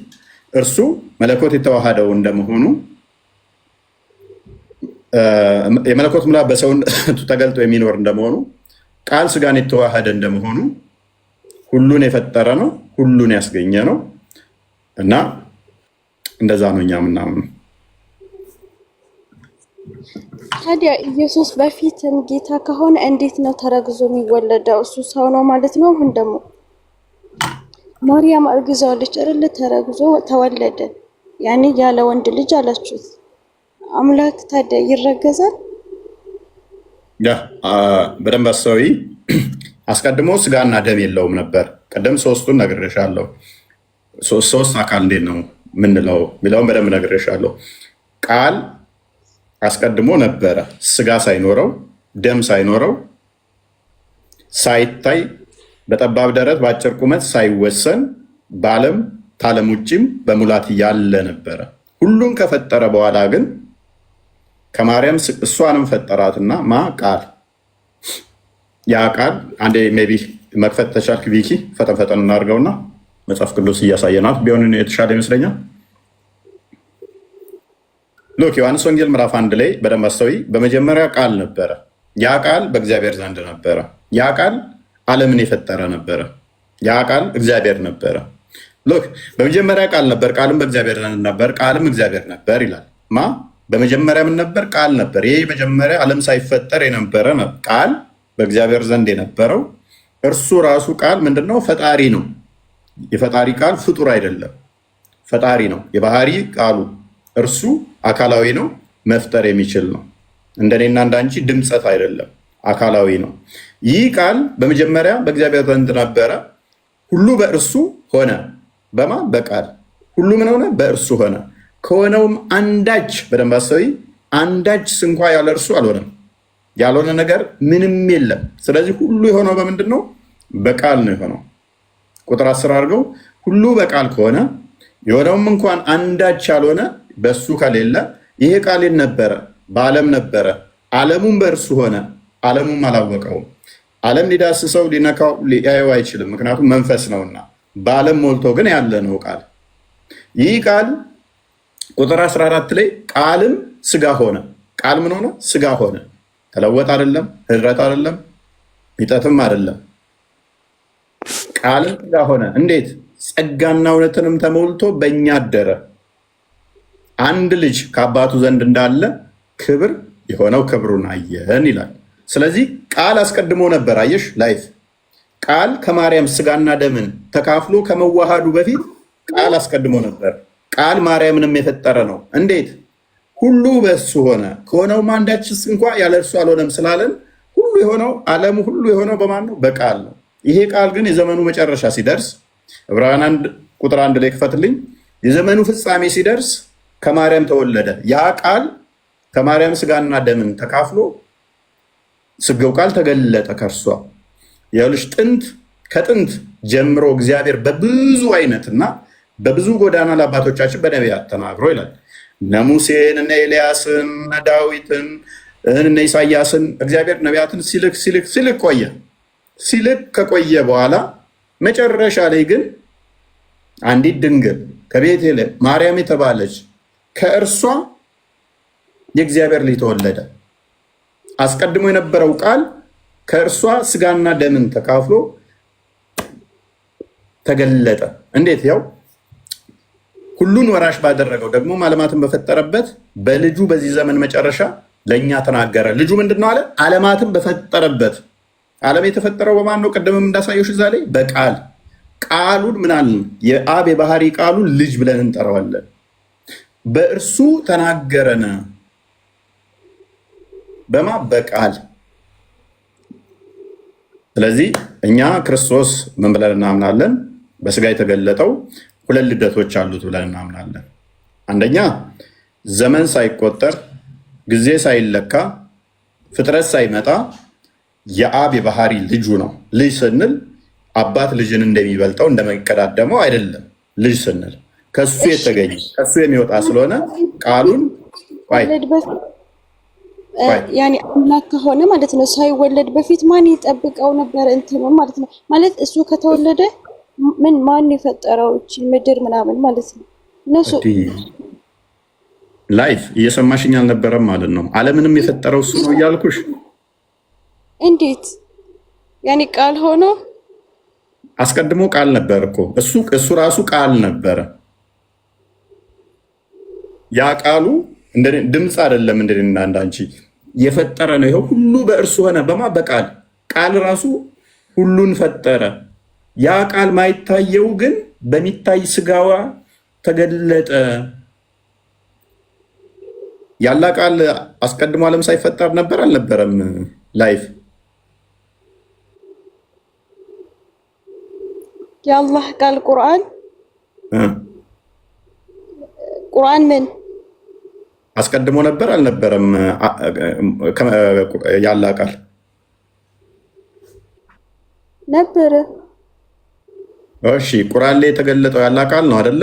እርሱ መለኮት የተዋሃደው እንደመሆኑ የመለኮት ሙላት በሰውነቱ ተገልጦ የሚኖር እንደመሆኑ ቃል ስጋን የተዋሃደ እንደመሆኑ ሁሉን የፈጠረ ነው፣ ሁሉን ያስገኘ ነው እና እንደዛ ነው እኛ ምናምን። ታዲያ ኢየሱስ በፊትም ጌታ ከሆነ እንዴት ነው ተረግዞ የሚወለደው? እሱ ሰው ነው ማለት ነው። አሁን ደግሞ ማርያም አርግዛለች አይደል? ተረግዞ ተወለደ። ያኔ ያለ ወንድ ልጅ አላችሁት። አምላክ ታዲያ ይረገዛል? ያ በደንብ አስተውይ። አስቀድሞ ስጋና ደም የለውም ነበር። ቀደም ሶስቱን ነግሬሻለሁ። ሶስት አካል እንዴት ነው ምንለው የሚለውን በደንብ ነግሬሻለሁ። ቃል አስቀድሞ ነበረ፣ ስጋ ሳይኖረው ደም ሳይኖረው ሳይታይ በጠባብ ደረት በአጭር ቁመት ሳይወሰን በዓለም ከዓለም ውጭም በሙላት ያለ ነበረ። ሁሉን ከፈጠረ በኋላ ግን ከማርያም እሷንም ፈጠራትና ቃል ያ ቃል አንዴ ሜይ ቢ መክፈት ተቻልክ ቪኪ ፈጠን ፈጠን እናድርገውና መጽሐፍ ቅዱስ እያሳየናት ቢሆን የተሻለ ይመስለኛል። ሎክ ዮሐንስ ወንጌል ምዕራፍ 1 ላይ በደንብ አስተውይ። በመጀመሪያ ቃል ነበረ፣ ያ ቃል በእግዚአብሔር ዘንድ ነበረ፣ ያ ቃል ዓለምን የፈጠረ ነበረ፣ ያ ቃል እግዚአብሔር ነበረ። ሎክ በመጀመሪያ ቃል ነበር፣ ቃልም በእግዚአብሔር ዘንድ ነበር፣ ቃልም እግዚአብሔር ነበር ይላል። በመጀመሪያ ምን ነበር? ቃል ነበር። ይሄ መጀመሪያ ዓለም ሳይፈጠር የነበረ ቃል በእግዚአብሔር ዘንድ የነበረው እርሱ ራሱ ቃል ምንድነው? ፈጣሪ ነው። የፈጣሪ ቃል ፍጡር አይደለም፣ ፈጣሪ ነው። የባህሪ ቃሉ እርሱ አካላዊ ነው፣ መፍጠር የሚችል ነው። እንደኔና እንዳንቺ ድምፀት አይደለም፣ አካላዊ ነው። ይህ ቃል በመጀመሪያ በእግዚአብሔር ዘንድ ነበረ፣ ሁሉ በእርሱ ሆነ። በቃል ሁሉ ምን ሆነ? በእርሱ ሆነ። ከሆነውም አንዳች በደንብ አስተውይ፣ አንዳች ስንኳ ያለ እርሱ አልሆነም። ያልሆነ ነገር ምንም የለም። ስለዚህ ሁሉ የሆነው በምንድን ነው? በቃል ነው የሆነው። ቁጥር 10 አድርገው። ሁሉ በቃል ከሆነ የሆነውም እንኳን አንዳች ያልሆነ በሱ ከሌለ ይሄ ቃል ነበረ፣ በዓለም ነበረ፣ ዓለሙም በእርሱ ሆነ፣ ዓለሙም አላወቀውም። ዓለም ሊዳስሰው ሊነካው ሊያየው አይችልም፣ ምክንያቱም መንፈስ ነውና። በዓለም ሞልቶ ግን ያለ ነው ቃል። ይህ ቃል ቁጥር 14 ላይ ቃልም ስጋ ሆነ። ቃል ምን ሆነ? ስጋ ሆነ። ተለወጥ አይደለም፣ ህድረት አይደለም፣ ሚጠትም አይደለም። ቃልም ስጋ ሆነ። እንዴት? ጸጋና እውነትንም ተሞልቶ በእኛ አደረ። አንድ ልጅ ከአባቱ ዘንድ እንዳለ ክብር የሆነው ክብሩን አየን ይላል። ስለዚህ ቃል አስቀድሞ ነበር። አየሽ ላይፍ ቃል ከማርያም ስጋና ደምን ተካፍሎ ከመዋሃዱ በፊት ቃል አስቀድሞ ነበር። ቃል ማርያምንም የፈጠረ ነው። እንዴት? ሁሉ በእሱ ሆነ፣ ከሆነውም አንዳችስ እንኳ ያለ እርሱ አልሆነም ስላለን ሁሉ የሆነው ዓለሙ ሁሉ የሆነው በማን ነው? በቃል ነው። ይሄ ቃል ግን የዘመኑ መጨረሻ ሲደርስ ዕብራውያን 1 ቁጥር 1 ላይ ክፈትልኝ። የዘመኑ ፍጻሜ ሲደርስ ከማርያም ተወለደ። ያ ቃል ከማርያም ስጋና ደምን ተካፍሎ ስጋው ቃል ተገለጠ ከእርሷ። ይኸውልሽ ከጥንት ጀምሮ እግዚአብሔር በብዙ አይነትና በብዙ ጎዳና ለአባቶቻችን በነቢያት ተናግሮ ይላል። እነ ሙሴን፣ እነ ኤልያስን፣ እነ ዳዊትን፣ እነ ኢሳያስን እግዚአብሔር ነቢያትን ሲልክ ቆየ። ሲልክ ከቆየ በኋላ መጨረሻ ላይ ግን አንዲት ድንግል ከቤተልሔም ማርያም የተባለች ከእርሷ የእግዚአብሔር ልጅ ተወለደ። አስቀድሞ የነበረው ቃል ከእርሷ ስጋና ደምን ተካፍሎ ተገለጠ። እንዴት? ያው ሁሉን ወራሽ ባደረገው ደግሞ ዓለማትን በፈጠረበት በልጁ በዚህ ዘመን መጨረሻ ለእኛ ተናገረ። ልጁ ምንድን ነው አለ? ዓለማትን በፈጠረበት። ዓለም የተፈጠረው በማን ነው? ቅድምም እንዳሳየሽ እዛ ላይ በቃል። ቃሉን ምናልን የአብ የባህሪ ቃሉን ልጅ ብለን እንጠራዋለን። በእርሱ ተናገረን። በቃል። ስለዚህ እኛ ክርስቶስ ምን ብለን እናምናለን? በስጋ የተገለጠው 2 ልደቶች አሉት ብለን እናምናለን። አንደኛ ዘመን ሳይቆጠር ጊዜ ሳይለካ ፍጥረት ሳይመጣ የአብ የባህሪ ልጁ ነው። ልጅ ስንል አባት ልጅን እንደሚበልጠው እንደሚቀዳደመው አይደለም። ልጅ ስንል ከሱ የተገኘ ከሱ የሚወጣ ስለሆነ ቃሉን ያኔ አምላክ ከሆነ ማለት ነው። ሳይወለድ በፊት ማን ይጠብቀው ነበር? እንትኑ ማለት ነው። ማለት እሱ ከተወለደ ማን የፈጠረው እቺ ምድር ምናምን ማለት ነው። እነሱ ላይፍ እየሰማሽኝ አልነበረም ማለት ነው። ዓለምንም የፈጠረው እሱ ነው እያልኩሽ። እንዴት? ያኔ ቃል ሆኖ አስቀድሞ ቃል ነበር እኮ እሱ ራሱ ቃል ነበረ። ያ ቃሉ እንደ ድምፅ አይደለም፣ እንደና እንዳንቺ የፈጠረ ነው። ይሄው ሁሉ በእርሱ ሆነ። በቃል ቃል ራሱ ሁሉን ፈጠረ። ያ ቃል ማይታየው ግን በሚታይ ስጋዋ ተገለጠ። ያላ ቃል አስቀድሞ ዓለም ሳይፈጠር ነበር አልነበረም? ላይፍ የአላህ ቃል ቁርአን ምን አስቀድሞ ነበር አልነበረም? ያላ ቃል ነበረ። እሺ ቁርአን ላይ የተገለጠው ያላ ቃል ነው አይደለ?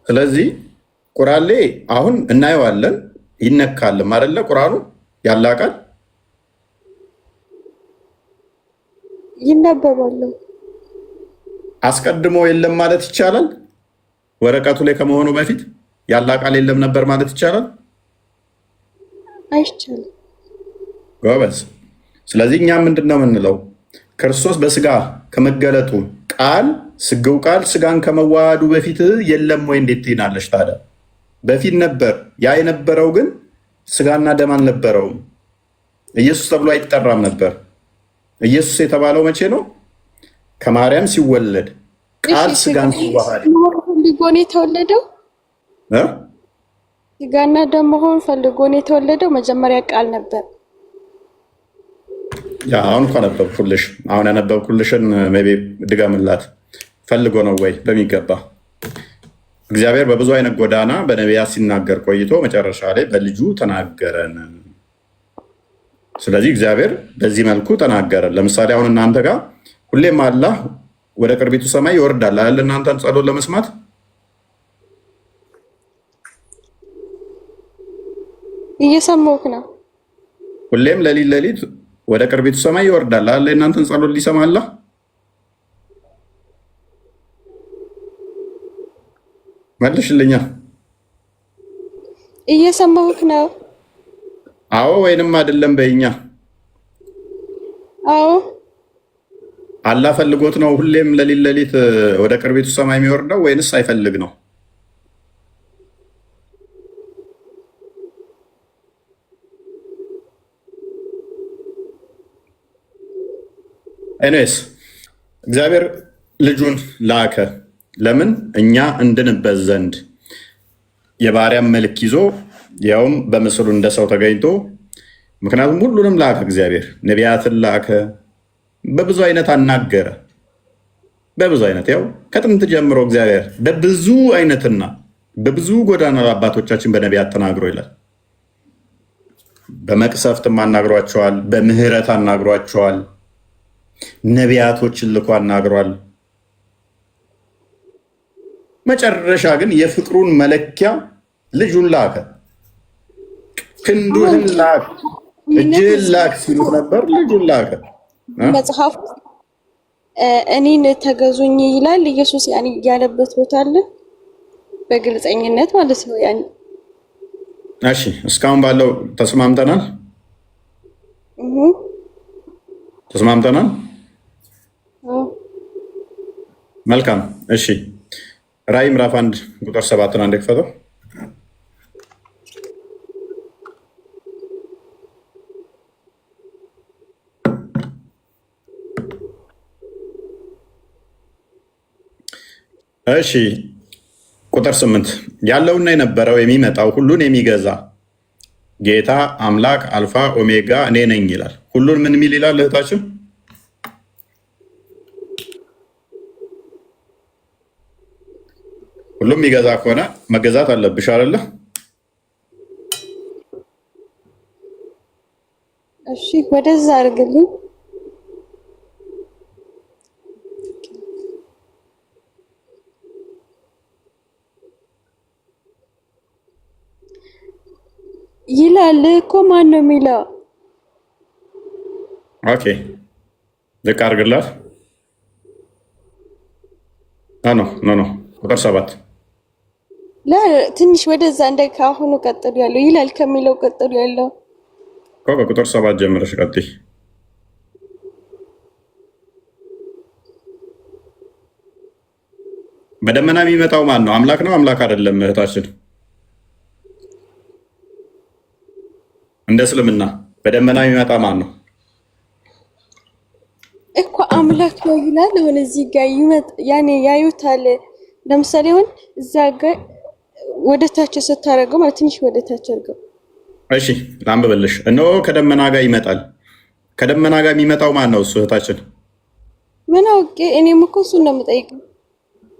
ስለዚህ ቁርአን ላይ አሁን እናየዋለን ይነካልም አይደለ? ቁርአኑ ያላ ቃል ይነበባል። አስቀድሞ የለም ማለት ይቻላል? ወረቀቱ ላይ ከመሆኑ በፊት ያላ ቃል የለም ነበር ማለት ይቻላል? አይቻልም። ጎበዝ። ስለዚህ እኛ ምንድነው የምንለው? ክርስቶስ በስጋ ከመገለጡ ቃል ስጋው ቃል ስጋን ከመዋሃዱ በፊት የለም ወይ እንዴት ትይናለሽ ታዲያ? በፊት ነበር። ያ የነበረው ግን ስጋና ደም አልነበረውም። ኢየሱስ ተብሎ አይጠራም ነበር። ኢየሱስ የተባለው መቼ ነው? ከማርያም ሲወለድ ቃል ስጋን ሲዋሃድ ፈልጎ ነው የተወለደው። ስጋና ደም መሆን ፈልጎ ነው የተወለደው። መጀመሪያ ቃል ነበር። ያ አሁን ካነበብኩልሽ አሁን ያነበብኩልሽን ሜቢ ድገምላት። ፈልጎ ነው ወይ? በሚገባ እግዚአብሔር በብዙ አይነት ጎዳና በነቢያት ሲናገር ቆይቶ መጨረሻ ላይ በልጁ ተናገረን። ስለዚህ እግዚአብሔር በዚህ መልኩ ተናገረን። ለምሳሌ አሁን እናንተ ጋር ሁሌም አላህ ወደ ቅርቢቱ ሰማይ ይወርዳል አይደል? እናንተን ጸሎት ለመስማት እየሰማሁህ ነው። ሁሌም ሌሊት ወደ ቅርቢቱ ሰማይ ይወርዳል አይደል? እናንተን ጸሎት ሊሰማ አላህ መልሽልኛ። እየሰማሁህ ነው። አዎ ወይንም አይደለም በይኛ። አዎ አላህ ፈልጎት ነው ሁሌም ሌሊት ወደ ቅርቢቱ ሰማይ የሚወርደው ወይንስ አይፈልግ ነው? ኤኒዌይስ እግዚአብሔር ልጁን ላከ። ለምን? እኛ እንድንበት ዘንድ የባሪያም መልክ ይዞ ያውም በምስሉ እንደ ሰው ተገኝቶ። ምክንያቱም ሁሉንም ላከ እግዚአብሔር። ነቢያትን ላከ፣ በብዙ አይነት አናገረ። በብዙ አይነት ያው ከጥንት ጀምሮ እግዚአብሔር በብዙ አይነትና በብዙ ጎዳና አባቶቻችን በነቢያት ተናግሮ ይላል። በመቅሰፍትም አናግሯቸዋል፣ በምህረት አናግሯቸዋል፣ ነቢያቶችን ልኮ አናግሯል። መጨረሻ ግን የፍቅሩን መለኪያ ልጁን ላከ። ክንዱህን ላክ፣ እጅህን ላክ ሲሉት ነበር። ልጁን ላከ። መጽሐፍ እኔን ተገዙኝ ይላል ኢየሱስ። ያኔ ያለበት ቦታ አለ በግልጸኝነት ማለት ነው። ያኔ እሺ፣ እስካሁን ባለው ተስማምተናል። ተስማምተናል። መልካም። እሺ፣ ራዕይ ምዕራፍ 1 ቁጥር 7 አንድ ክፈተው። እሺ ቁጥር 8 ያለውና የነበረው የሚመጣው ሁሉን የሚገዛ ጌታ አምላክ አልፋ ኦሜጋ እኔ ነኝ ይላል። ሁሉን ምን የሚል ይላል እህታችን? ሁሉም የሚገዛ ከሆነ መገዛት አለብሽ አይደለ? እሺ ወደዛ አድርግልኝ። ይላል እኮ ማን ነው የሚለው? ኦኬ ዝቅ አድርግላት። ኖ ቁጥር 7 ትንሽ ወደዛ እንደ ካሁኑ ቀጥሎ ያለው ይላል ከሚለው ቀጥሎ ያለው ከቁጥር 7 ጀምረሽ ቀጥይ። በደመና የሚመጣው ማን ነው? አምላክ ነው? አምላክ አይደለም? እህታችን እንደ እስልምና በደመና የሚመጣ ማን ነው እኮ? አምላክ ነው ይላል። አሁን እዚህ ጋር ያኔ ያዩታል። ለምሳሌ አሁን እዛ ጋር ወደ ታች ስታረገው ማለት ትንሽ ወደ ታች አድርገው። እሺ ላንብብልሽ። እነሆ ከደመና ጋር ይመጣል። ከደመና ጋር የሚመጣው ማን ነው? እሱ እህታችን ምን አውቄ? እኔም እኮ እሱን ነው የምጠይቀው።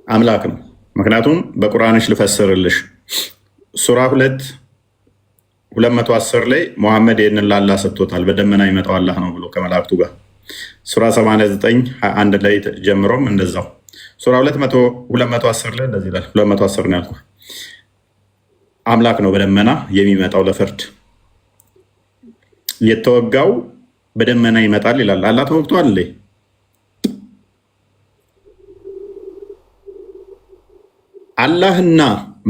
አምላክ ነው። ምክንያቱም በቁርአንሽ ልፈስርልሽ ሱራ 2 210 ላይ ሙሐመድ ይህንን ላላህ ሰጥቶታል፣ በደመና ይመጣው አላህ ነው ብሎ ከመላእክቱ ጋር። ሱራ 89 21 ላይ ጀምሮም እንደዛው። ሱራ 210 ላይ እንደዚህ ይላል። 210 ነው ያልኩህ። አምላክ ነው በደመና የሚመጣው ለፍርድ። የተወጋው በደመና ይመጣል ይላል። አላህ ተወግቷል እንዴ? አላህና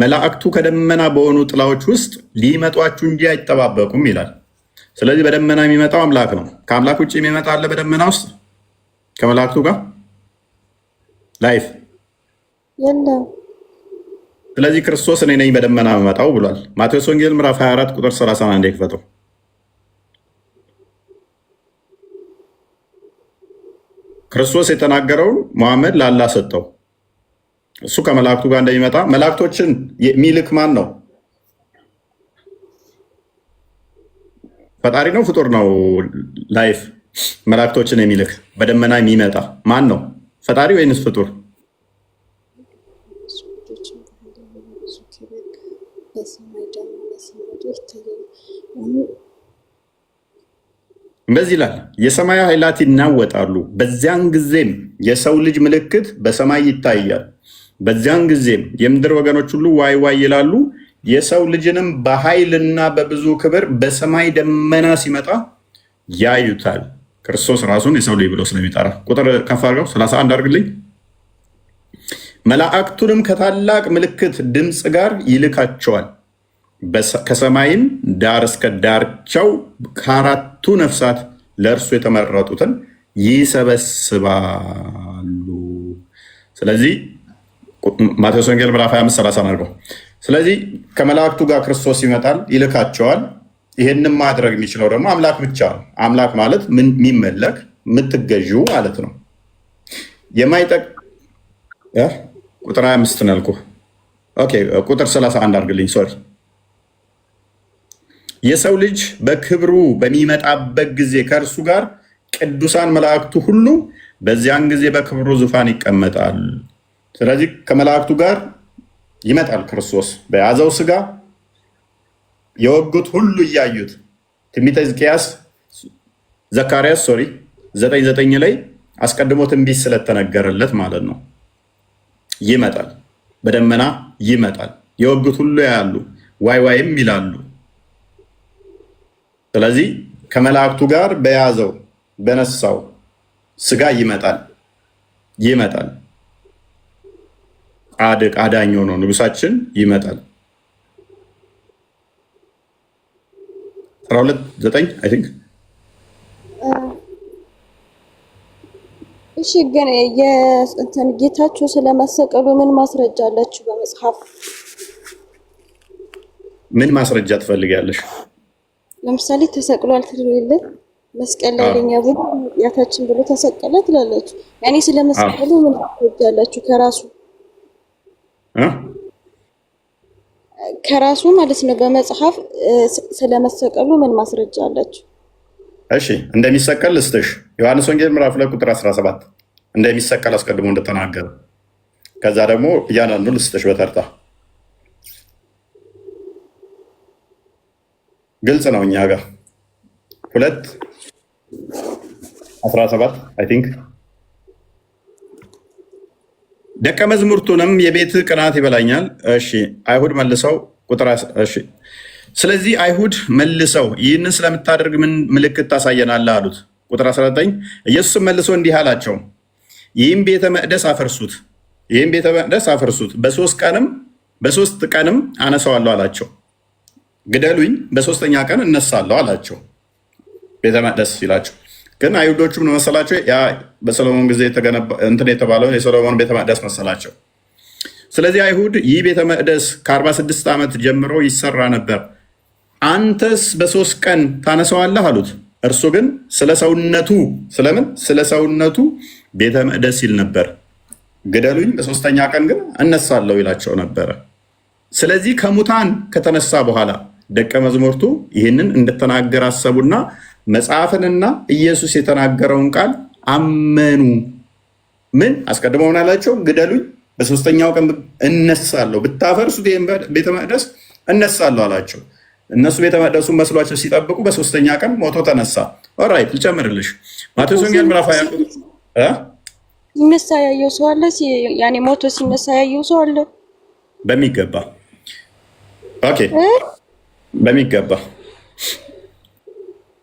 መላእክቱ ከደመና በሆኑ ጥላዎች ውስጥ ሊመጧችሁ እንጂ አይጠባበቁም ይላል። ስለዚህ በደመና የሚመጣው አምላክ ነው። ከአምላክ ውጭ የሚመጣ አለ በደመና ውስጥ ከመላእክቱ ጋር ላይፍ የለም። ስለዚህ ክርስቶስ እኔ ነኝ በደመና የምመጣው ብሏል። ማቴዎስ ወንጌል ምዕራፍ 24 ቁጥር 31 ይክፈተው። ክርስቶስ የተናገረውን ሙሐመድ ለአላህ ሰጠው። እሱ ከመላእክቱ ጋር እንደሚመጣ መላእክቶችን የሚልክ ማን ነው? ፈጣሪ ነው? ፍጡር ነው? ላይፍ መላእክቶችን የሚልክ በደመና የሚመጣ ማን ነው? ፈጣሪ ወይንስ ፍጡር? በዚህ ይላል የሰማይ ኃይላት ይናወጣሉ፣ በዚያን ጊዜም የሰው ልጅ ምልክት በሰማይ ይታያል። በዚያን ጊዜም የምድር ወገኖች ሁሉ ዋይ ዋይ ይላሉ። የሰው ልጅንም በኃይልና በብዙ ክብር በሰማይ ደመና ሲመጣ ያዩታል። ክርስቶስ ራሱን የሰው ልጅ ብሎ ስለሚጠራ ቁጥር ከፍ አድርገው 31 አድርግልኝ። መላእክቱንም ከታላቅ ምልክት ድምፅ ጋር ይልካቸዋል። ከሰማይም ዳር እስከ ዳርቻው ከአራቱ ነፍሳት ለእርሱ የተመረጡትን ይሰበስባሉ። ስለዚህ ማቴዎስ ወንጌል ምዕራፍ 25:30 አድርገው። ስለዚህ ከመላእክቱ ጋር ክርስቶስ ይመጣል፣ ይልካቸዋል። ይሄንን ማድረግ የሚችለው ደግሞ አምላክ ብቻ ነው። አምላክ ማለት የሚመለክ የምትገዢው ማለት ነው። የማይጠቅ ቁጥር 25 ነው ያልኩህ። ኦኬ ቁጥር 31 አድርግልኝ። ሶሪ የሰው ልጅ በክብሩ በሚመጣበት ጊዜ ከእርሱ ጋር ቅዱሳን መላእክቱ ሁሉ በዚያን ጊዜ በክብሩ ዙፋን ይቀመጣል። ስለዚህ ከመላእክቱ ጋር ይመጣል ክርስቶስ በያዘው ስጋ የወጉት ሁሉ እያዩት። ትንቢተ ሕዝቅያስ ዘካርያስ 9:9 ላይ አስቀድሞ ትንቢት ስለተነገረለት ማለት ነው። ይመጣል፣ በደመና ይመጣል። የወጉት ሁሉ ያያሉ፣ ዋይ ዋይም ይላሉ። ስለዚህ ከመላእክቱ ጋር በያዘው በነሳው ስጋ ይመጣል። ጻድቅ አዳኝ ሆኖ ንጉሳችን ይመጣል። 12:9 አይ ቲንክ። እሺ ግን ጌታችሁ ስለመሰቀሉ ምን ማስረጃ አላችሁ በመጽሐፍ? ምን ማስረጃ ትፈልጊያለሽ? ለምሳሌ ተሰቅሏል ትሉ የለ መስቀል ላይ ለኛ ብሎ ያታችን ብሎ ተሰቀለ ትላለች። ያኔ ስለመስቀሉ ምን ማስረጃ አላችሁ? ከራሱ ማለት ነው በመጽሐፍ ስለመሰቀሉ ምን ማስረጃ አላችሁ? እሺ እንደሚሰቀል ልስጥሽ። ዮሐንስ ወንጌል ምዕራፍ 2 ቁጥር 17 እንደሚሰቀል አስቀድሞ እንደተናገረ፣ ከዛ ደግሞ እያንዳንዱ ልስጥሽ በተርታ ግልጽ ነው። እኛ ጋር 2:17 አይ ቲንክ ደቀ መዝሙርቱንም የቤት ቅናት ይበላኛል። እሺ አይሁድ መልሰው እሺ ስለዚህ አይሁድ መልሰው ይህንን ስለምታደርግ ምን ምልክት ታሳየናለህ አሉት። ቁጥር 19 ኢየሱስም መልሶ እንዲህ አላቸው፣ ይህም ቤተ መቅደስ አፈርሱት፣ በሶስት ቀንም አነሳዋለሁ አላቸው። ግደሉኝ፣ በሶስተኛ ቀን እነሳለሁ አላቸው። ቤተ መቅደስ ሲላቸው ግን አይሁዶቹ ምን መሰላቸው? ያ በሰሎሞን ጊዜ እንትን የተባለውን የሰሎሞን ቤተ መቅደስ መሰላቸው። ስለዚህ አይሁድ ይህ ቤተ መቅደስ ከ46 ዓመት ጀምሮ ይሰራ ነበር፣ አንተስ በ3 ቀን ታነሳዋለህ አሉት። እርሱ ግን ስለ ሰውነቱ ቤተ መቅደስ ይል ነበር። ግደሉኝ፣ በ3ኛ ቀን ግን እነሳለሁ ይላቸው ነበረ። ስለዚህ ከሙታን ከተነሳ በኋላ ደቀ መዝሙርቱ ይህንን እንደተናገረ አሰቡና መጽሐፍንና ኢየሱስ የተናገረውን ቃል አመኑ። ምን አስቀድሞ ምን አላቸው? ግደሉኝ፣ በ3ኛው ቀን እነሳለሁ፣ ብታፈርሱት ይህን ቤተ መቅደስ እነሳለሁ አላቸው። እነሱ ቤተ መቅደሱ መስሏቸው ሲጠብቁ በሶስተኛ ቀን ሞቶ ተነሳ። ኦራይት ልጨምርልሽ። ማቴዎስ ወንጌል ምዕራፍ 20 ሲነሳ ያየው ሰው አለ። ያኔ ሞቶ ሲነሳ ያየው ሰው አለ። በሚገባ ኦኬ፣ በሚገባ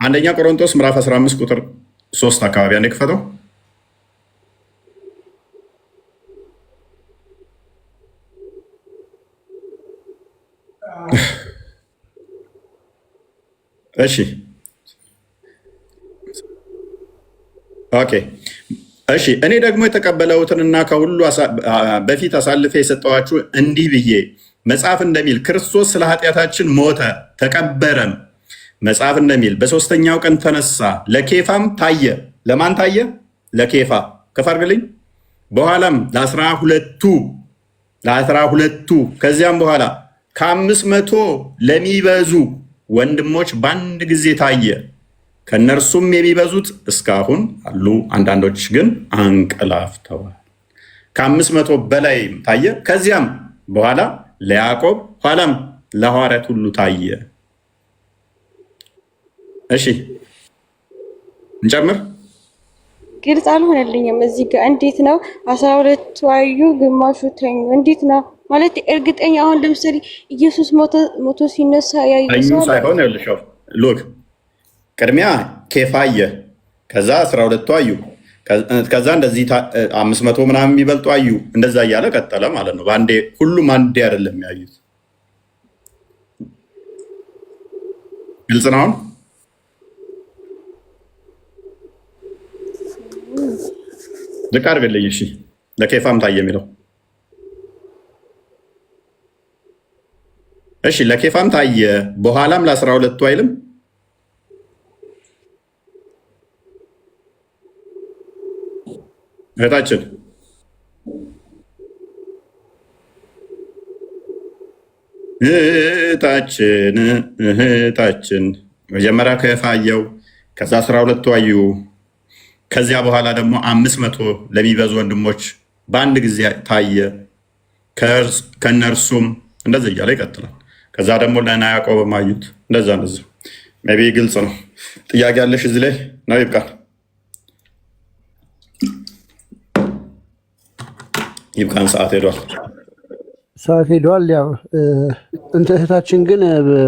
አንደኛ ቆሮንቶስ ምዕራፍ 15 ቁጥር 3 አካባቢ አንዴ ክፈተው። እሺ ኦኬ እሺ። እኔ ደግሞ የተቀበለውትንና ከሁሉ በፊት አሳልፌ የሰጠኋችሁ እንዲህ ብዬ መጽሐፍ እንደሚል ክርስቶስ ስለ ኃጢአታችን ሞተ ተቀበረም፣ መጽሐፍ እንደሚል በሶስተኛው ቀን ተነሳ፣ ለኬፋም ታየ። ለማን ታየ? ለኬፋ ከፍ አድርግልኝ። በኋላም ለ12ቱ ከዚያም በኋላ ከ500 ለሚበዙ ወንድሞች በአንድ ጊዜ ታየ። ከእነርሱም የሚበዙት እስካሁን አሉ፣ አንዳንዶች ግን አንቀላፍተዋል። ከ500 በላይ ታየ። ከዚያም በኋላ ለያዕቆብ ኋላም ለሐዋርያት ሁሉ ታየ። እሺ እንጨምር። ግልጽ አልሆነልኝም እዚህ ጋር እንዴት ነው 12 አዩ ግማሹ ተኙ? እንዴት ነው ማለት እርግጠኛ? አሁን ለምሳሌ ኢየሱስ ሞቶ ሲነሳ ያዩ ሳይሆን ያልሽው ሎክ ቅድሚያ ኬፋ አየ፣ ከዛ 12ቱ አዩ፣ ከዛ እንደዚህ 500 ምናምን የሚበልጡ አዩ። እንደዛ እያለ ቀጠለ ማለት ነው። በአንዴ ሁሉም አንዴ አይደለም ያዩት። ግልጽ ነው። ልቅ አድርግልኝ። እሺ ለኬፋም ታየ የሚለው እሺ፣ ለኬፋም ታየ በኋላም ለ12ቱ አይልም? እህታችን መጀመሪያ ኬፋ አየው፣ ከዛ 12ቱ አዩ፣ ከዚያ በኋላ ደግሞ 500 ለሚበዙ ወንድሞች በአንድ ጊዜ ታየ። ከእነርሱም እንደዚህ እያለ ይቀጥላል። ከዛ ደግሞ ለና ያዕቆብም አዩት። እንደዛ ሜይ ቢ ግልጽ ነው። ጥያቄ ያለሽ እዚህ ላይ ነው? ይብቃል፣ ይብቃን። ሰዓት ሄዷል። ያው እህታችን ግን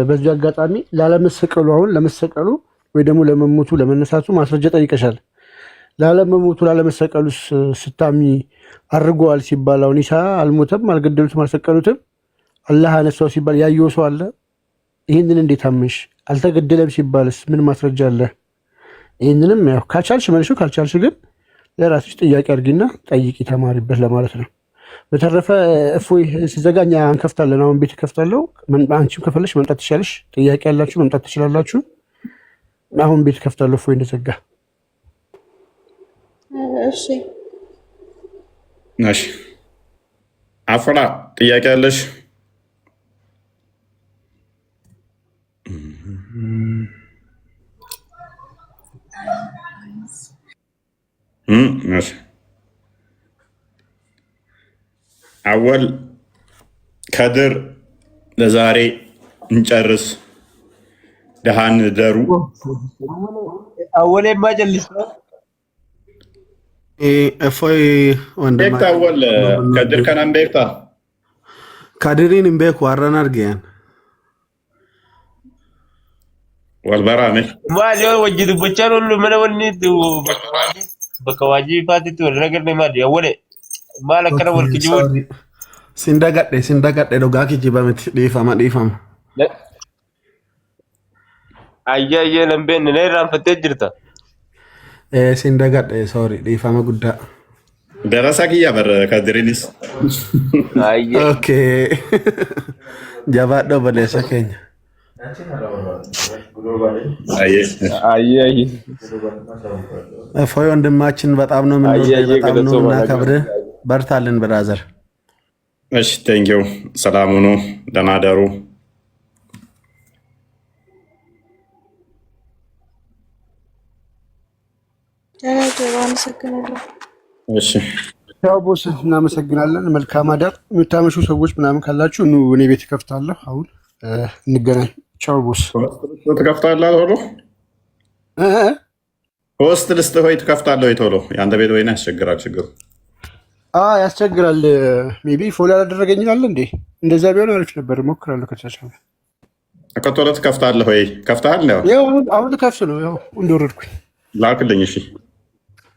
በዚህ አጋጣሚ ላለመሰቀሉ አሁን ለመሰቀሉ ወይ ደግሞ ለመሞቱ ለመነሳቱ ማስረጃ ጠይቀሻል። ላለመሞቱ ላለመሰቀሉ ስታሚ አድርገዋል ሲባል አሁን ኢሳ አልሞተም፣ አልገደሉትም፣ አልሰቀሉትም፣ አላህ አነሳው ሲባል ያየው ሰው አለ። ይህንን እንዴት አመንሽ? አልተገደለም ሲባልስ ምን ማስረጃ አለ? ይህንንም ያው ካልቻልሽ መልሹ፣ ካልቻልሽ ግን ለራስሽ ጥያቄ አድርጊና ጠይቂ፣ ተማሪበት ለማለት ነው። በተረፈ እፎይ ሲዘጋኛ እንከፍታለን። አሁን ቤት ከፍታለሁ። አንቺም ከፈለሽ መምጣት ትችላለሽ። ጥያቄ ያላችሁ መምጣት ትችላላችሁ። አሁን ቤት ከፍታለሁ። እፎይ እንደዘጋ እሺ እሺ። አፍራ ጥያቄ ያለሽ? እሺ አወል ከድር ለዛሬ እንጨርስ። ደሃን ደሩ አወል ማጀልስ እፎይ ወንድማ አወል ከድር ከናን ቤክታ ካድሪን እምቤኩ አረን አርገያን ወልበራኔ ማሊ ወጅዱ በቻሉ ምን ወኒ በከዋጂ ፋቲቱ ነገር ነው ማዲ አወል ማለከረ ወልክጂ ሲንደጋዴ ዶጋኪ ጅባመት ዲፋማ አያየ ለምቤን ነራን ፈቴ ጅርታ ሲንደጋዴ ሶሪ ዲፋማ ጉዳ ደረሳ ኪያ በር ከድሪኒስ አየ ኦኬ ጃባዶ በለሰ ከኛ እፎይ ወንድማችን በጣም ነው የምንወደው፣ በጣም ነው የምናከብርህ። በርታልን ብራዘር። እሺ ቴንኪው። ሰላም ሁኑ፣ ደህና ደሩ። እሺ ያው ቦስ እናመሰግናለን። መልካም አዳር። የምታመሹ ሰዎች ምናምን ካላችሁ እኔ ቤት ከፍታለሁ። አሁን እንገናኝ። ቻው ቦስ። ትከፍታለህ ቶሎ? ሆስት ልስጥህ ወይ ትከፍታለህ ወይ ቶሎ? የአንተ ቤት ወይና ያስቸግራል ችግሩ። ያስቸግራል። ሜቢ ፎሎ ያላደረገኝ አለ እንዴ? እንደዛ ቢሆን አሪፍ ነበር። እሞክራለሁ ከተቻለ። ቶሎ ትከፍታለህ ወይ? ከፍተሃል? ያው አሁን ልከፍት ነው። ያው እንደወረድኩኝ ላክልኝ። እሺ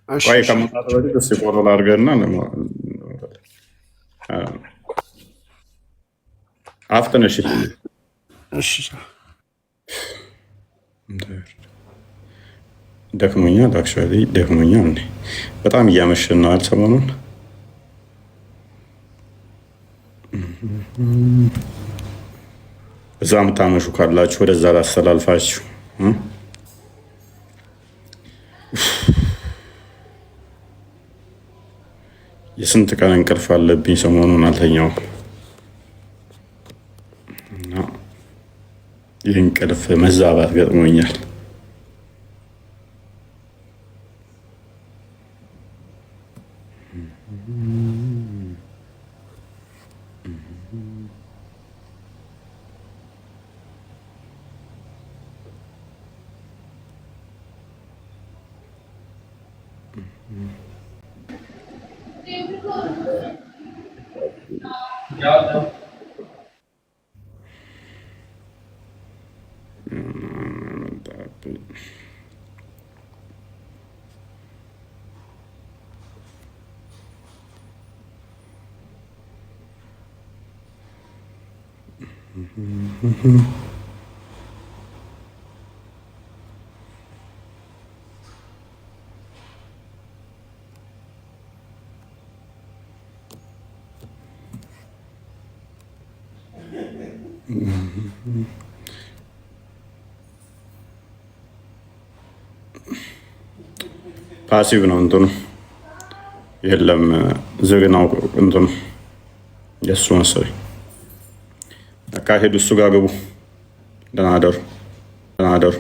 ቆይ ከመጣሁ በፊት እስኪ ፎሎ ላድርገህና አፍጥን። እሺ እሺ። ደክሞኛል፣ አክቹዋሊ ደክሞኛል። እንዴ በጣም እያመሸን ነው ሰሞኑን። እዛ የምታመሹ ካላችሁ ወደዛ ላስተላልፋችሁ። የስንት ቀን እንቅልፍ አለብኝ ሰሞኑን አልተኛውም። ይህ እንቅልፍ መዛባት ገጥሞኛል። ፓሲቭ ነው እንትኑ የለም ዝግ ነው እንትኑ የእሱ መሰለኝ። በቃ ሄዱ እሱ ጋር ግቡ። ደህና አደሩ።